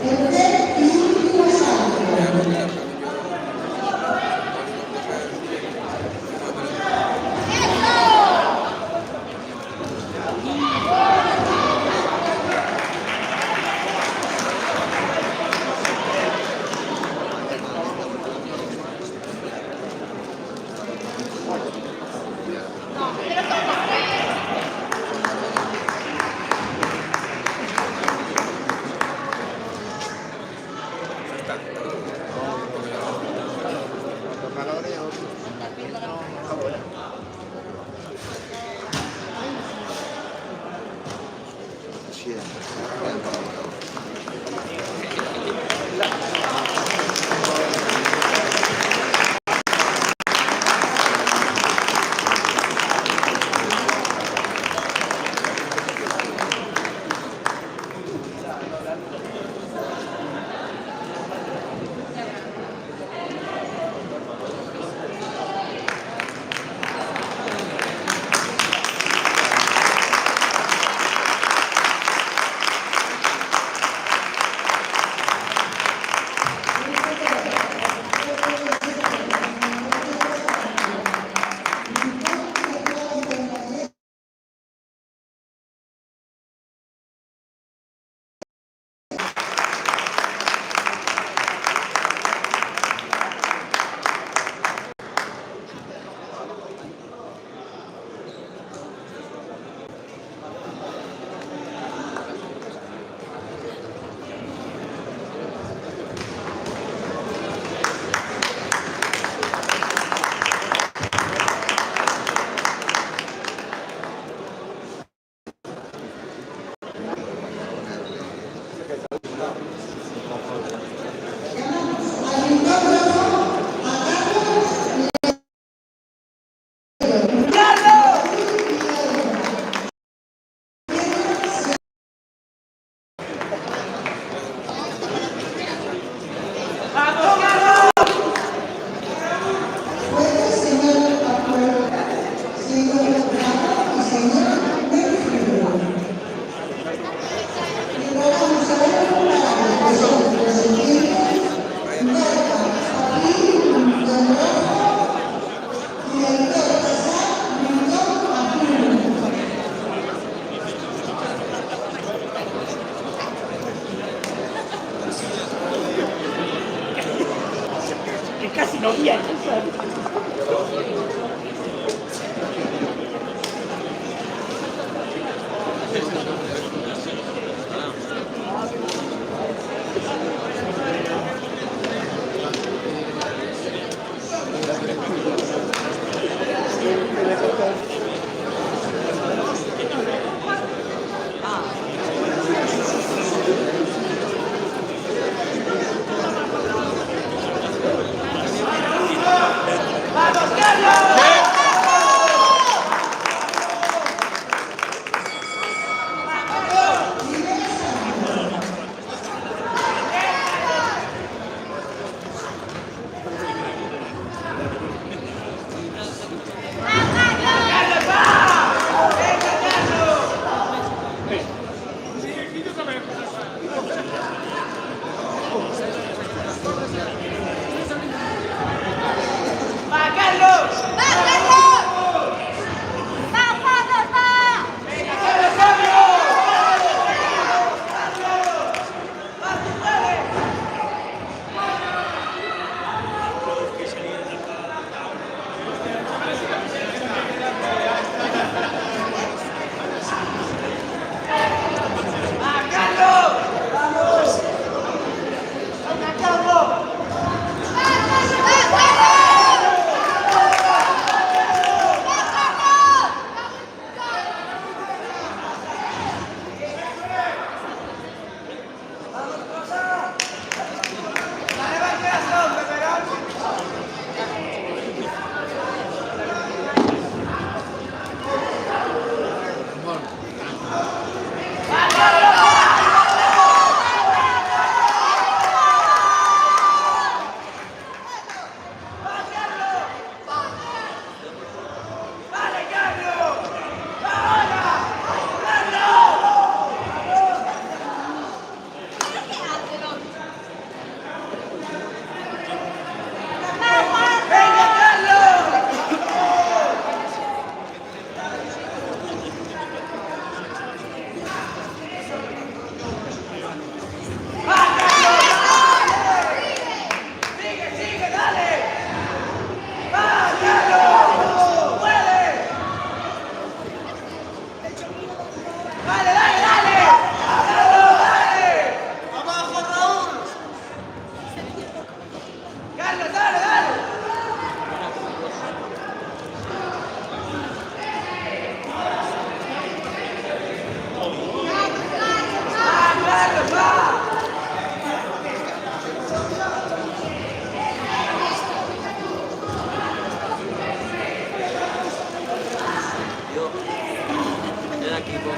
Tercer y último salto. era equipo.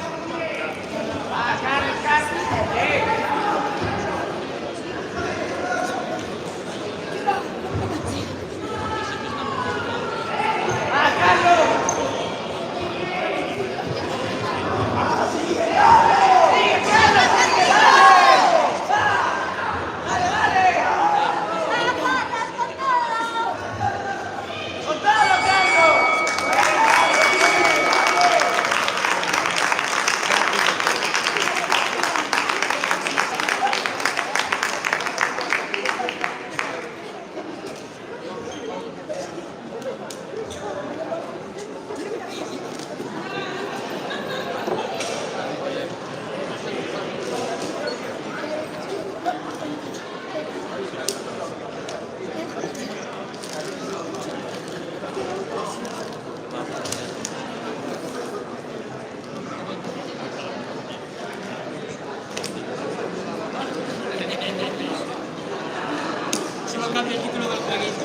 Solo cambia el título del jueguito.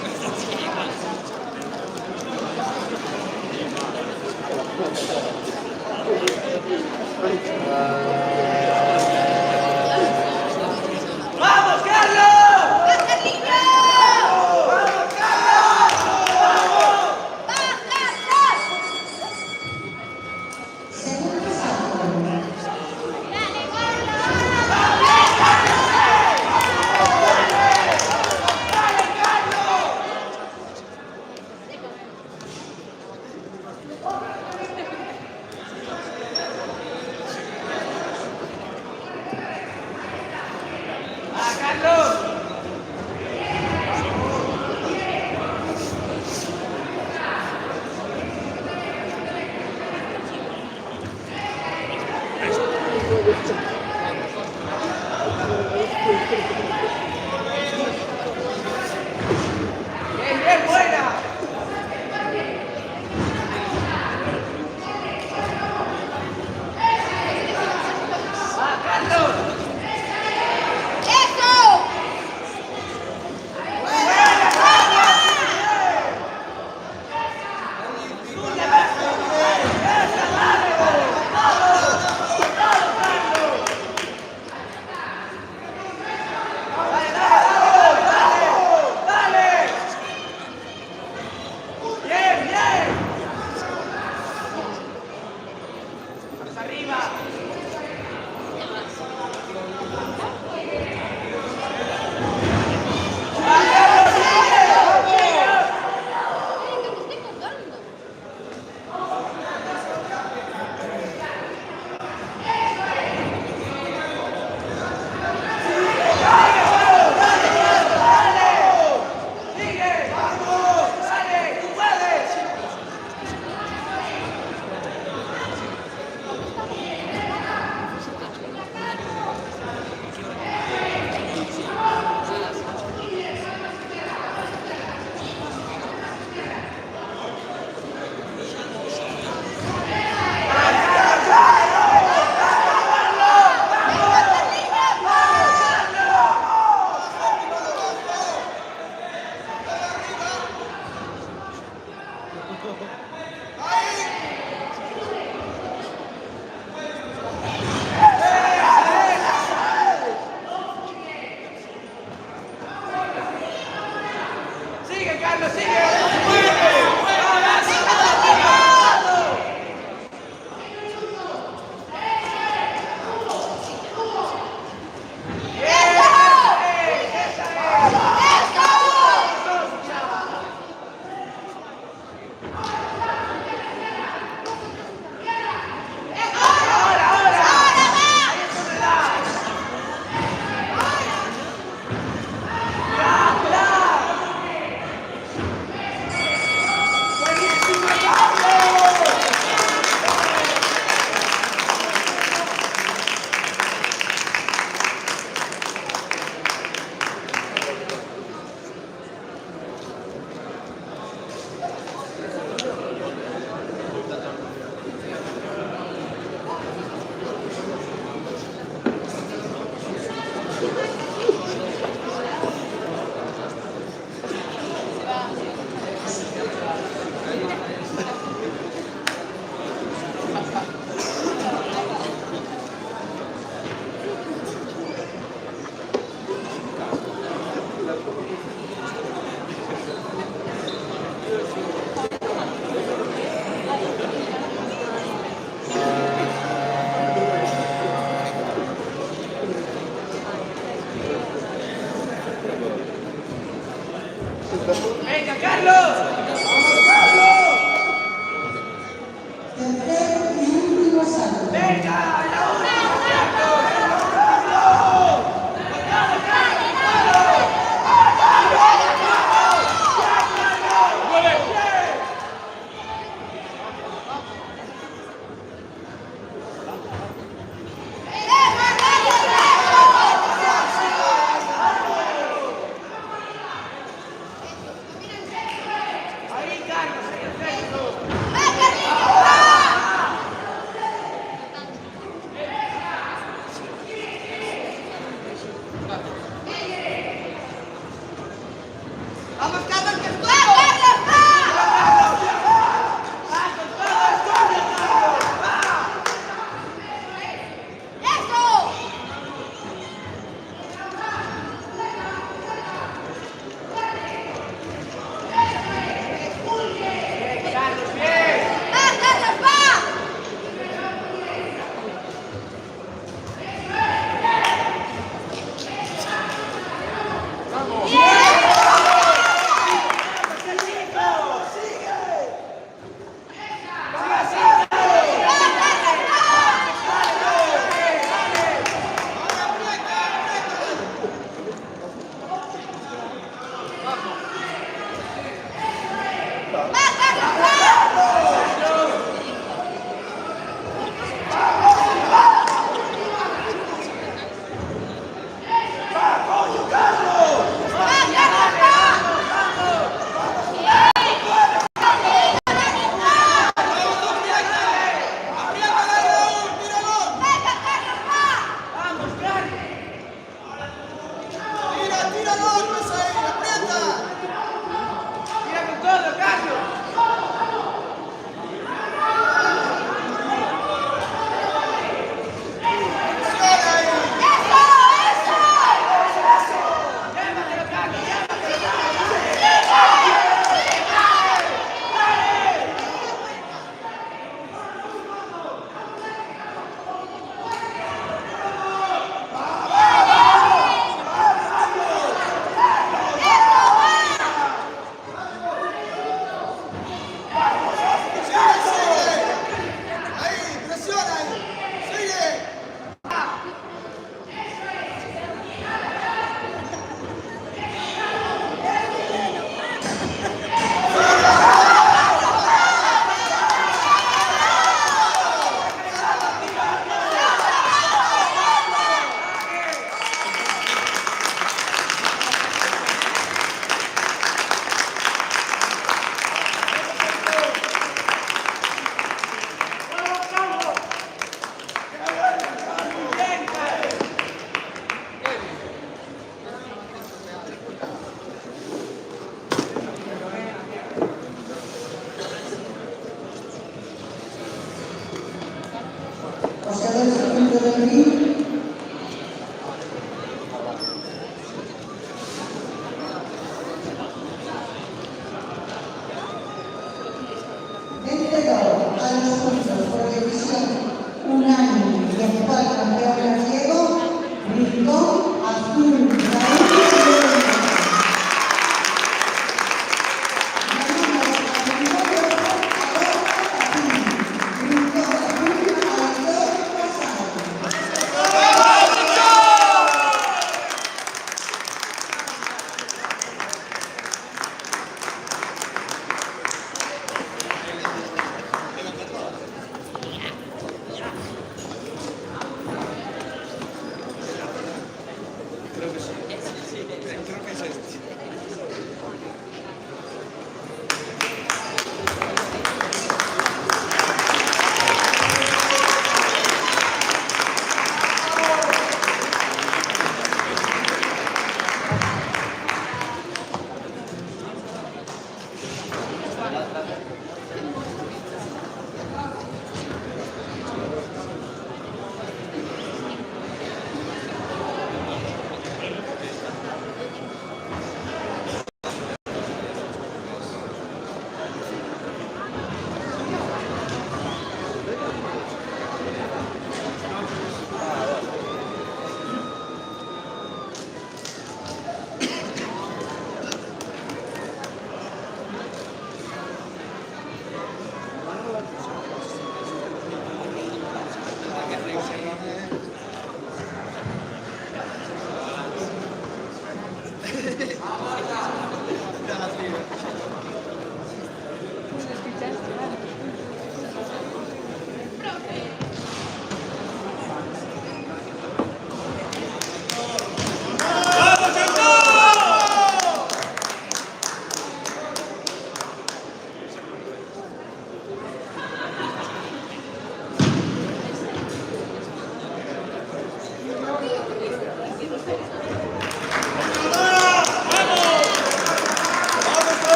¡Vamos, Carlos! ¡Vas, Carliño! ¡Vamos, Carlos! Segundo salto. ¡Va, Carlos! ¡Bien, bien, buena! ¡Va, Carlos!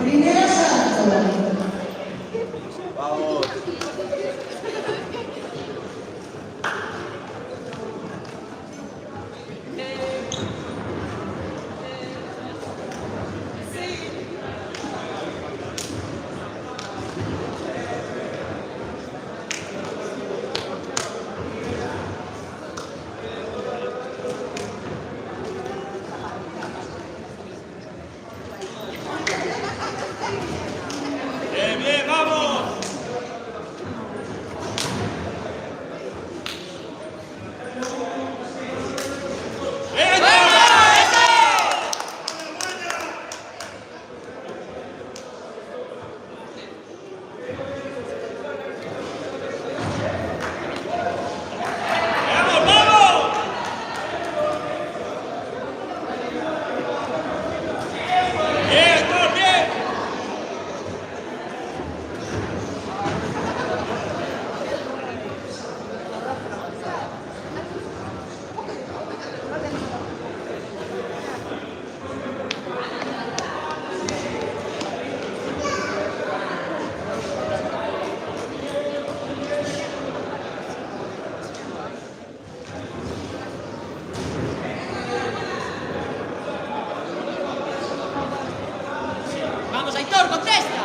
Primer asalto. Vamos. Bien, bien, vamos. ¡Vamos, vamos! Bien, Héctor, bien. Vamos, Aitor, contesta.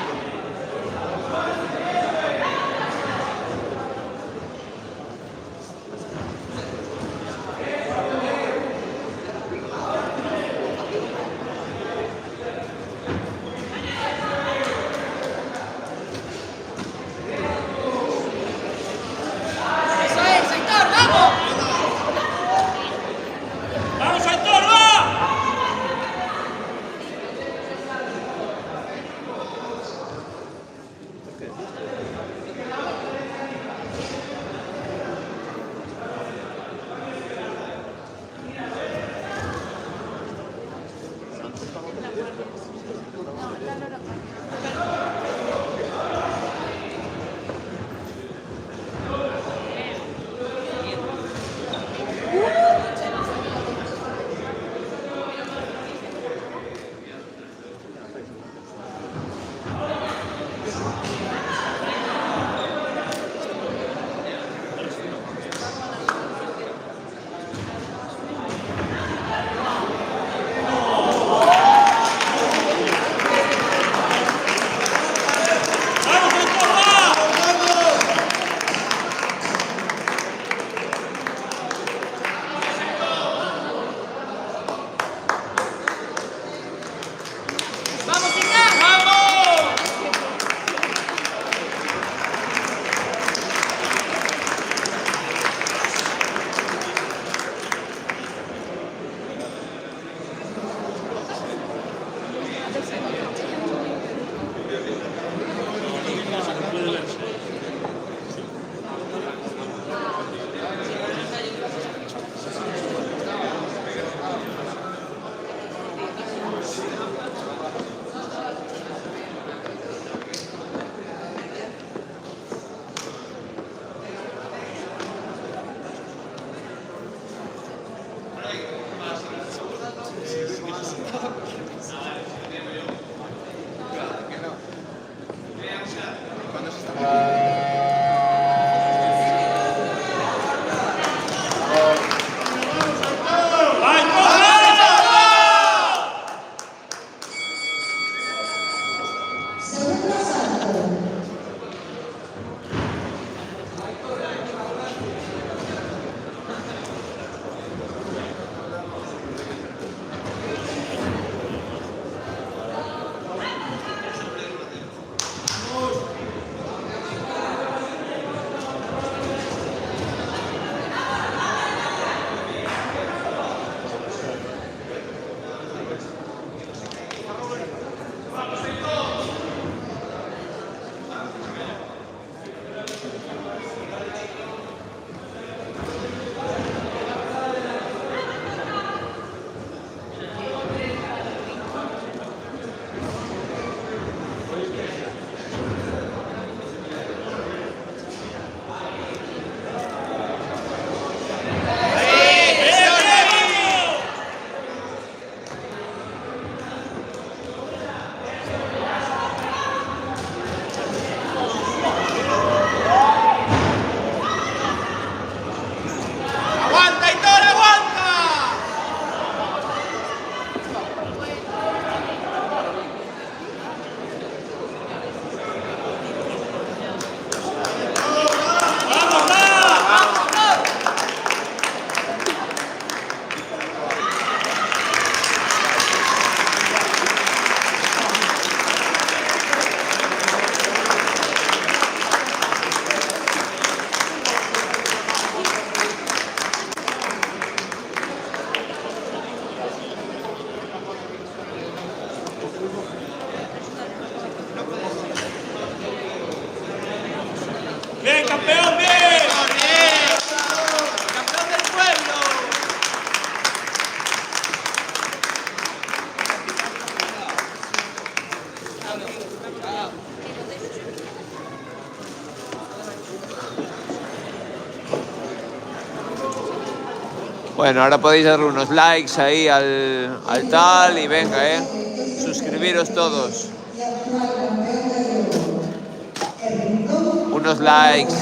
Eso es, Aitor, vamos. ¡Vamos, Aitor, va! Bueno, ahora podéis darle unos likes ahí al tal y venga, suscribiros todos. Unos likes.